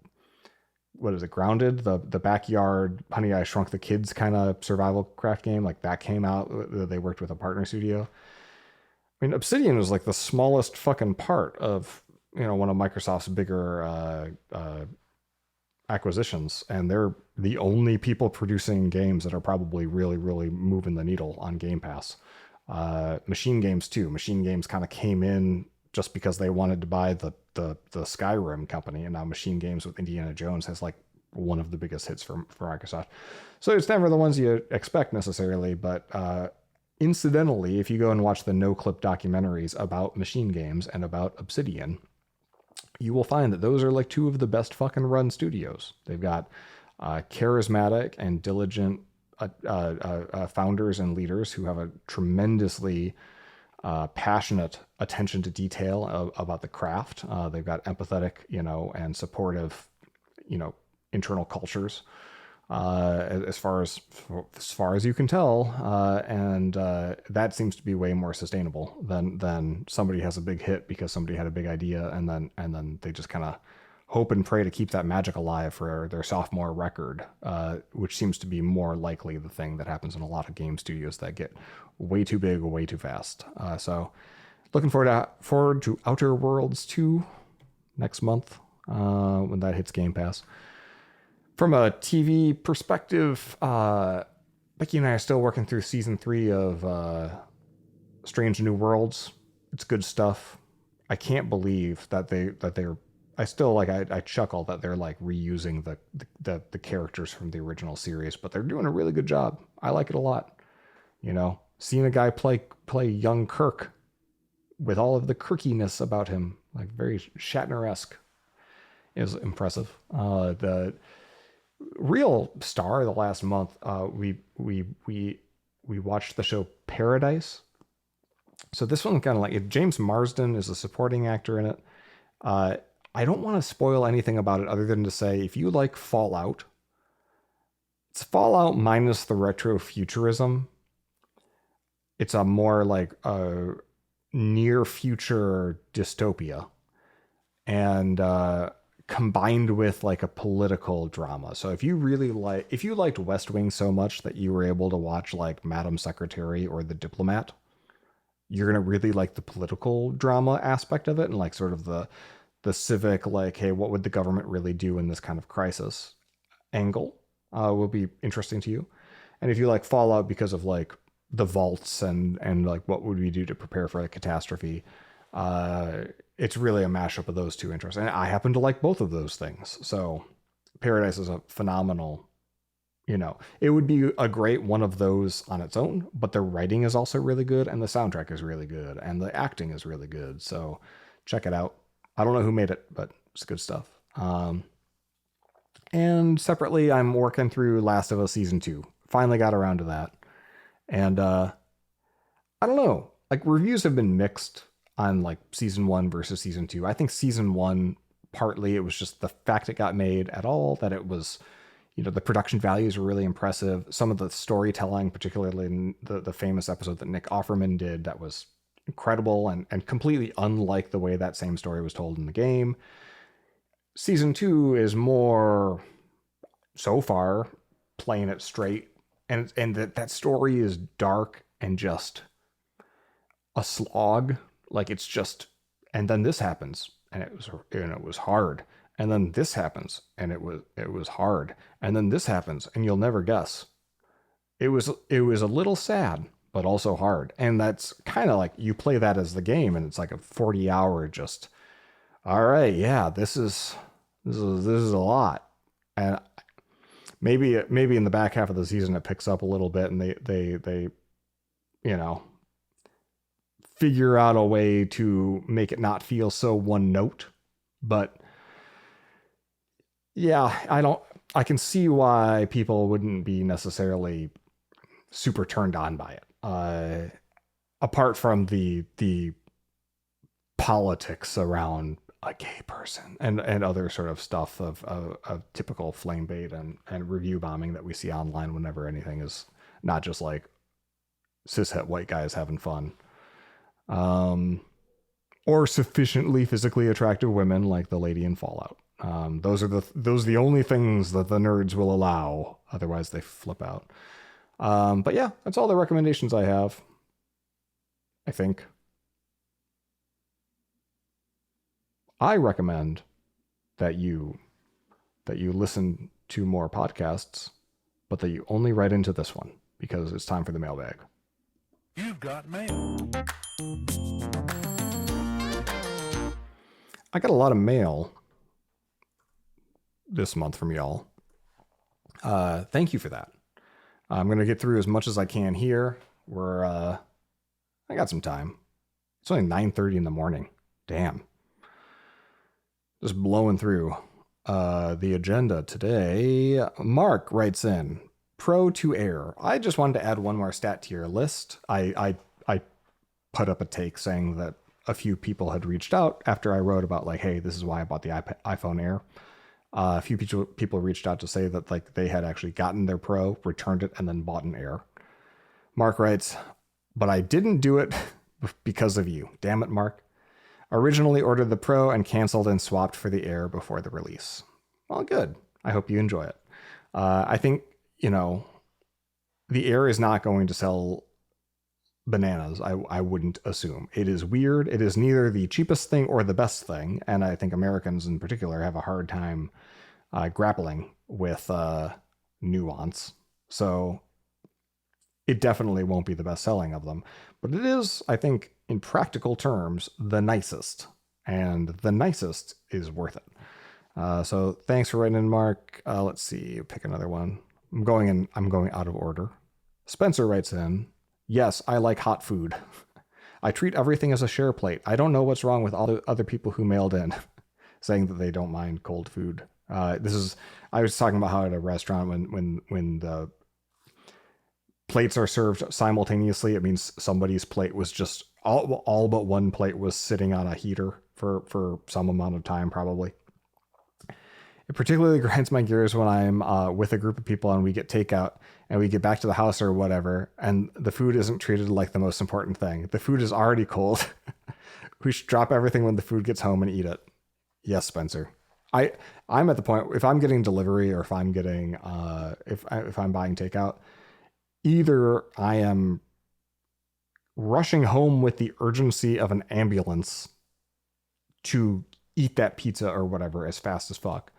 what is it, Grounded, the backyard Honey I Shrunk the Kids kind of survival craft game, like that came out. They worked with a partner studio. I mean, Obsidian was like the smallest fucking part of one of Microsoft's bigger acquisitions, and they're the only people producing games that are probably really, really moving the needle on Game Pass. Machine Games too. Machine Games kind of came in just because they wanted to buy the Skyrim company, and now Machine Games with Indiana Jones has like one of the biggest hits for Microsoft. So it's never the ones you expect necessarily, but incidentally, if you go and watch the no-clip documentaries about Machine Games and about Obsidian, you will find that those are like 2 of the best fucking run studios. They've got charismatic and diligent founders and leaders who have a tremendously passionate attention to detail about the craft. They've got empathetic, and supportive, internal cultures. as far as you can tell, and that seems to be way more sustainable than somebody has a big hit because somebody had a big idea, and then they just kind of hope and pray to keep that magic alive for their sophomore record, which seems to be more likely the thing that happens in a lot of game studios that get way too big, way too fast. So looking forward to Outer Worlds 2 next month when that hits Game Pass. From a TV perspective, Becky and I are still working through season 3 of Strange New Worlds. It's good stuff. I can't believe that they're. I still like. I chuckle that they're like reusing the characters from the original series, but they're doing a really good job. I like it a lot. You know, seeing a guy play young Kirk with all of the Kirkiness about him, like very Shatner-esque, is impressive. The real star the last month, we watched the show Paradise. So this one kind of like James Marsden is a supporting actor in it. I don't want to spoil anything about it other than to say if you like Fallout, it's Fallout minus the retro futurism. It's a more like a near future dystopia, and combined with like a political drama. So if you liked West Wing so much that you were able to watch like Madam Secretary or The Diplomat, you're gonna really like the political drama aspect of it, and like sort of the civic, like, hey, what would the government really do in this kind of crisis angle will be interesting to you. And if you like Fallout because of like the vaults and like what would we do to prepare for a catastrophe, it's really a mashup of those two interests. And I happen to like both of those things. So Paradise is a phenomenal, it would be a great one of those on its own, but the writing is also really good and the soundtrack is really good and the acting is really good. So check it out. I don't know who made it, but it's good stuff. And separately, I'm working through Last of Us Season 2. Finally got around to that. And I don't know. Like, reviews have been mixed on, like, Season 1 versus Season 2. I think Season 1, partly, it was just the fact it got made at all, that it was, the production values were really impressive. Some of the storytelling, particularly in the famous episode that Nick Offerman did, that was incredible and completely unlike the way that same story was told in the game. Season 2 is more, so far, playing it straight, and that story is dark and just a slog. Like, it's just, and then this happens and it was hard, and then this happens and it was hard, and then this happens and you'll never guess. It was a little sad, but also hard. And that's kind of like, you play that as the game and it's like a 40-hour just, all right, yeah, this is a lot. And maybe in the back half of the season it picks up a little bit and they figure out a way to make it not feel so one note. But yeah, I can see why people wouldn't be necessarily super turned on by it. Apart from the politics around a gay person and other sort of stuff of typical flame bait and review bombing that we see online whenever anything is not just like cishet white guys having fun, or sufficiently physically attractive women like the lady in Fallout. Those are the only things that the nerds will allow. Otherwise they flip out. But yeah, that's all the recommendations I have, I think. I recommend that you listen to more podcasts, but that you only write into this one, because it's time for the mailbag.
You've got mail.
I got a lot of mail this month from y'all. Thank you for that. I'm going to get through as much as I can here. I got some time. It's only 9:30 in the morning. Damn. Just blowing through the agenda today. Mark writes in, Pro to Air. I just wanted to add one more stat to your list. I put up a take saying that a few people had reached out after I wrote about like, hey, this is why I bought the iPhone Air. A few people reached out to say that like they had actually gotten their Pro, returned it, and then bought an Air. Mark writes, but I didn't do it because of you. Damn it, Mark. Originally ordered the Pro and canceled and swapped for the Air before the release. Well, good. I hope you enjoy it. I think, the Air is not going to sell bananas, I wouldn't assume. It is weird. It is neither the cheapest thing or the best thing. And I think Americans in particular have a hard time grappling with nuance. So it definitely won't be the best selling of them. But it is, I think, in practical terms, the nicest. And the nicest is worth it. So thanks for writing in, Mark. Let's see, pick another one. I'm going out of order. Spencer writes in, yes, I like hot food. I treat everything as a share plate. I don't know what's wrong with all the other people who mailed in saying that they don't mind cold food. I was talking about how at a restaurant when the plates are served simultaneously, it means somebody's plate was just all but one plate was sitting on a heater for some amount of time, probably. It particularly grinds my gears when I'm with a group of people and we get takeout and we get back to the house or whatever, and the food isn't treated like the most important thing. The food is already cold. We should drop everything when the food gets home and eat it. Yes, Spencer. I'm at the point, if I'm getting delivery or if I'm getting if I'm buying takeout, either I am rushing home with the urgency of an ambulance to eat that pizza or whatever as fast as fuck,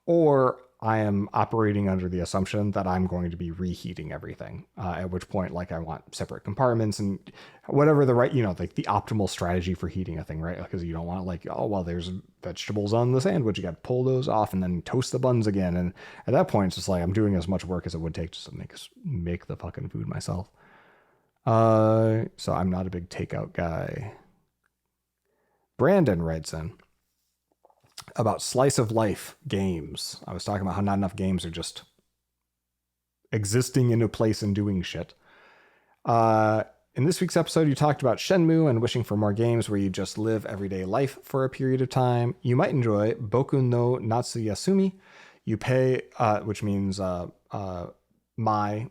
or I am operating under the assumption that I'm going to be reheating everything, at which point, like, I want separate compartments and whatever the right, like the optimal strategy for heating a thing, right? Because you don't want like, oh, well, there's vegetables on the sandwich. You got to pull those off and then toast the buns again. And at that point, it's just like I'm doing as much work as it would take just to make the fucking food myself. So I'm not a big takeout guy. Brandon writes in about slice of life games. I was talking about how not enough games are just existing in a place and doing shit. In this week's episode, you talked about Shenmue and wishing for more games where you just live everyday life for a period of time. You might enjoy Boku no Natsuyasumi. You pay, which means a boy,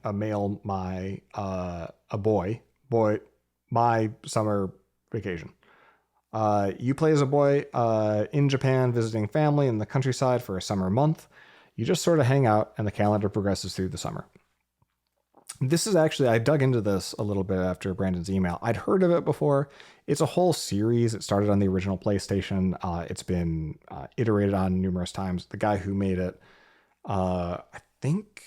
my summer vacation. You play as a boy in Japan visiting family in the countryside for a summer month. You just sort of hang out and the calendar progresses through the summer. This is actually, I dug into this a little bit after Brandon's email. I'd heard of it before. It's a whole series. It started on the original PlayStation. It's been iterated on numerous times. The guy who made it, I think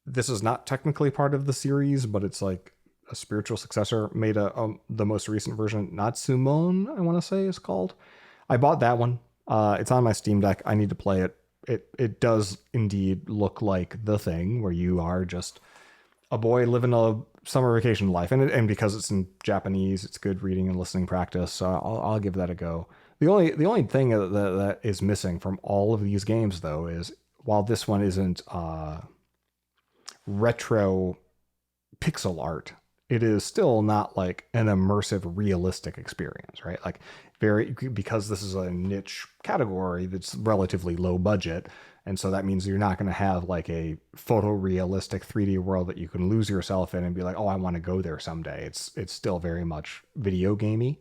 this is not technically part of the series, but it's like a spiritual successor, made the most recent version, Natsumon, I want to say is called. I bought that one. It's on my Steam Deck. I need to play it. It does indeed look like the thing where you are just a boy living a summer vacation life, and because it's in Japanese, it's good reading and listening practice. So I'll give that a go. The only thing that is missing from all of these games, though, is while this one isn't retro pixel art, it is still not like an immersive, realistic experience, right? Like because this is a niche category that's relatively low budget. And so that means you're not going to have like a photorealistic 3D world that you can lose yourself in and be like, oh, I want to go there someday. It's still very much video gamey.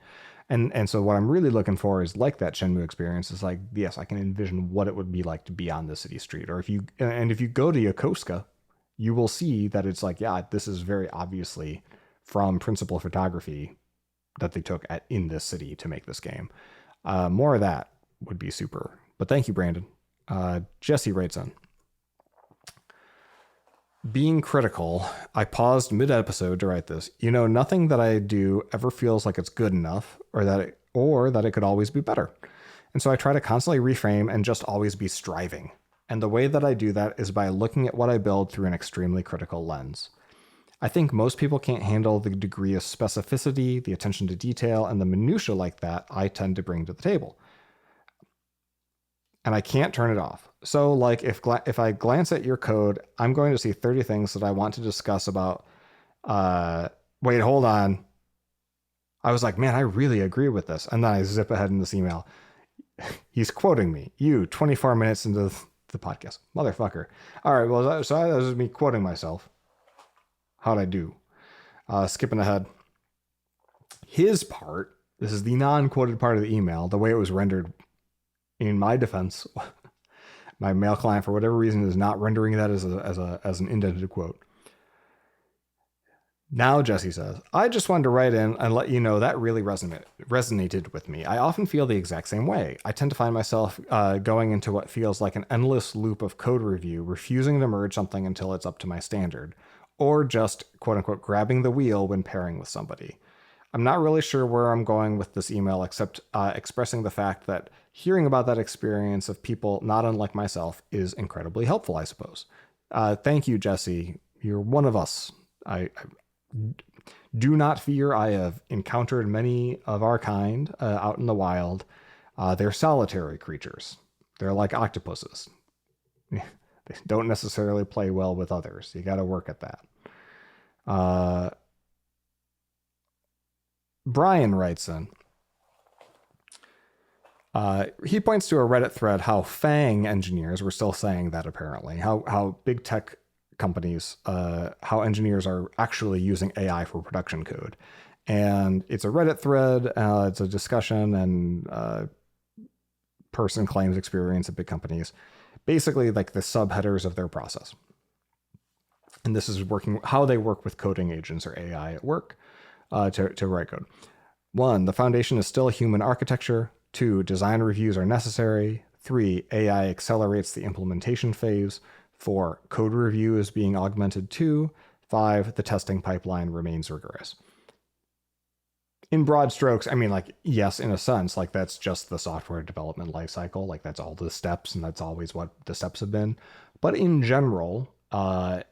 And so what I'm really looking for is like that Shenmue experience is like, yes, I can envision what it would be like to be on the city street. Or if you go to Yokosuka, you will see that it's like, yeah, this is very obviously from principal photography that they took in this city to make this game. More of that would be super. But thank you, Brandon. Jesse writes in. Being critical, I paused mid-episode to write this. Nothing that I do ever feels like it's good enough or that it could always be better. And so I try to constantly reframe and just always be striving. And the way that I do that is by looking at what I build through an extremely critical lens. I think most people can't handle the degree of specificity, the attention to detail, and the minutia like that I tend to bring to the table. And I can't turn it off. So like if I glance at your code, I'm going to see 30 things that I want to discuss about, wait, hold on. I was like, man, I really agree with this. And then I zip ahead in this email. He's quoting me. You, 24 minutes into the podcast. Motherfucker. All right, well, that was me quoting myself. How'd I do? Skipping ahead. His part, this is the non-quoted part of the email, the way it was rendered in my defense. My mail client, for whatever reason, is not rendering that as an indented quote. Now, Jesse says, I just wanted to write in and let you know that really resonated with me. I often feel the exact same way. I tend to find myself going into what feels like an endless loop of code review, refusing to merge something until it's up to my standard, or just, quote unquote, grabbing the wheel when pairing with somebody. I'm not really sure where I'm going with this email, except expressing the fact that hearing about that experience of people not unlike myself is incredibly helpful, I suppose. Thank you, Jesse. You're one of us. I do not fear. I have encountered many of our kind out in the wild. They're solitary creatures. They're like octopuses. They don't necessarily play well with others. You got to work at that. Brian writes in. He points to a Reddit thread how FANG engineers, we're still saying that apparently, how big tech companies, how engineers are actually using AI for production code. And it's a Reddit thread, it's a discussion, and person claims experience at big companies. Basically, like the subheaders of their process. And this is how they work with coding agents or AI at work to write code. 1, the foundation is still human architecture. 2, design reviews are necessary. 3, AI accelerates the implementation phase. 4, code review is being augmented too. 5, the testing pipeline remains rigorous. In broad strokes, I mean, like, yes, in a sense, like that's just the software development lifecycle. Like that's all the steps, and that's always what the steps have been. But in general, the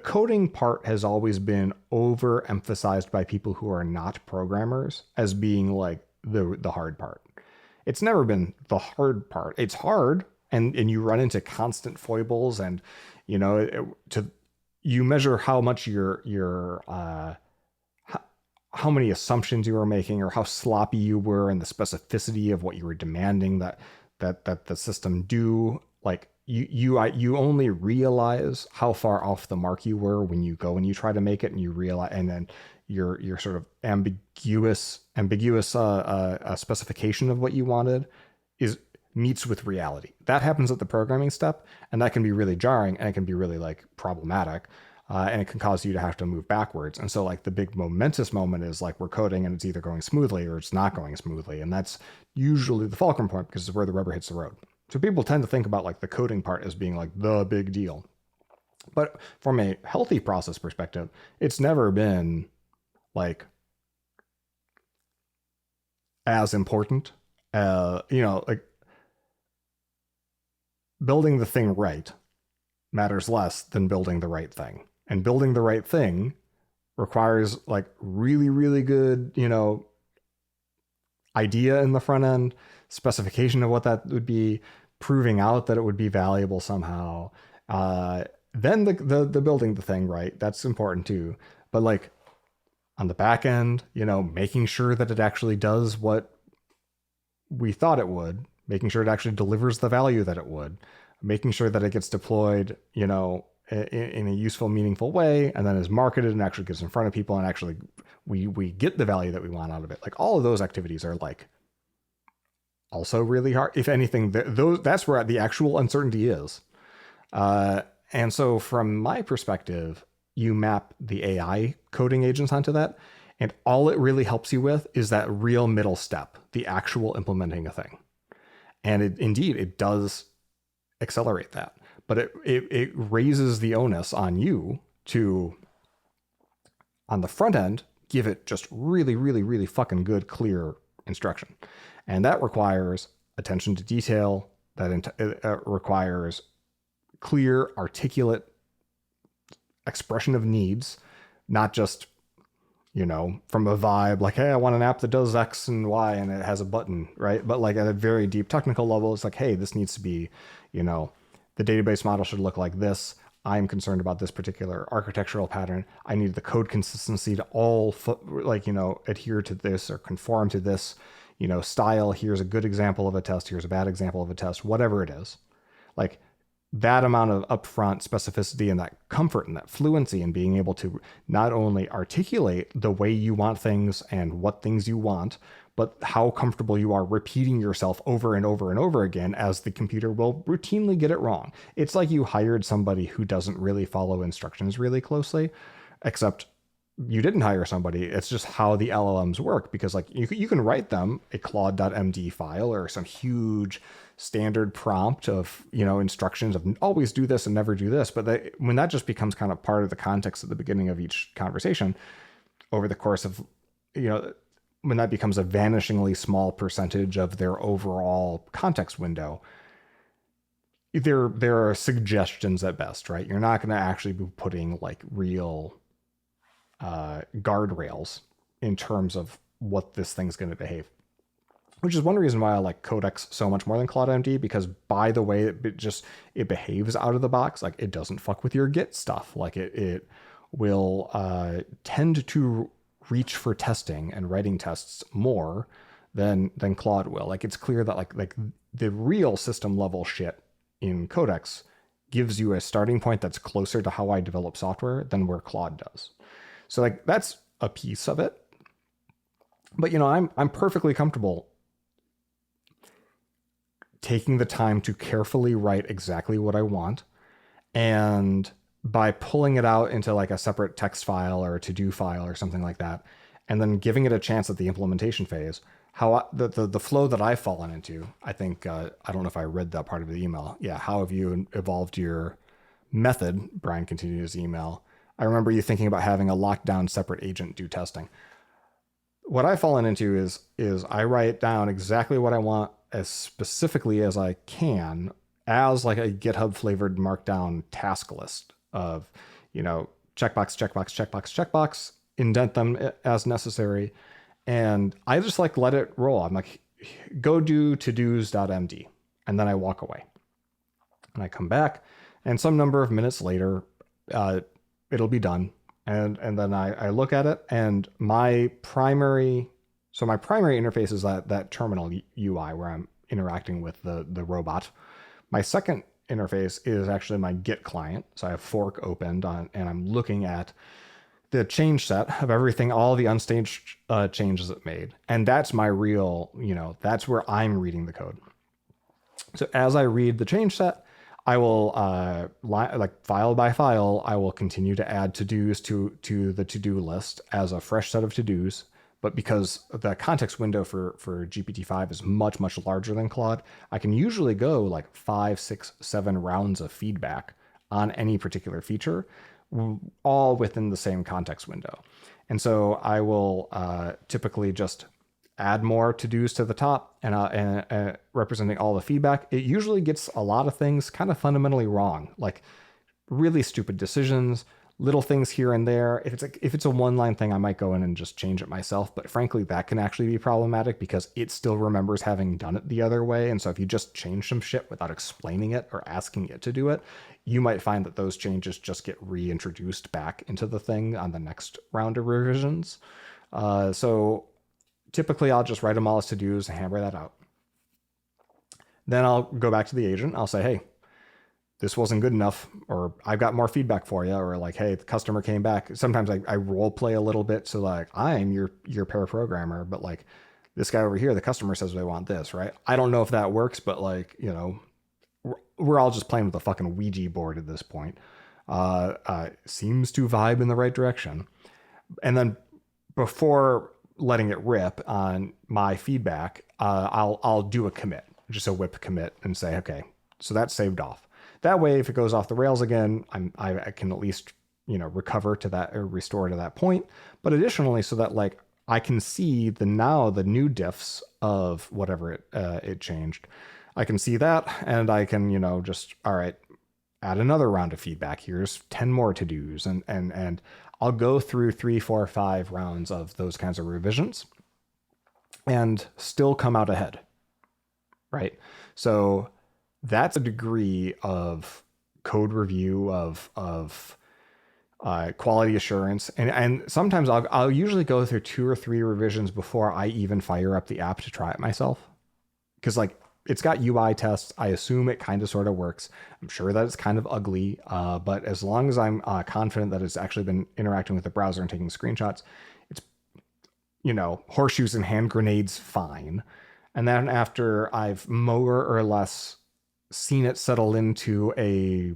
coding part has always been overemphasized by people who are not programmers as being like the hard part. It's never been the hard part. It's hard, and you run into constant foibles, and you know you measure how much how many assumptions you were making, or how sloppy you were, and the specificity of what you were demanding that the system do. Like you only realize how far off the mark you were when you go and you try to make it, and you realize, and then your sort of ambiguous specification of what you wanted meets with reality. That happens at the programming step, and that can be really jarring, and it can be really like problematic, and it can cause you to have to move backwards. And so like the big momentous moment is like we're coding and it's either going smoothly or it's not going smoothly, and that's usually the fulcrum point because it's where the rubber hits the road. So people tend to think about like the coding part as being like the big deal, but from a healthy process perspective, it's never been like as important. Like building the thing right matters less than building the right thing. And building the right thing requires like really, really good, idea in the front end, specification of what that would be, proving out that it would be valuable somehow. Then the building the thing right, that's important too. But like on the back end, making sure that it actually does what we thought it would, making sure it actually delivers the value that it would, making sure that it gets deployed, in a useful, meaningful way, and then is marketed and actually gets in front of people, and actually we get the value that we want out of it. Like all of those activities are like also really hard. If anything, that's where the actual uncertainty is. And so from my perspective, you map the AI coding agents onto that, and all it really helps you with is that real middle step, the actual implementing a thing. And it does accelerate that, but it raises the onus on you to, on the front end, give it just really, really, really fucking good, clear instruction. And that requires attention to detail. That requires clear, articulate expression of needs, not just, from a vibe like, hey, I want an app that does X and Y and it has a button, right? But like at a very deep technical level, it's like, hey, this needs to be, the database model should look like this. I'm concerned about this particular architectural pattern. I need the code consistency to all adhere to this or conform to this, style. Here's a good example of a test. Here's a bad example of a test, whatever it is. Like that amount of upfront specificity and that comfort and that fluency and being able to not only articulate the way you want things and what things you want, but how comfortable you are repeating yourself over and over and over again, as the computer will routinely get it wrong. It's like you hired somebody who doesn't really follow instructions really closely, except you didn't hire somebody. It's just how the LLMs work, because like you can write them a claude.md file or some huge standard prompt of, instructions of always do this and never do this. But when that just becomes kind of part of the context at the beginning of each conversation, over the course of, when that becomes a vanishingly small percentage of their overall context window, there are suggestions at best, right? You're not going to actually be putting like real guardrails in terms of what this thing's going to behave, which is one reason why I like Codex so much more than CloudMD, because by the way it behaves out of the box, like it doesn't fuck with your Git stuff. Like it will tend to reach for testing and writing tests more than Claude will. Like it's clear that like the real system level shit in Codex gives you a starting point that's closer to how I develop software than where Claude does. So like that's a piece of it. But I'm perfectly comfortable taking the time to carefully write exactly what I want, and by pulling it out into like a separate text file or a to-do file or something like that, and then giving it a chance at the implementation phase, the flow that I've fallen into, I think, I don't know if I read that part of the email. Yeah, how have you evolved your method? Brian continued his email. I remember you thinking about having a lockdown separate agent do testing. What I've fallen into is I write down exactly what I want as specifically as I can, as like a GitHub flavored markdown task list of, checkbox, checkbox, checkbox, checkbox, indent them as necessary. And I just like let it roll. I'm like, go do todos.md. And then I walk away. And I come back, and some number of minutes later, it'll be done. And then I look at it, and my primary interface is that terminal UI where I'm interacting with the robot. My second interface is actually my Git client. So I have fork opened on, and I'm looking at the change set of everything, all the unstaged changes it made. And that's my real, that's where I'm reading the code. So as I read the change set, I will, like file by file, I will continue to add to-dos to the to-do list as a fresh set of to-dos. But because the context window for GPT-5 is much, much larger than Claude, I can usually go like 5, 6, 7 rounds of feedback on any particular feature, all within the same context window. And so I will typically just add more to-dos to the top and representing all the feedback. It usually gets a lot of things kind of fundamentally wrong, like really stupid decisions, little things here and there. If it's a one-line thing, I might go in and just change it myself. But frankly, that can actually be problematic because it still remembers having done it the other way. And so if you just change some shit without explaining it or asking it to do it, you might find that those changes just get reintroduced back into the thing on the next round of revisions. So typically I'll just write them all as to-dos and hammer that out. Then I'll go back to the agent. I'll say, hey, this wasn't good enough, or I've got more feedback for you, or like, hey, the customer came back. Sometimes I role play a little bit. So like, I'm your pair programmer, but like this guy over here, the customer says they want this, right? I don't know if that works, but like, we're all just playing with a fucking Ouija board at this point. Seems to vibe in the right direction. And then before letting it rip on my feedback, I'll do a commit, just a whip commit, and say, okay, so that's saved off. That way, if it goes off the rails again, I can at least, recover to that or restore to that point. But additionally, so that like I can see the new diffs of whatever it changed. I can see that, and I can, just, all right, add another round of feedback. Here's 10 more to-dos, and I'll go through 3, 4, 5 rounds of those kinds of revisions and still come out ahead, right? So that's a degree of code review of quality assurance, and sometimes I'll usually go through 2 or 3 revisions before I even fire up the app to try it myself, because like it's got UI tests. I assume it kind of sort of works. I'm sure that it's kind of ugly, but as long as I'm confident that it's actually been interacting with the browser and taking screenshots, it's, horseshoes and hand grenades, fine. And then after I've more or less seen it settle into a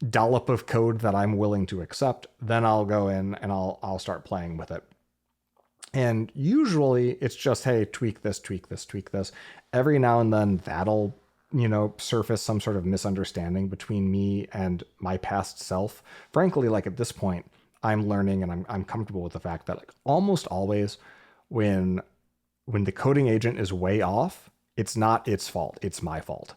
dollop of code that I'm willing to accept, then I'll go in and I'll start playing with it. And usually it's just, hey, tweak this, tweak this, tweak this. Every now and then that'll, surface some sort of misunderstanding between me and my past self. Frankly, like at this point, I'm learning and I'm comfortable with the fact that like almost always when the coding agent is way off, it's not its fault, it's my fault.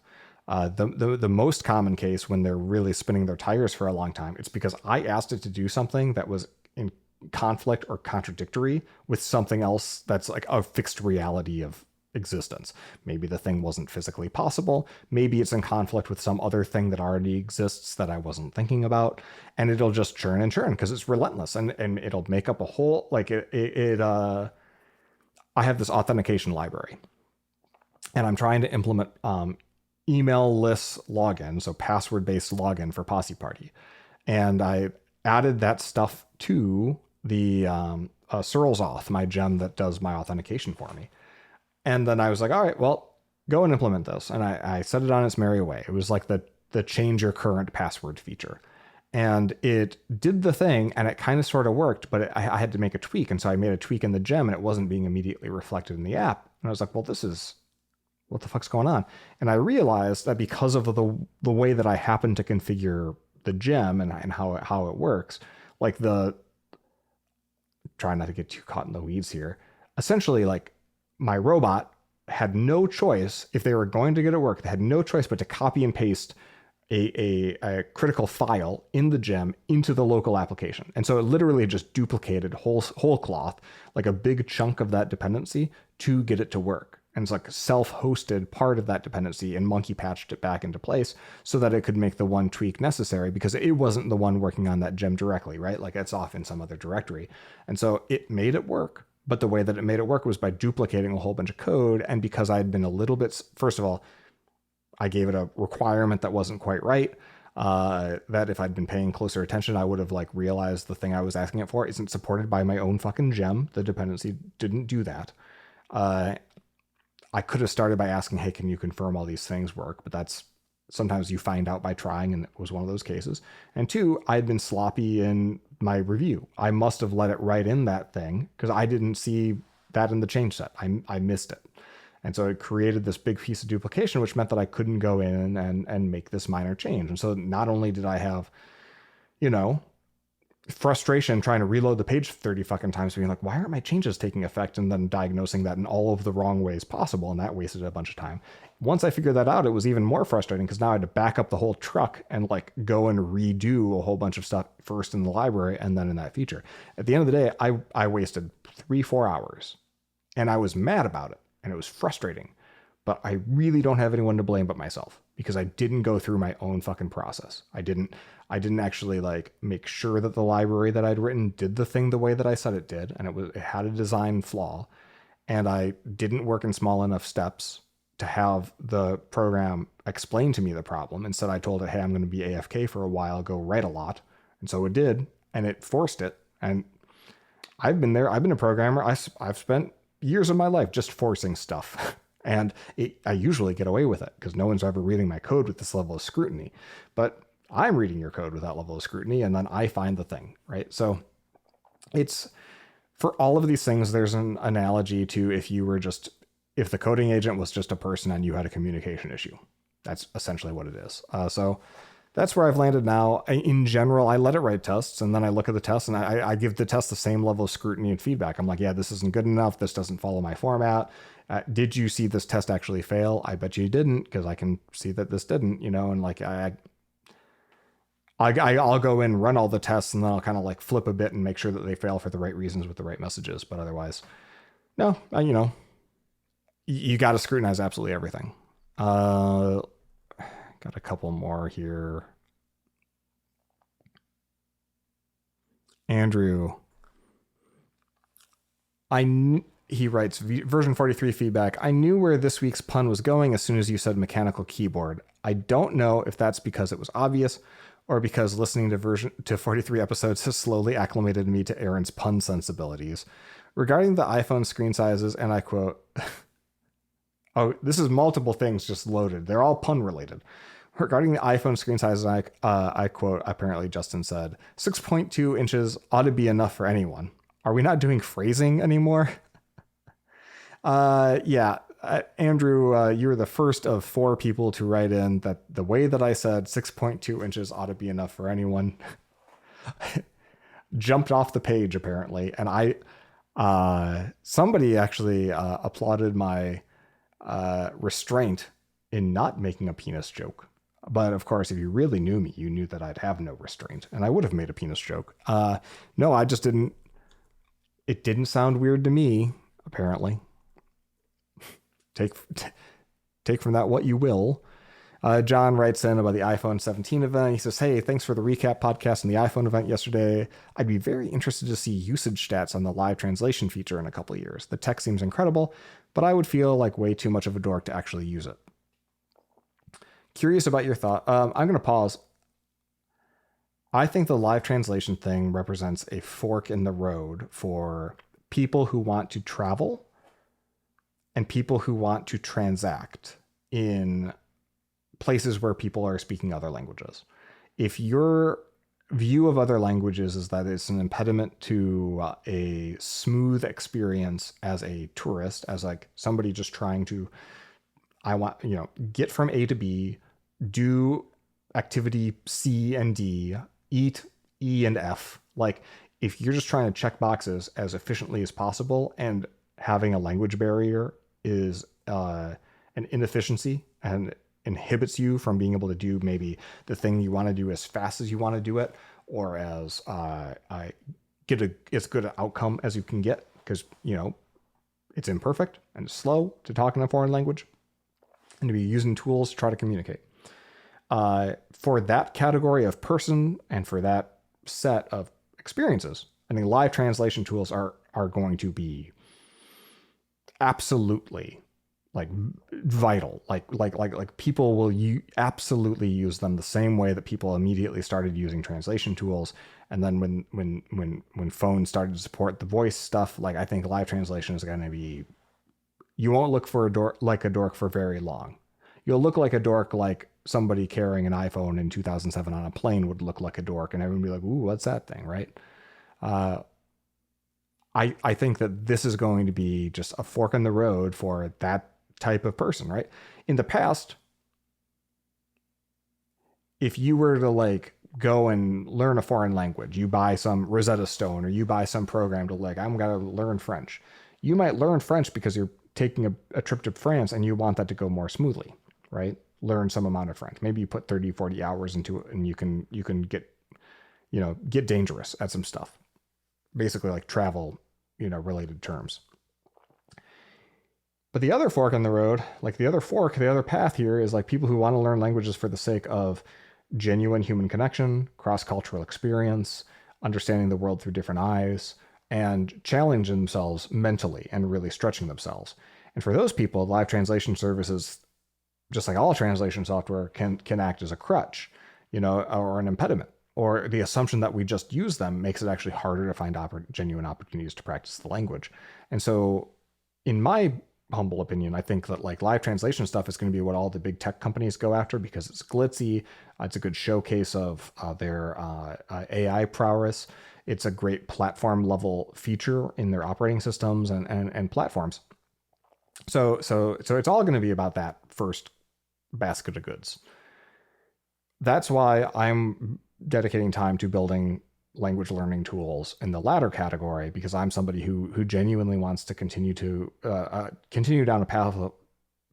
The most common case when they're really spinning their tires for a long time, it's because I asked it to do something that was in conflict or contradictory with something else that's like a fixed reality of existence. Maybe the thing wasn't physically possible. Maybe it's in conflict with some other thing that already exists that I wasn't thinking about. And it'll just churn and churn because it's relentless, and it'll make up a whole, like I have this authentication library and I'm trying to implement email-less login, so password-based login for Posse Party. And I added that stuff to the Searles Auth, my gem that does my authentication for me. And then I was like, all right, well, go and implement this. And I set it on its merry way. It was like the change your current password feature. And it did the thing, and it kind of sort of worked, but I had to make a tweak. And so I made a tweak in the gem, and it wasn't being immediately reflected in the app. And I was like, well, what the fuck's going on? And I realized that because of the way that I happen to configure the gem and how it works, like try not to get too caught in the weeds here. Essentially, like my robot had no choice, if they were going to get it work, they had no choice but to copy and paste a critical file in the gem into the local application. And so it literally just duplicated whole cloth, like a big chunk of that dependency to get it to work. And it's like a self-hosted part of that dependency, and monkey patched it back into place so that it could make the one tweak necessary, because it wasn't the one working on that gem directly, right? Like it's off in some other directory. And so it made it work. But the way that it made it work was by duplicating a whole bunch of code. And because I had been a little bit, first of all, I gave it a requirement that wasn't quite right. That if I'd been paying closer attention, I would have like realized the thing I was asking it for isn't supported by my own fucking gem. The dependency didn't do that. I could have started by asking, hey, can you confirm all these things work? But that's sometimes you find out by trying, and it was one of those cases. And 2, I had been sloppy in my review. I must have let it right in that thing because I didn't see that in the change set. I missed it. And so it created this big piece of duplication, which meant that I couldn't go in and make this minor change. And so not only did I have, frustration trying to reload the page 30 fucking times, being like, why aren't my changes taking effect? And then diagnosing that in all of the wrong ways possible. And that wasted a bunch of time. Once I figured that out, it was even more frustrating because now I had to back up the whole truck and like go and redo a whole bunch of stuff first in the library and then in that feature. At the end of the day, I wasted 3-4 hours, and I was mad about it, and it was frustrating. But I really don't have anyone to blame but myself, because I didn't go through my own fucking process. I didn't actually like make sure that the library that I'd written did the thing the way that I said it did, and it had a design flaw, and I didn't work in small enough steps to have the program explain to me the problem. Instead, I told it, hey, I'm going to be AFK for a while, go write a lot. And so it did, and it forced it. And I've been there. I've been a programmer. I've spent years of my life just forcing stuff. And I usually get away with it because no one's ever reading my code with this level of scrutiny. But I'm reading your code with that level of scrutiny, and then I find the thing, right? So it's, for all of these things, there's an analogy to if the coding agent was just a person and you had a communication issue. That's essentially what it is. So that's where I've landed now. In general, I let it write tests, and then I look at the tests, and I give the test the same level of scrutiny and feedback. I'm like, yeah, this isn't good enough. This doesn't follow my format. Did you see this test actually fail? I bet you didn't, because I can see that this didn't, and like I'll go in, run all the tests, and then I'll kind of like flip a bit and make sure that they fail for the right reasons with the right messages. But otherwise, no, you got to scrutinize absolutely everything. Got a couple more here. Andrew, he writes, version 43 feedback. I knew where this week's pun was going as soon as you said mechanical keyboard. I don't know if that's because it was obvious or because listening to 43 episodes has slowly acclimated me to Aaron's pun sensibilities. Regarding the iPhone screen sizes, and I quote, oh, this is multiple things just loaded. They're all pun related. Regarding the iPhone screen sizes, I quote, apparently Justin said, 6.2 inches ought to be enough for anyone. Are we not doing phrasing anymore? Yeah, Andrew, you were the first of 4 people to write in that the way that I said 6.2 inches ought to be enough for anyone jumped off the page apparently, and somebody actually applauded my restraint in not making a penis joke. But of course, if you really knew me, you knew that I'd have no restraint, and I would have made a penis joke. No, I just didn't. It didn't sound weird to me, apparently. Take from that what you will. John writes in about the iPhone 17 event. He says, hey, thanks for the recap podcast on the iPhone event yesterday. I'd be very interested to see usage stats on the live translation feature in a couple of years. The tech seems incredible, but I would feel like way too much of a dork to actually use it. Curious about your thought. I'm going to pause. I think the live translation thing represents a fork in the road for people who want to travel and people who want to transact in places where people are speaking other languages. If your view of other languages is that it's an impediment to a smooth experience as a tourist, as like somebody just trying to, get from A to B, do activity C and D, eat E and F. Like if you're just trying to check boxes as efficiently as possible and having a language barrier is an inefficiency and inhibits you from being able to do maybe the thing you want to do as fast as you want to do it, or as get as good an outcome as you can get, because it's imperfect and slow to talk in a foreign language and to be using tools to try to communicate. For that category of person and for that set of experiences, I think live translation tools are going to be absolutely like vital. Like people will absolutely use them the same way that people immediately started using translation tools. And then when phones started to support the voice stuff, like I think live translation is going to be, you won't look for a dork for very long. You'll look like a dork like somebody carrying an iPhone in 2007 on a plane would look like a dork, and everyone would be like, ooh, what's that thing, right? I think that this is going to be just a fork in the road for that type of person, right? In the past, if you were to like go and learn a foreign language, you buy some Rosetta Stone or you buy some program to like, I'm going to learn French. You might learn French because you're taking a trip to France and you want that to go more smoothly, right? Learn some amount of French. Maybe you put 30, 40 hours into it and you can get dangerous at some stuff. Basically like travel, related terms. But the other fork in the road, like the other path here is like people who want to learn languages for the sake of genuine human connection, cross-cultural experience, understanding the world through different eyes, and challenging themselves mentally and really stretching themselves. And for those people, live translation services, just like all translation software, can act as a crutch, or an impediment. Or the assumption that we just use them makes it actually harder to find genuine opportunities to practice the language. And so, in my humble opinion, I think that like live translation stuff is going to be what all the big tech companies go after because it's glitzy. It's a good showcase of their AI prowess. It's a great platform level feature in their operating systems and platforms. So it's all going to be about that first basket of goods. That's why I'm dedicating time to building language learning tools in the latter category, because I'm somebody who genuinely wants to continue down a path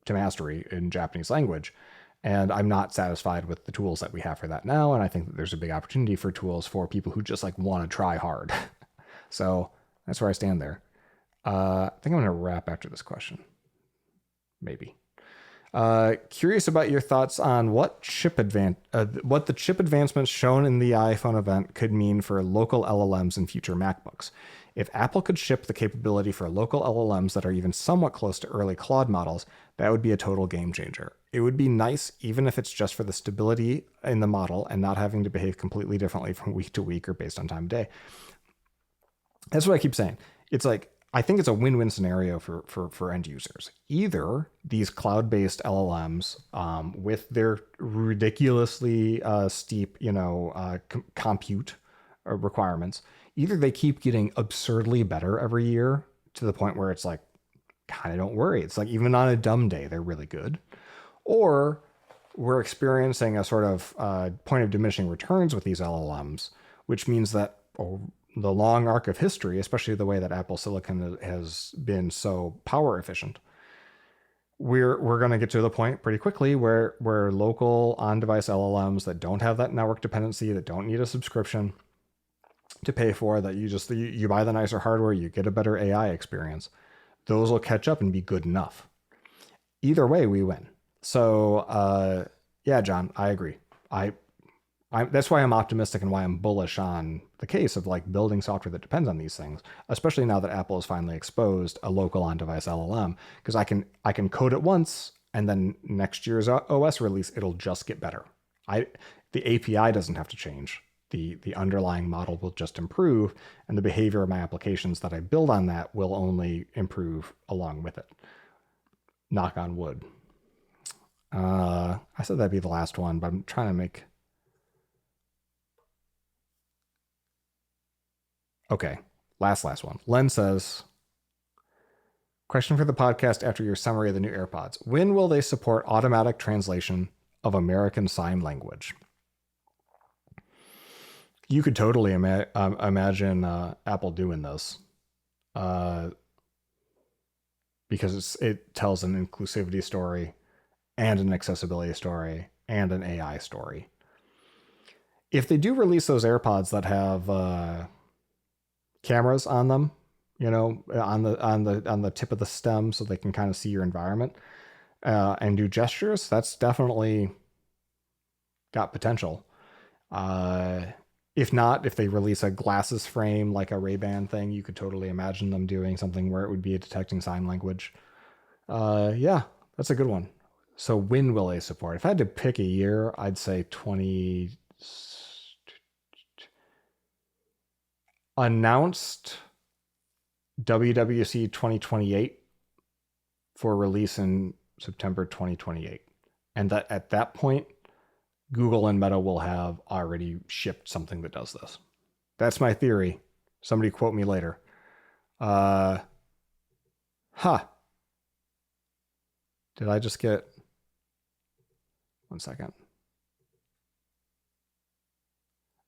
to mastery in Japanese language. And I'm not satisfied with the tools that we have for that now. And I think that there's a big opportunity for tools for people who just like want to try hard. So that's where I stand there. I think I'm going to wrap after this question. Maybe. Curious about your thoughts on what what the chip advancements shown in the iPhone event could mean for local LLMs in future MacBooks. If Apple could ship the capability for local LLMs that are even somewhat close to early Claude models, that would be a total game changer. It would be nice, even if it's just for the stability in the model and not having to behave completely differently from week to week or based on time of day. That's what I keep saying. It's like, I think it's a win-win scenario for end users. Either these cloud-based LLMs with their ridiculously steep, compute requirements, either they keep getting absurdly better every year to the point where it's like, kind of don't worry. It's like even on a dumb day, they're really good. Or we're experiencing a sort of point of diminishing returns with these LLMs, which means that the long arc of history, especially the way that Apple Silicon has been so power efficient, we're going to get to the point pretty quickly where local on-device LLMs that don't have that network dependency, that don't need a subscription to pay for, that you buy the nicer hardware, you get a better AI experience, those will catch up and be good enough. Either way, we win. So, yeah, John, I agree. That's why I'm optimistic and why I'm bullish on the case of like building software that depends on these things, especially now that Apple has finally exposed a local on-device LLM, because I can code it once and then next year's OS release, it'll just get better. The API doesn't have to change. The underlying model will just improve, and the behavior of my applications that I build on that will only improve along with it. Knock on wood. I said that'd be the last one, but I'm trying to make... Okay, last one. Len says, question for the podcast after your summary of the new AirPods. When will they support automatic translation of American Sign Language? You could totally imagine Apple doing this because it tells an inclusivity story and an accessibility story and an AI story. If they do release those AirPods that have cameras on them, on the tip of the stem, so they can kind of see your environment and do gestures, that's definitely got potential. If not, if they release a glasses frame like a Ray-Ban thing, you could totally imagine them doing something where it would be detecting sign language. Yeah, that's a good one. So when will they support? If I had to pick a year, I'd say announced WWC 2028 for release in September 2028. And that at that point, Google and Meta will have already shipped something that does this. That's my theory. Somebody quote me later. Did I just get... One second.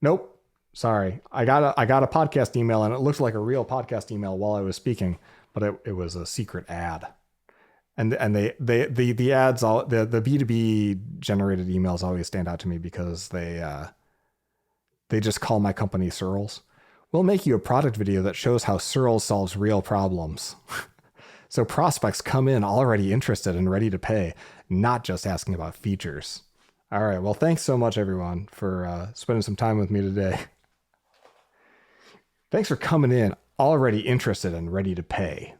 Nope. Sorry. I got a podcast email, and it looked like a real podcast email while I was speaking, but it was a secret ad. And the ads, all the B2B generated emails always stand out to me because they just call my company Searles. We'll make you a product video that shows how Searles solves real problems. So prospects come in already interested and ready to pay, not just asking about features. All right. Well, thanks so much, everyone, for spending some time with me today. Thanks for coming in already interested and ready to pay.